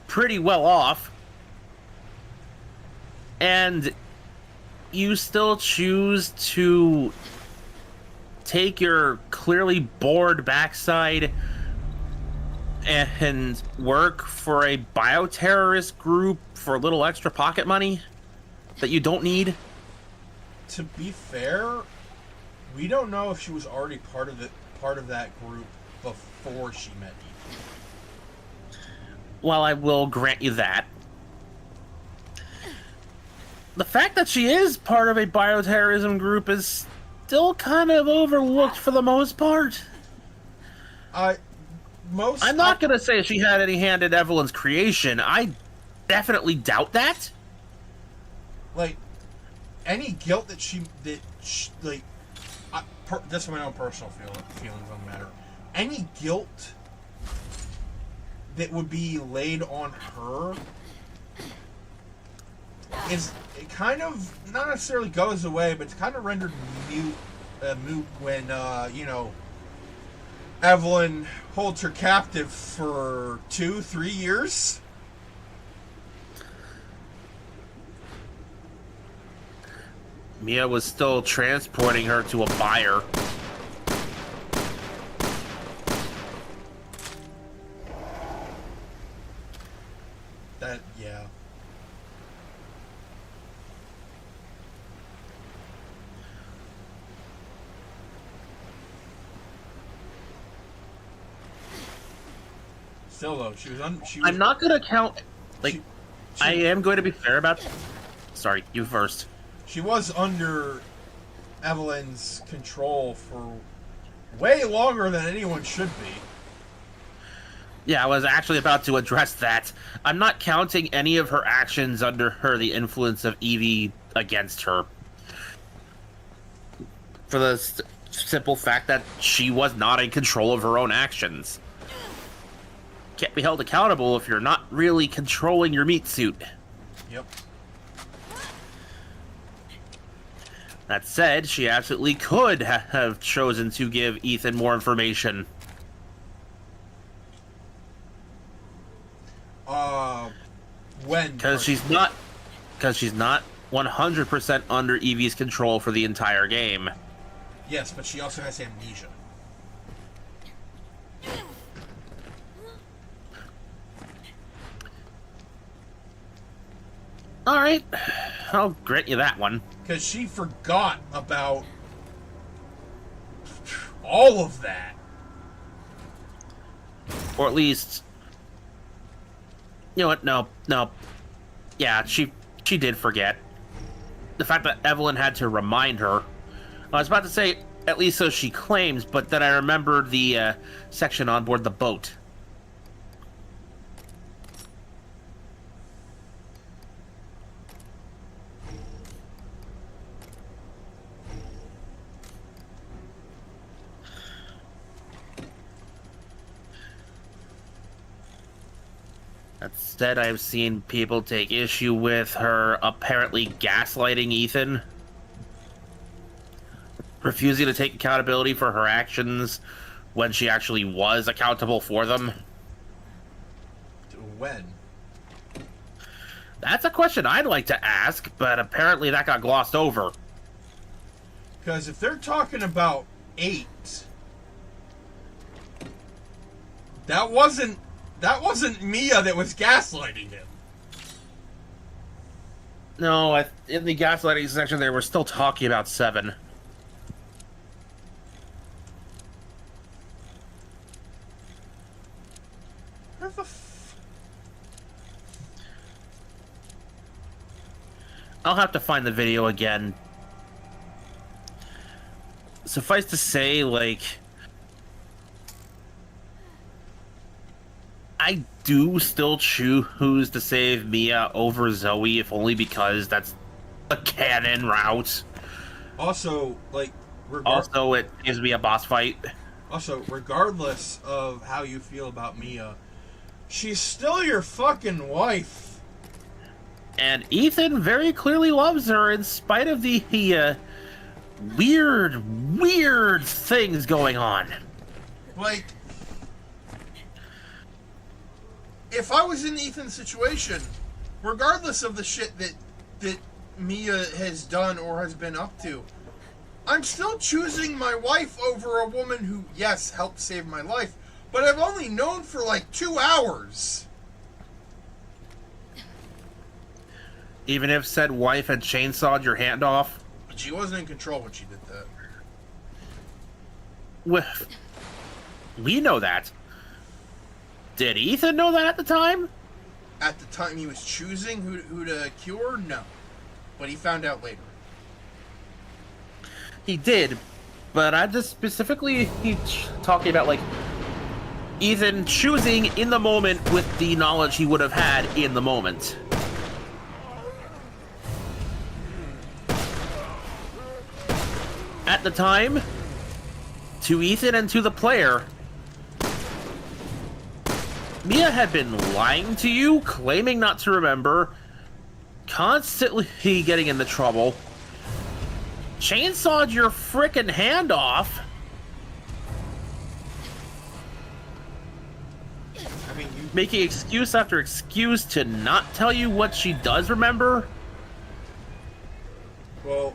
pretty well off, and you still choose to take your clearly bored backside and work for a bioterrorist group for a little extra pocket money that you don't need. To be fair, we don't know if she was already part of that group before she met Ethan. Well, I will grant you that. The fact that she is part of a bioterrorism group is still kind of overlooked for the most part. I'm not gonna say she had any hand in Evelyn's creation. I definitely doubt that. Like, any guilt that this is my own personal feelings on the matter. Any guilt that would be laid on her it kind of not necessarily goes away, but it's kind of rendered moot when Evelyn holds her captive for 2-3 years. Mia was still transporting her to a buyer. Yeah. Still though, she was. I'm not gonna count. Like, I am going to be fair about. Sorry, you first. She was under Evelyn's control for way longer than anyone should be. Yeah, I was actually about to address that. I'm not counting any of her actions under the influence of Evie against her. For the simple fact that she was not in control of her own actions. Can't be held accountable if you're not really controlling your meat suit. Yep. That said, she absolutely could have chosen to give Ethan more information. When? Because she's not 100% under Evie's control for the entire game. Yes, but she also has amnesia. Alright, I'll grant you that one. Because she forgot about all of that. Or at least... You know what? No. Yeah, she did forget. The fact that Evelyn had to remind her. I was about to say, at least so she claims, but then I remembered the section on board the boat. Instead, I've seen people take issue with her apparently gaslighting Ethan, refusing to take accountability for her actions when she actually was accountable for them. When? That's a question I'd like to ask, but apparently that got glossed over. Because if they're talking about 8, that wasn't Mia that was gaslighting him. No, in the gaslighting section, they were still talking about 7. Where the I'll have to find the video again. Suffice to say, like... I do still choose to save Mia over Zoe, if only because that's a canon route. Also, like... Also, it gives me a boss fight. Also, regardless of how you feel about Mia, she's still your fucking wife. And Ethan very clearly loves her in spite of the weird things going on. Like, if I was in Ethan's situation, regardless of the shit that Mia has done or has been up to, I'm still choosing my wife over a woman who, yes, helped save my life, but I've only known for like 2 hours. Even if said wife had chainsawed your hand off? But she wasn't in control when she did that. Well, we know that. Did Ethan know that at the time? At the time he was choosing who to cure? No. But he found out later. He did, but I'm just specifically talking about, like, Ethan choosing in the moment with the knowledge he would have had in the moment. At the time, to Ethan and to the player, Mia had been lying to you, claiming not to remember, constantly getting into trouble, chainsawed your frickin' hand off. I mean, making excuse after excuse to not tell you what she does remember. Well,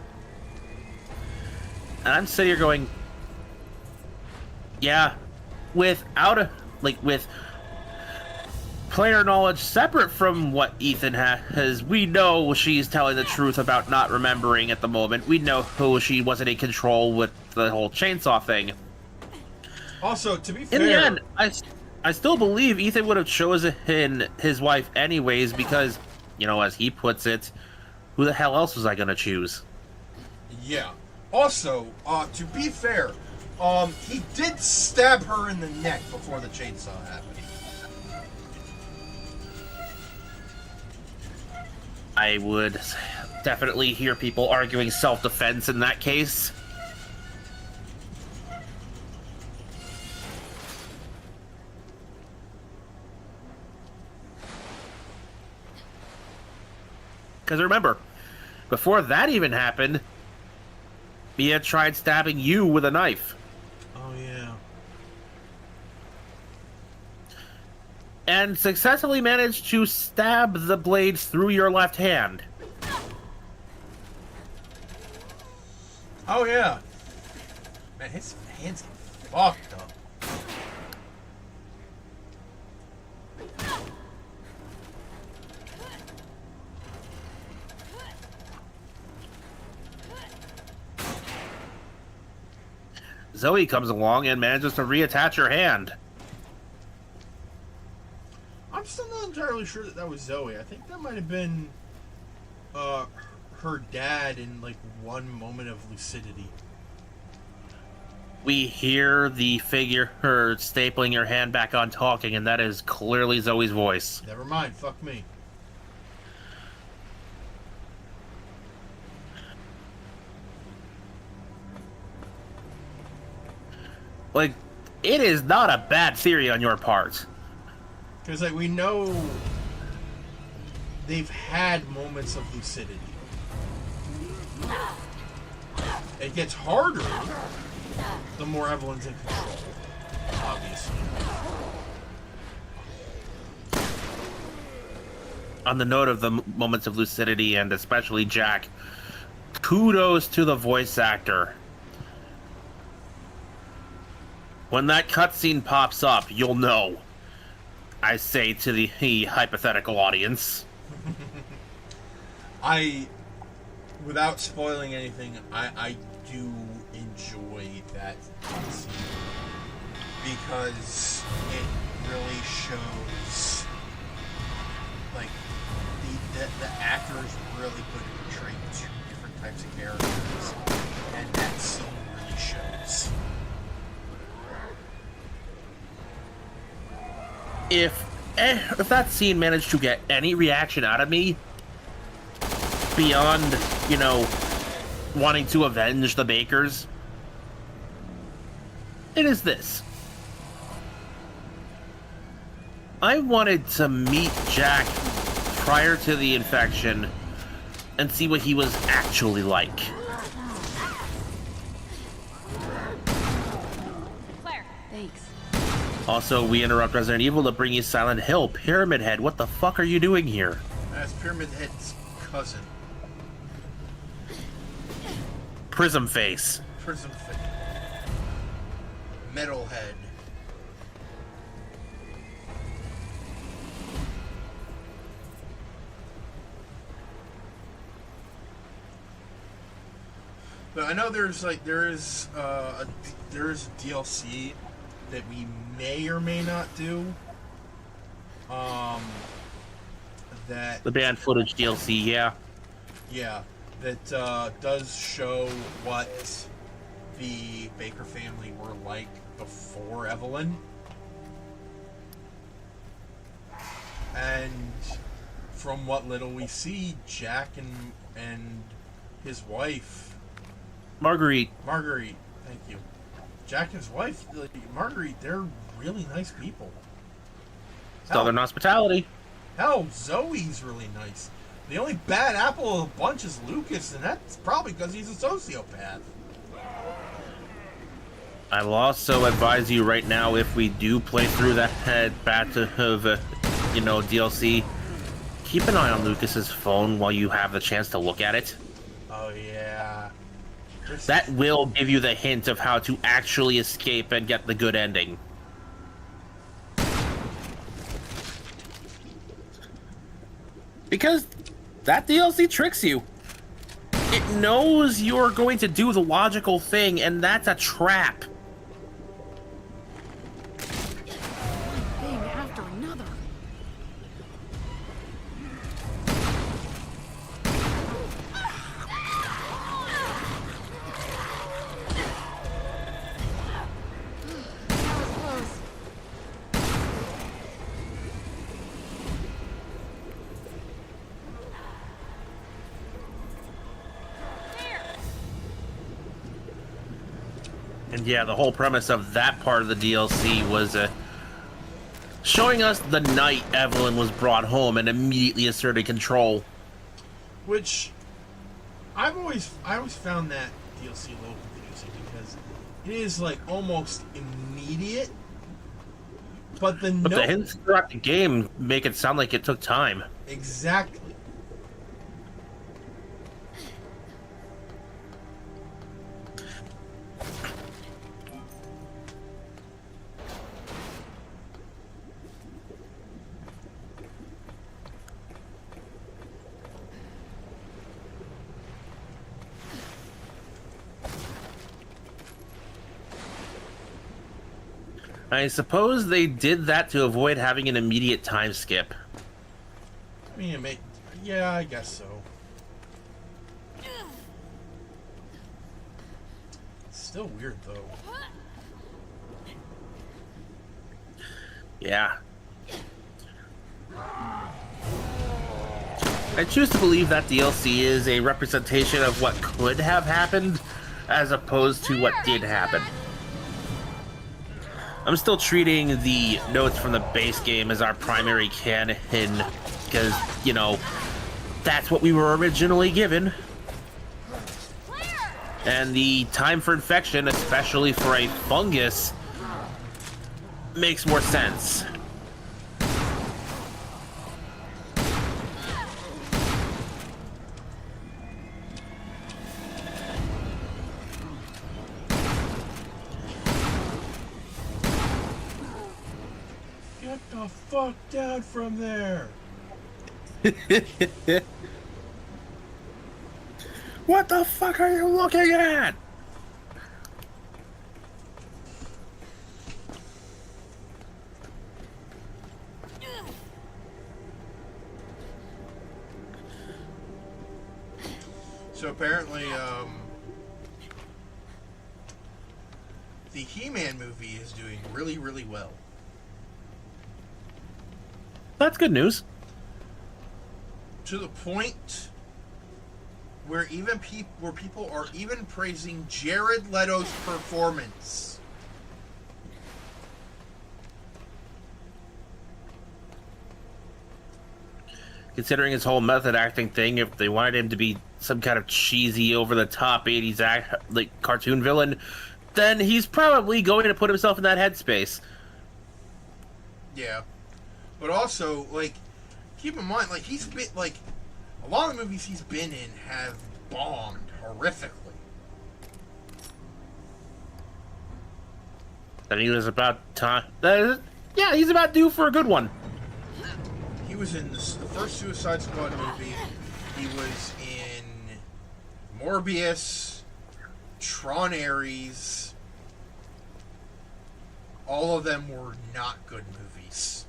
and I'm sitting here going, yeah, with player knowledge separate from what Ethan has, we know she's telling the truth about not remembering at the moment. We know who she wasn't in control with the whole chainsaw thing. Also, to be fair, in the end, I still believe Ethan would have chosen his wife anyways because, you know, as he puts it, who the hell else was I gonna choose? Yeah. Also, to be fair, he did stab her in the neck before the chainsaw happened. I would definitely hear people arguing self-defense in that case. Because remember, before that even happened, Mia tried stabbing you with a knife. Oh, yeah. and successfully managed to stab the blade through your left hand. Oh yeah. Man, his hands get fucked up. Zoe comes along and manages to reattach her hand. I'm still not entirely sure that was Zoe. I think that might have been her dad in like one moment of lucidity. We hear the figure her stapling her hand back on talking, and that is clearly Zoe's voice. Never mind, fuck me. Like, it is not a bad theory on your part. Because like we know they've had moments of lucidity. It gets harder the more Evelyn's in control, obviously. On the note of the moments of lucidity, and especially Jack, kudos to the voice actor. When that cutscene pops up, you'll know. I say to the hypothetical audience. Without spoiling anything, I do enjoy that scene because it really shows, like, the actors really put in portraying two different types of characters, and that scene really shows. If that scene managed to get any reaction out of me beyond, wanting to avenge the Bakers, it is this. I wanted to meet Jack prior to the infection and see what he was actually like. Claire. Thanks. Also, we interrupt Resident Evil to bring you Silent Hill. Pyramid Head, what the fuck are you doing here? That's Pyramid Head's cousin. Prism Face. Prism Face. Metalhead. But I know there is DLC that we may or may not do. That The band footage DLC, yeah. Yeah, that does show what the Baker family were like before Evelyn. And from what little we see, Jack and his wife... Marguerite, thank you. Jack and his wife, Marguerite, they're really nice people. Southern Hospitality. Hell, Zoe's really nice. The only bad apple of the bunch is Lucas, and that's probably because he's a sociopath. I will also advise you right now, if we do play through that batch of, DLC, keep an eye on Lucas's phone while you have the chance to look at it. Oh, yeah. That will give you the hint of how to actually escape and get the good ending. Because that DLC tricks you. It knows you're going to do the logical thing, and that's a trap. Thing after another. That was close. And yeah, the whole premise of that part of the DLC was showing us the night Evelyn was brought home and immediately asserted control. Which, I always found that DLC a little confusing because it is like almost immediate But the But the hints throughout the game make it sound like it took time. Exactly. I suppose they did that to avoid having an immediate time skip. I mean, yeah, I guess so. It's still weird, though. Yeah. I choose to believe that DLC is a representation of what could have happened, as opposed to what did happen. I'm still treating the notes from the base game as our primary canon, because, you know, that's what we were originally given. And the time for infection, especially for a fungus, makes more sense. Get the fuck down from there! What the fuck are you looking at? So apparently, the He-Man movie is doing really, really well. That's good news. To the point where people are even praising Jared Leto's performance. Considering his whole method acting thing, if they wanted him to be some kind of cheesy, over-the-top 80s cartoon villain, then he's probably going to put himself in that headspace. Yeah. But also, like, keep in mind, like, he's been, like, a lot of the movies he's been in have bombed horrifically. And he was about time. Yeah, he's about due for a good one. He was in the first Suicide Squad movie. He was in Morbius, Tron Ares. All of them were not good movies.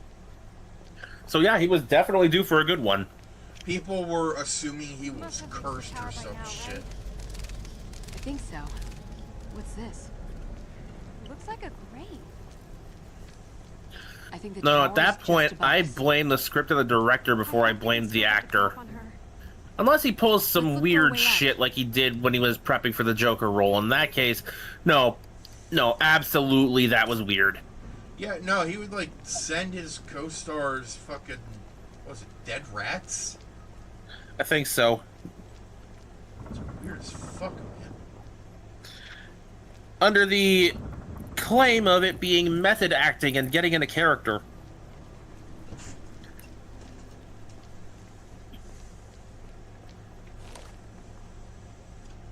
So yeah, he was definitely due for a good one. People were assuming he was cursed or some shit. I think so. What's this? Looks like a grave. I think the No, at tower's that just point, above I us. blame the script and the director before I blamed the actor. On her. Unless he pulls some Let's look for a weird way out. shit like he did when he was prepping for the Joker role. In that case, no, absolutely that was weird. Yeah, no, he would, like, send his co-stars fucking, what was it, dead rats? I think so. It's weird as fuck, man. Under the claim of it being method acting and getting into character.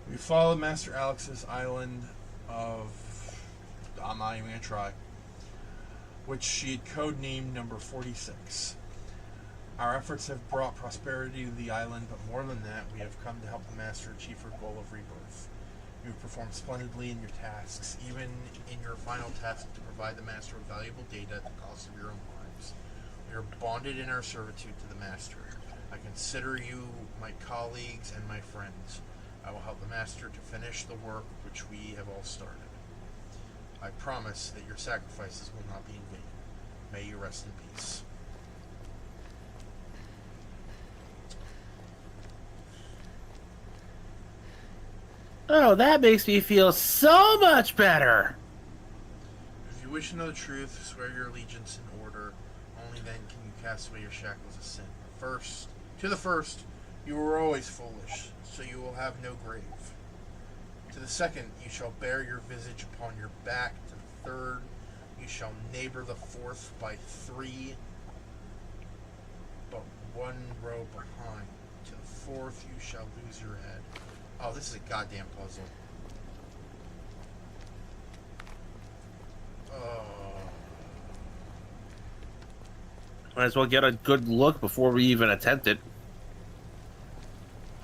We followed Master Alex's island of... I'm not even gonna try. Which she had codenamed number 46. Our efforts have brought prosperity to the island, but more than that, we have come to help the Master achieve her goal of rebirth. You have performed splendidly in your tasks, even in your final task to provide the Master with valuable data at the cost of your own lives. We are bonded in our servitude to the Master. I consider you my colleagues and my friends. I will help the Master to finish the work which we have all started. I promise that your sacrifices will not be in vain. May you rest in peace. Oh, that makes me feel so much better. If you wish to know the truth, swear your allegiance in order. Only then can you cast away your shackles of sin. To the first, you were always foolish, so you will have no grave. To the second, you shall bear your visage upon your back. To the third, you shall neighbor the fourth by 3, but 1 row behind. To the fourth, you shall lose your head. Oh, this is a goddamn puzzle. Might as well get a good look before we even attempt it.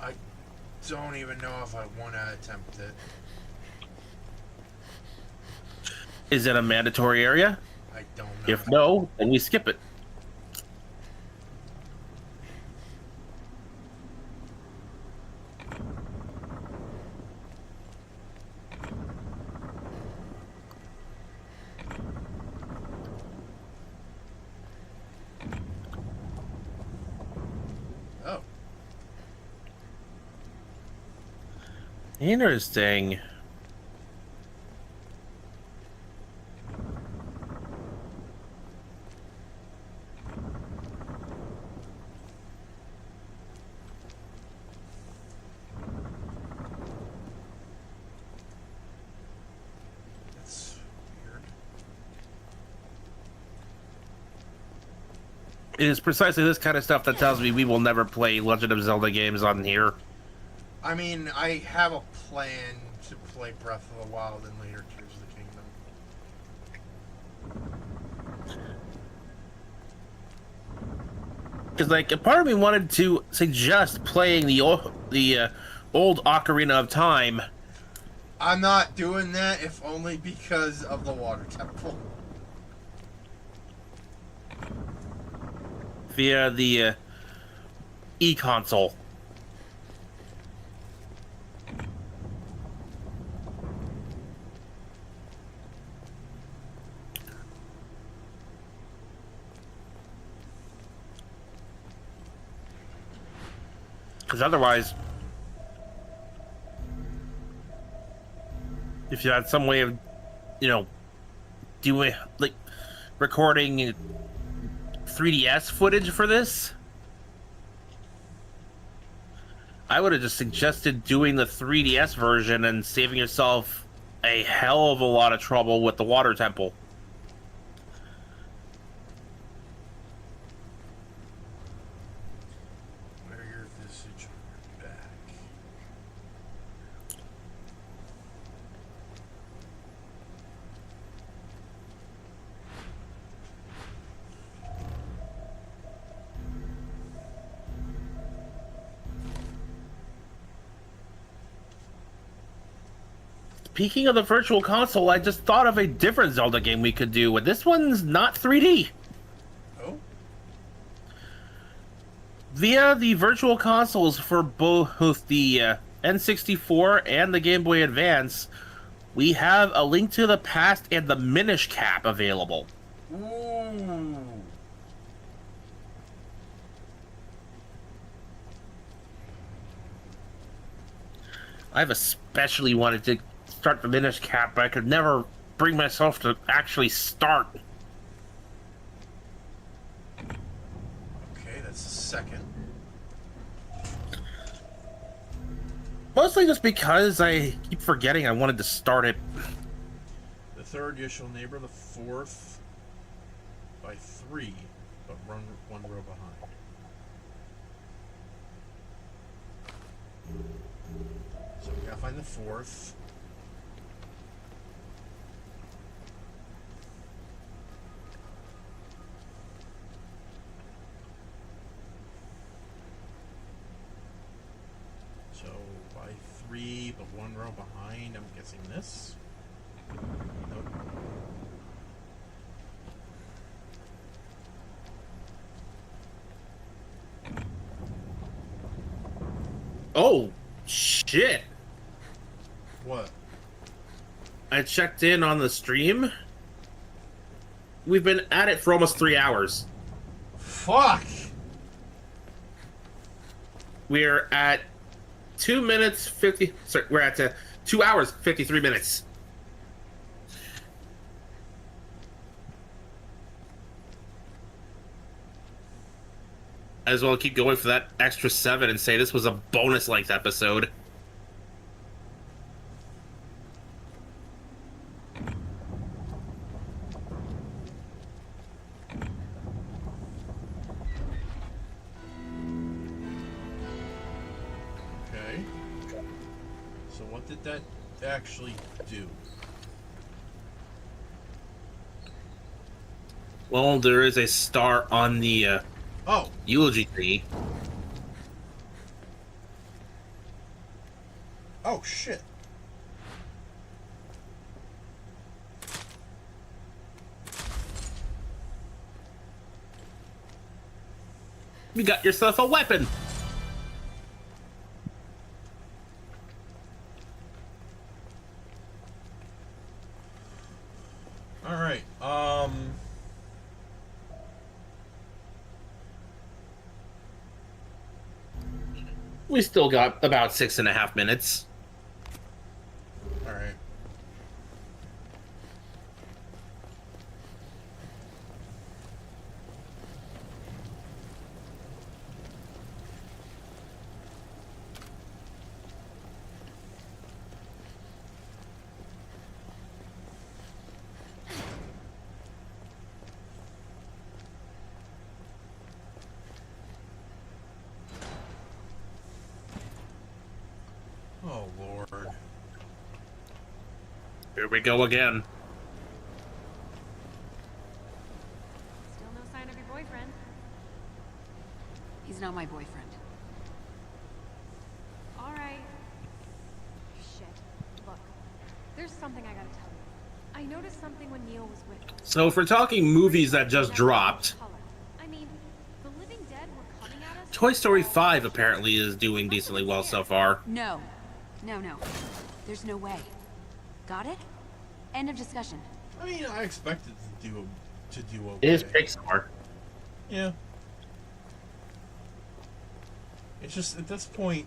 I don't even know if I want to attempt it. Is it a mandatory area? I don't know. If no, then we skip it. Oh. Interesting. That's weird. It is precisely this kind of stuff that tells me we will never play Legend of Zelda games on here. I mean, I have a plan to play Breath of the Wild and later Tears of the Kingdom. Because, like, a part of me wanted to suggest playing the old Ocarina of Time. I'm not doing that, if only because of the water temple. Via the e-console. Because otherwise, if you had some way of, you know, doing, like, recording 3DS footage for this, I would have just suggested doing the 3DS version and saving yourself a hell of a lot of trouble with the water temple. Wear your visage on your back. Speaking of the Virtual Console, I just thought of a different Zelda game we could do, and this one's not 3D. Oh? Via the Virtual Consoles for both the N64 and the Game Boy Advance, we have A Link to the Past and the Minish Cap available. Ooh. I've especially wanted to start the Minish Cap, but I could never bring myself to actually start. Okay, that's the second. Mostly just because I keep forgetting I wanted to start it. The third, you shall neighbor the fourth by 3, but run 1 row behind. So we gotta find the fourth. So by 3, but 1 row behind, I'm guessing this. Nope. Oh, shit. What? I checked in on the stream. We've been at it for almost 3 hours. Fuck! We're at 2 minutes 50. Sorry, we're at 2 hours 53 minutes. As well keep going for that extra 7 and say this was a bonus length episode. So what did that actually do? Well, there is a star on the Oh, eulogy tree. oh shit. You got yourself a weapon. All right. We still got about 6.5 minutes. All right. Oh Lord. Here we go again. Still no sign of your boyfriend. He's not my boyfriend. All right. Shit. Look, there's something I gotta tell you. I noticed something when Neil was with me. So if we're talking movies that just dropped, Color. I mean, the living dead were coming at us. Toy Story 5 apparently is doing decently well so far. No. No. There's no way. Got it? End of discussion. I mean, I expected to do okay. It is Pixar. Yeah. It's just at this point,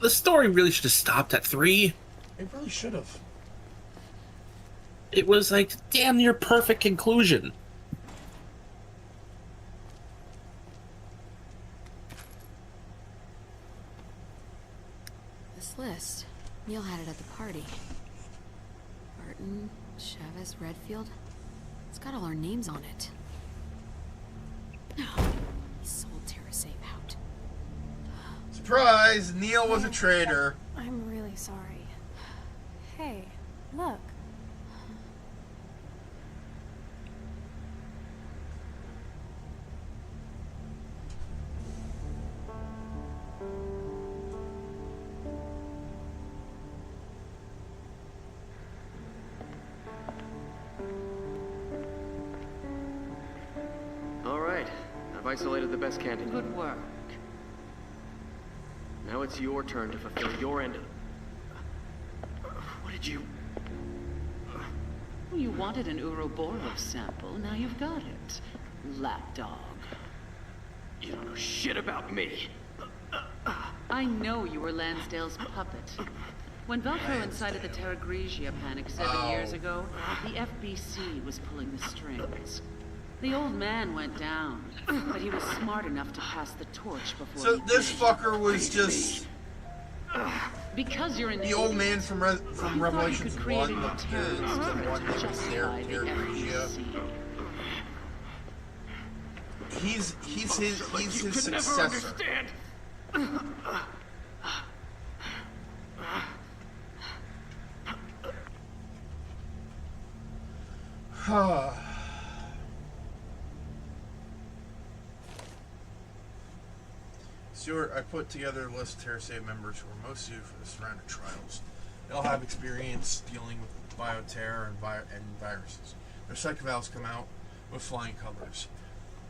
The story really should have stopped at 3. it really should have. It was like damn near perfect conclusion. This list. Neil had it at the party. Barton, Chavez, Redfield. It's got all our names on it. No. He sold Terra Save out. Surprise! Neil was a traitor. I'm really sorry. Hey, look. All right, I've isolated the best candidate. Good work. Now it's your turn to fulfill your end of... What did you... You wanted an Ouroboros sample, now you've got it. Lapdog. You don't know shit about me. I know you were Lansdale's puppet. When Velcro incited the Terra Grigia panic 7 years ago, the FBC was pulling the strings. The old man went down, but he was smart enough to pass the torch before So he this did. fucker was just Because you're an the old man from you thought you Revelations could create 1, a new the terrorist one that was there, justify the Terra FBC. He's his You could never successor. understand. Stuart, I put together a list of TerraSave members who are most suited for the surrounding trials. They all have experience dealing with bioterror and viruses. Their psych valves come out with flying colors.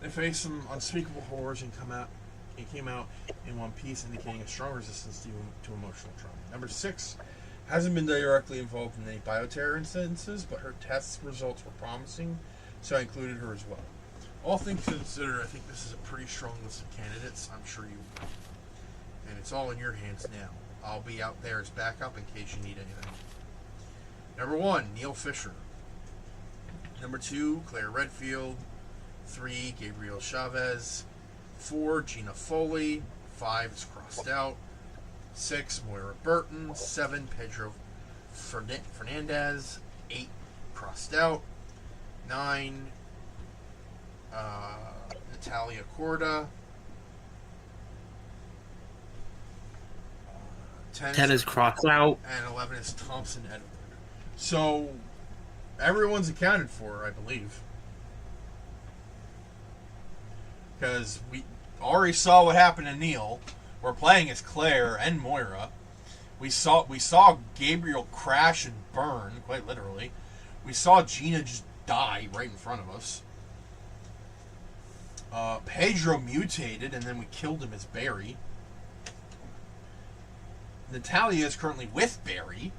They face some unspeakable horrors and came out in one piece, indicating a strong resistance to emotional trauma. Number 6 hasn't been directly involved in any bioterror instances, but her test results were promising, so I included her as well. All things considered, I think this is a pretty strong list of candidates. I'm sure you will. And it's all in your hands now. I'll be out there as backup in case you need anything. Number 1, Neil Fisher. Number 2, Claire Redfield. 3, Gabriel Chavez. 4, Gina Foley. 5 is crossed out. 6, Moira Burton. 7, Pedro Fernandez. 8, crossed out. 9, Natalia Corda. 10 is crossed out. And 11 is Thompson Edward. So, everyone's accounted for, I believe. Because we already saw what happened to Neil. We're playing as Claire and Moira. We saw Gabriel crash and burn, quite literally. We saw Gina just die right in front of us. Pedro mutated, and then we killed him as Barry. Natalia is currently with Barry,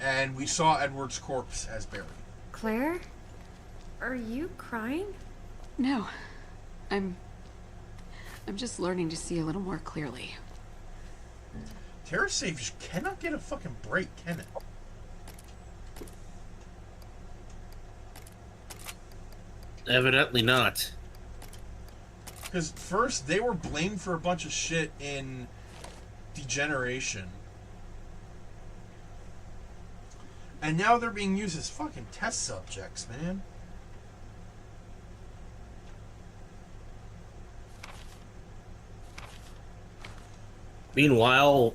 and we saw Edward's corpse as Barry. Claire? Are you crying? No. I'm just learning to see a little more clearly. TerraSafe just cannot get a fucking break, can it? Evidently not. Because first, they were blamed for a bunch of shit in Degeneration. And now they're being used as fucking test subjects, man. Meanwhile,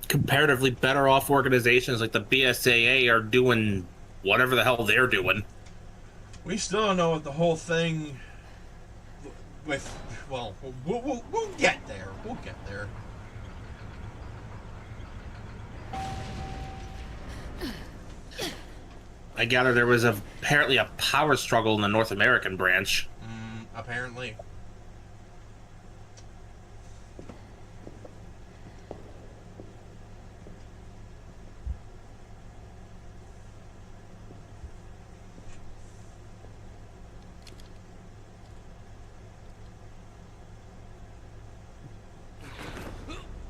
comparatively better off organizations like the BSAA are doing whatever the hell they're doing. We still don't know what the whole thing with... Well, we'll get there. We'll get there. I gather there was apparently a power struggle in the North American branch. Apparently.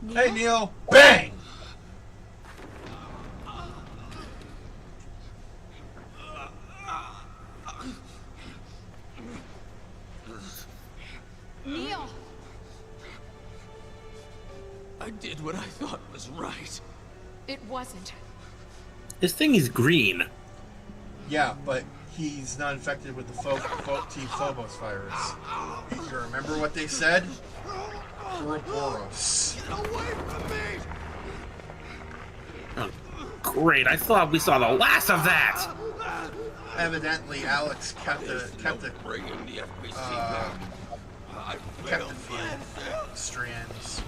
Neil? Hey, Neil! Bang! Neil! I did what I thought was right. It wasn't. This thing is green. Yeah, but he's not infected with the T Phobos virus. You remember what they said? Ouroboros. Oh, great. I thought we saw the last of that. Evidently, Alex kept the few strands.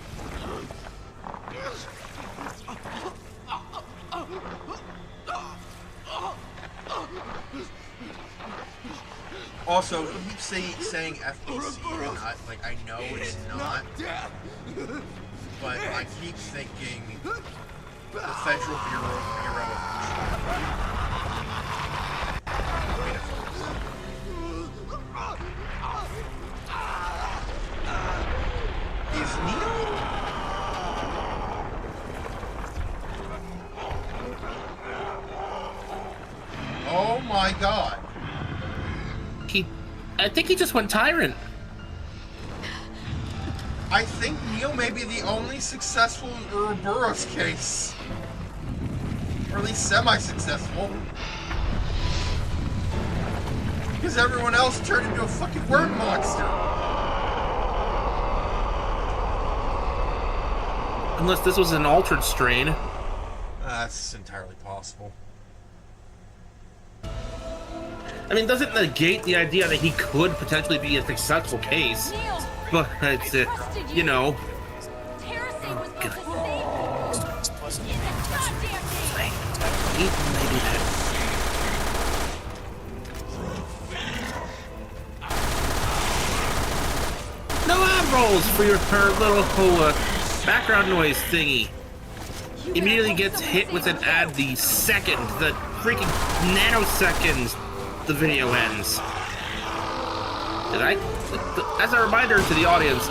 Also, he keeps saying FBC, and I know it's not, but I keep thinking the Federal Bureau Is Neil? Oh my god. I think he just went Tyrant. I think Neil may be the only successful Ouroboros case. Or at least semi-successful. Because everyone else turned into a fucking worm monster. Unless this was an altered strain. That's entirely possible. I mean, doesn't negate the idea that he could potentially be a successful case. Neil! But it's, you know. TerraSafe was God. supposed to save you! In the goddamn name! Maybe that. No ad rolls for her little background noise thingy. Immediately gets hit with an ad the second, the freaking nanoseconds the video ends. And as a reminder to the audience,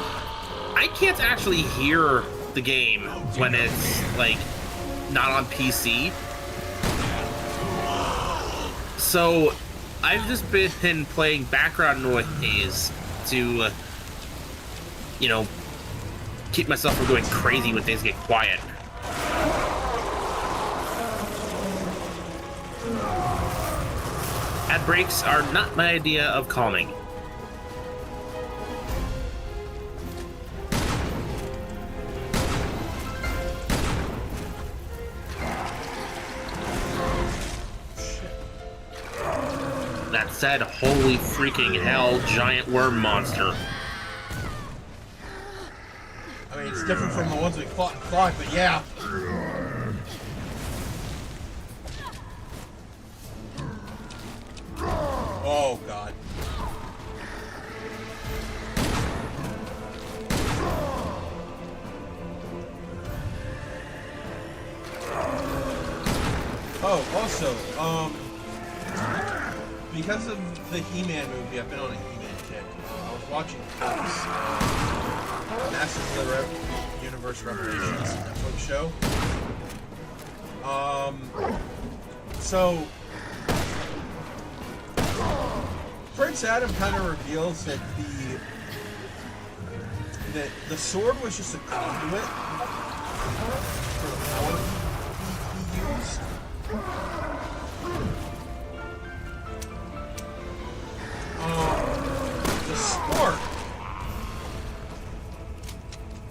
I can't actually hear the game when it's like not on PC. So I've just been playing background noise to, you know, keep myself from going crazy when things get quiet. Ad breaks are not my idea of calming. said, holy freaking hell, giant worm monster. I mean, it's different from the ones we fought in 5, but yeah. Oh, God. Oh, also, because of the He-Man movie, I've been on a He-Man kick. I was watching Masters of the Universe Revelations Netflix show. So Prince Adam kind of reveals that the sword was just a conduit for the power he used. The spark,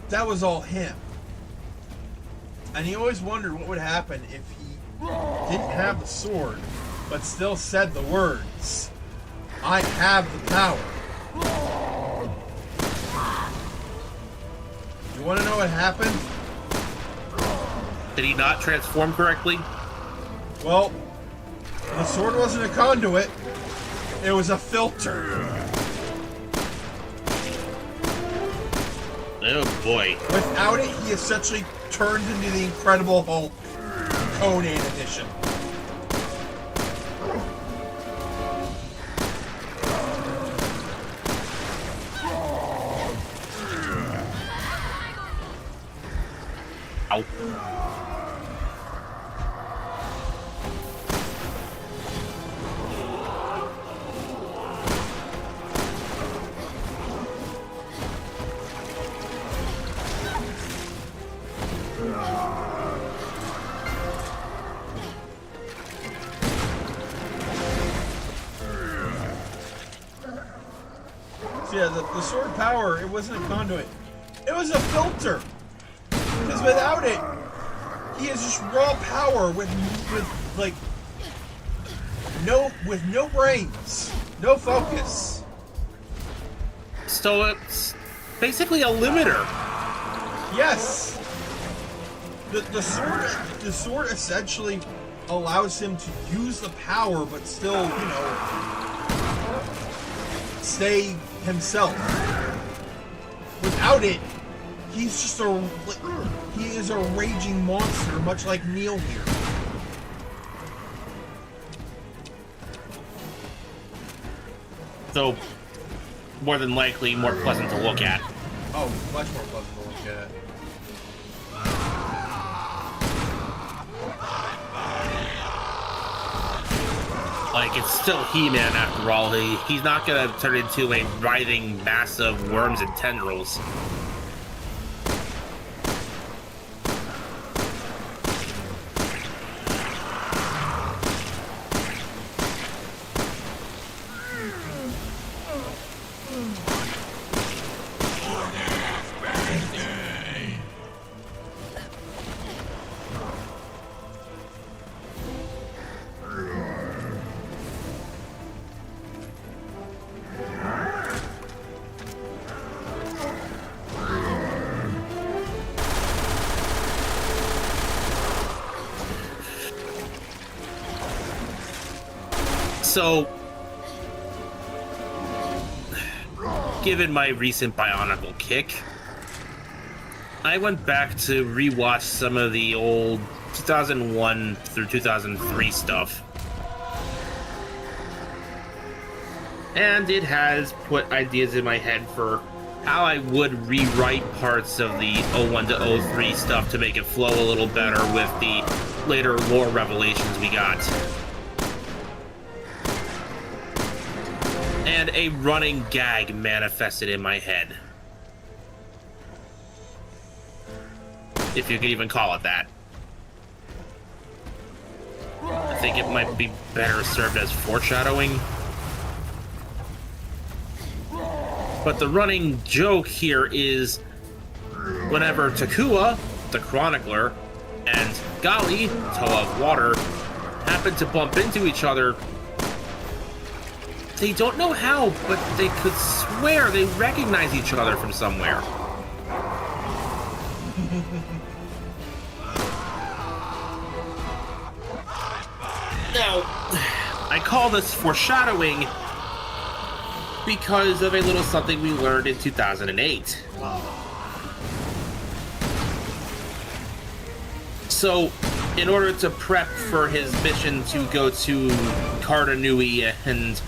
that was all him. And he always wondered what would happen if he didn't have the sword, but still said the words, "I have the power." You want to know what happened? Did he not transform correctly? Well, the sword wasn't a conduit, it was a filter. Oh boy. Without it, he essentially turned into the Incredible Hulk Conan edition. Ow. So yeah, the sword power, it wasn't a conduit. It was a filter. Because without it, he has just raw power with no brains, no focus. So it's basically a limiter. Yes. The sword essentially allows him to use the power, but still, stay himself. Without it, he is a raging monster, much like Neil here. So, more than likely, more pleasant to look at. Oh, much more pleasant to look at. Like, it's still He-Man after all. He's not gonna turn into a writhing mass of worms and tendrils. So, given my recent Bionicle kick, I went back to rewatch some of the old 2001 through 2003 stuff. And it has put ideas in my head for how I would rewrite parts of the 01 to 03 stuff to make it flow a little better with the later lore revelations we got. And a running gag manifested in my head. If you could even call it that. I think it might be better served as foreshadowing. But the running joke here is whenever Takua, the Chronicler, and Gali, Toe of Water, happen to bump into each other, They don't know how, but they could swear they recognize each other from somewhere. Now, I call this foreshadowing because of a little something we learned in 2008. So, in order to prep for his mission to go to Cardanui and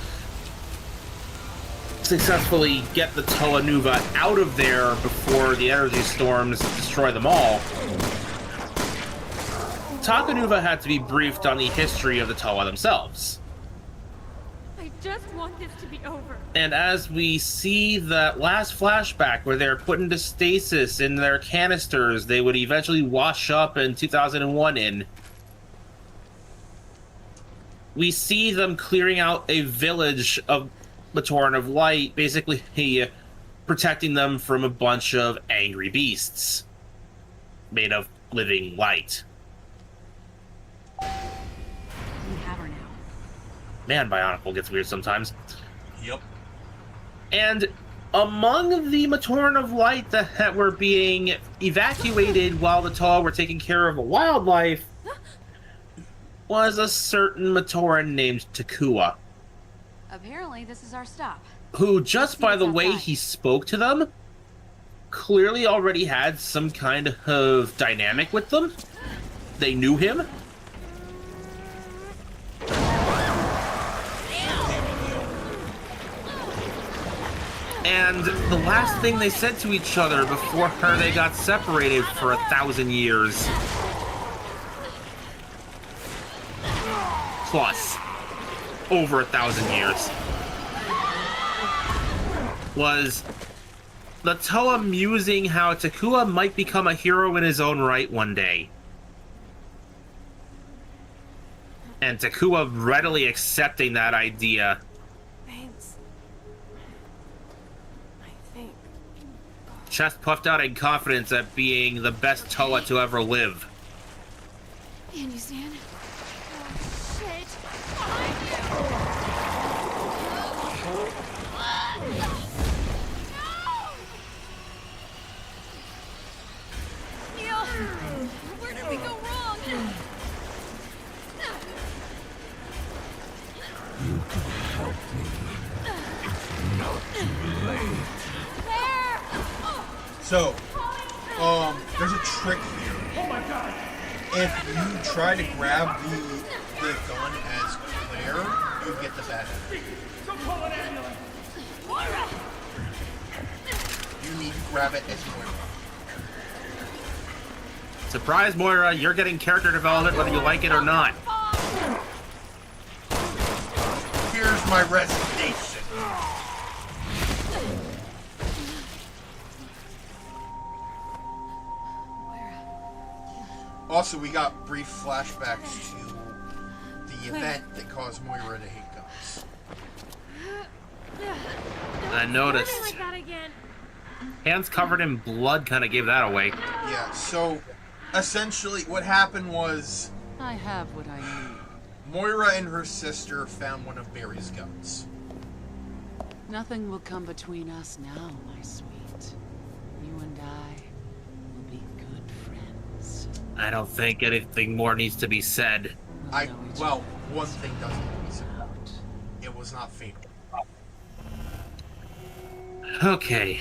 successfully get the Toa Nuva out of there before the energy storms destroy them all, Takanuva had to be briefed on the history of the Toa themselves. I just want this to be over. And as we see that last flashback where they're put into stasis in their canisters they would eventually wash up in 2001 in, we see them clearing out a village of Matoran of Light, basically protecting them from a bunch of angry beasts made of living light. We have her now. Man, Bionicle gets weird sometimes. Yep. And among the Matoran of Light that were being evacuated while the Toa were taking care of the wildlife was a certain Matoran named Takua, Apparently, this is our stop. who, just by the way outside. he spoke to them, clearly already had some kind of dynamic with them. They knew him. And the last thing they said to each other before they got separated for 1,000 years. Plus. Over 1,000 years. Was the Toa musing how Takua might become a hero in his own right one day. And Takua readily accepting that idea. Thanks. I think. Chest puffed out in confidence at being the best Toa to ever live. And you stand? Oh, shit. Behind you. Neil, where did we go wrong? You can help me. It's not too late. Where? So, there's a trick here. Oh my god! If you try to grab the gun as Claire, you get the bad end. You need to grab it as Moira. Surprise, Moira, you're getting character development whether you like it or not. Here's my resignation. Also, we got brief flashbacks to the event that caused Moira to hate guns. I noticed. Like that again. Hands covered in blood kind of gave that away. Yeah, so essentially what happened was I have what I need. Moira and her sister found one of Barry's guns. Nothing will come between us now, my sweet. You and I will be good friends. I don't think anything more needs to be said. We'll know each Well, other one thing doesn't need to be said. out. It was not fatal. Okay.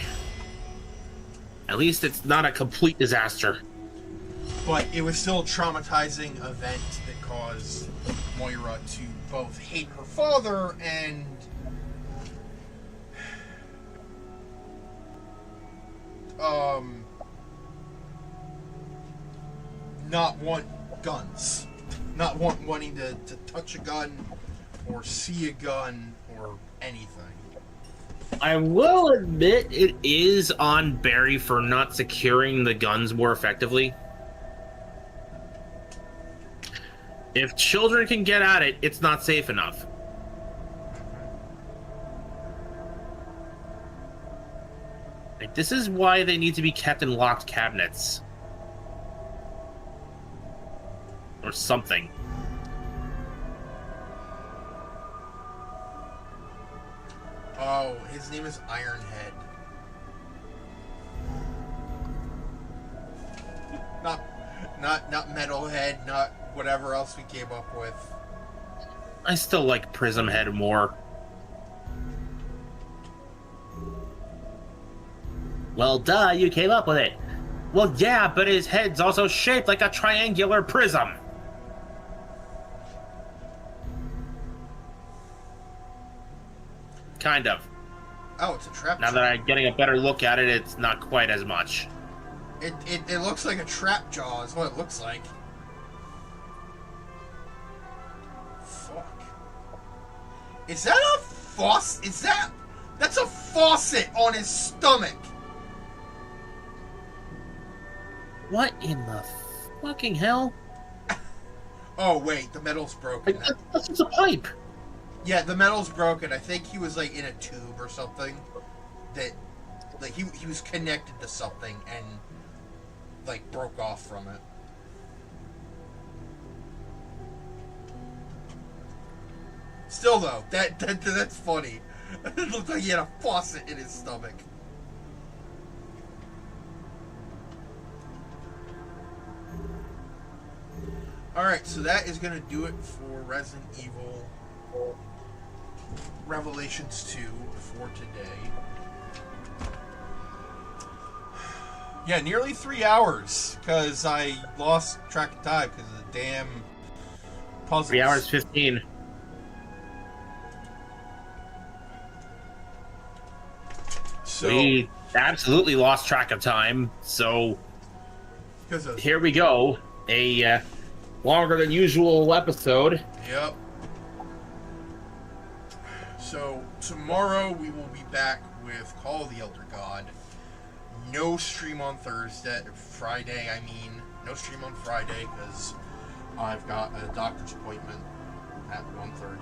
At least it's not a complete disaster. But it was still a traumatizing event that caused Moira to both hate her father and not want guns. Not wanting to touch a gun or see a gun or anything. I will admit it is on Barry for not securing the guns more effectively. If children can get at it, it's not safe enough. Like, this is why they need to be kept in locked cabinets. Or something. Oh, his name is Ironhead. Not Metalhead, not whatever else we came up with. I still like Prism Head more. Well, duh, you came up with it. Well, yeah, but his head's also shaped like a triangular prism. Kind of. Oh, it's a trap. Now that I'm getting a better look at it, it's not quite as much. It looks like a trap jaw is what it looks like. Fuck. Is that a faucet? That's a faucet on his stomach. What in the fucking hell? Oh wait, the metal's broken. That's just a pipe. Yeah, the metal's broken. I think he was like in a tube or something. That, like, he was connected to something and like broke off from it. Still though, that's funny. It looked like he had a faucet in his stomach. Alright, so that is going to do it for Resident Evil Revelations 2 for today. Yeah, nearly 3 hours, because I lost track of time because of the damn puzzles. 3 hours 15. So, we absolutely lost track of time, so here we go. A longer than usual episode. Yep. So, tomorrow we will be back with Call of the Elder God. No stream on Friday, no stream on Friday because I've got a doctor's appointment at 1:30.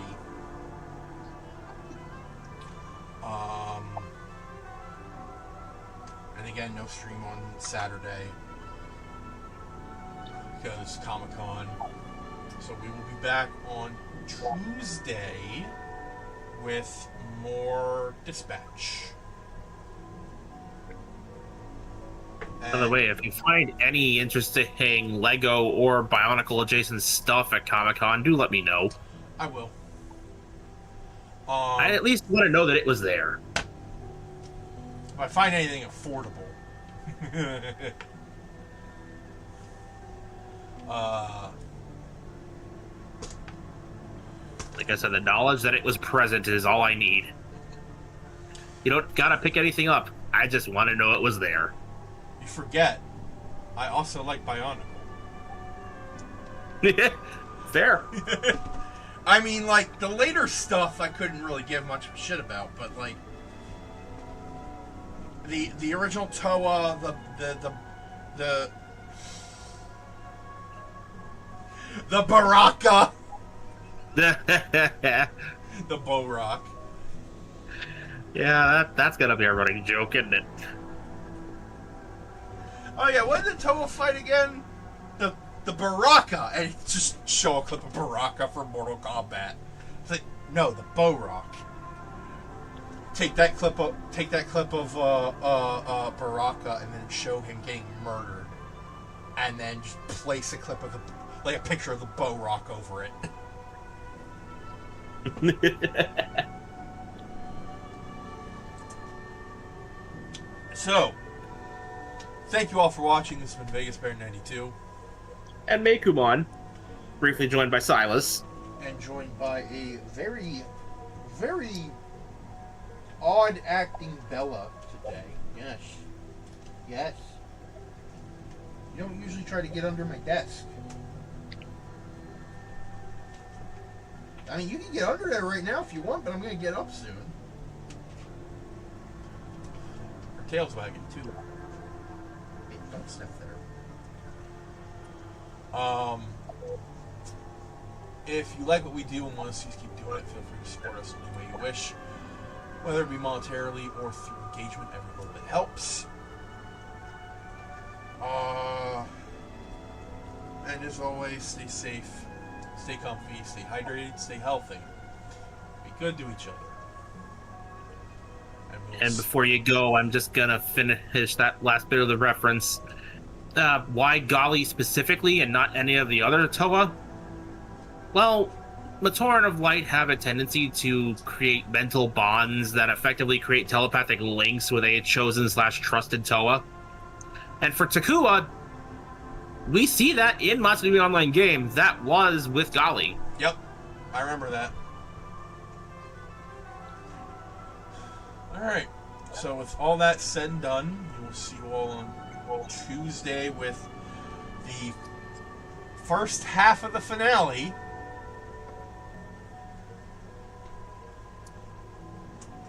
And again, no stream on Saturday because Comic-Con. So we will be back on Tuesday with more Dispatch. By the way, if you find any interesting Lego or Bionicle adjacent stuff at Comic-Con, do let me know. I will. I at least want to know that it was there. If I find anything affordable. Like I said, the knowledge that it was present is all I need. You don't gotta pick anything up. I just want to know it was there. You forget, I also like Bionicle. Fair. I mean, like, the later stuff I couldn't really give much of a shit about, but, like, the original Toa, the Baraka, the Bo-Rock. Yeah, that's gonna be a running joke, isn't it? Oh yeah, what did Toa fight again? The Baraka, and just show a clip of Baraka from Mortal Kombat. It's like, no, the Bo-Rock. Take that clip of Baraka, and then show him getting murdered, and then just place a clip of a picture of the Bo-Rock over it. So, thank you all for watching. This has been Vegas Bear 92. And Meikumon, briefly joined by Silas. And joined by a very, very odd acting Bella today. Yes. Yes. You don't usually try to get under my desk. I mean, you can get under there right now if you want, but I'm going to get up soon. Her tail's wagging too. Hey, don't sniff there. If you like what we do and want to see us keep doing it, feel free to support us any way you wish. Whether it be monetarily or through engagement, every little bit helps. And as always, stay safe, stay comfy, stay hydrated, stay healthy. Be good to each other. And before you go, I'm just gonna finish that last bit of the reference. Why Golly specifically and not any of the other Toa? Well, Matoran of Light have a tendency to create mental bonds that effectively create telepathic links with a chosen/trusted Toa. And for Takua, we see that in Matsumi Online game. That was with Golly. Yep, I remember that. Alright, so with all that said and done, we will see you all on Tuesday with the first half of the finale.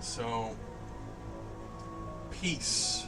So, peace.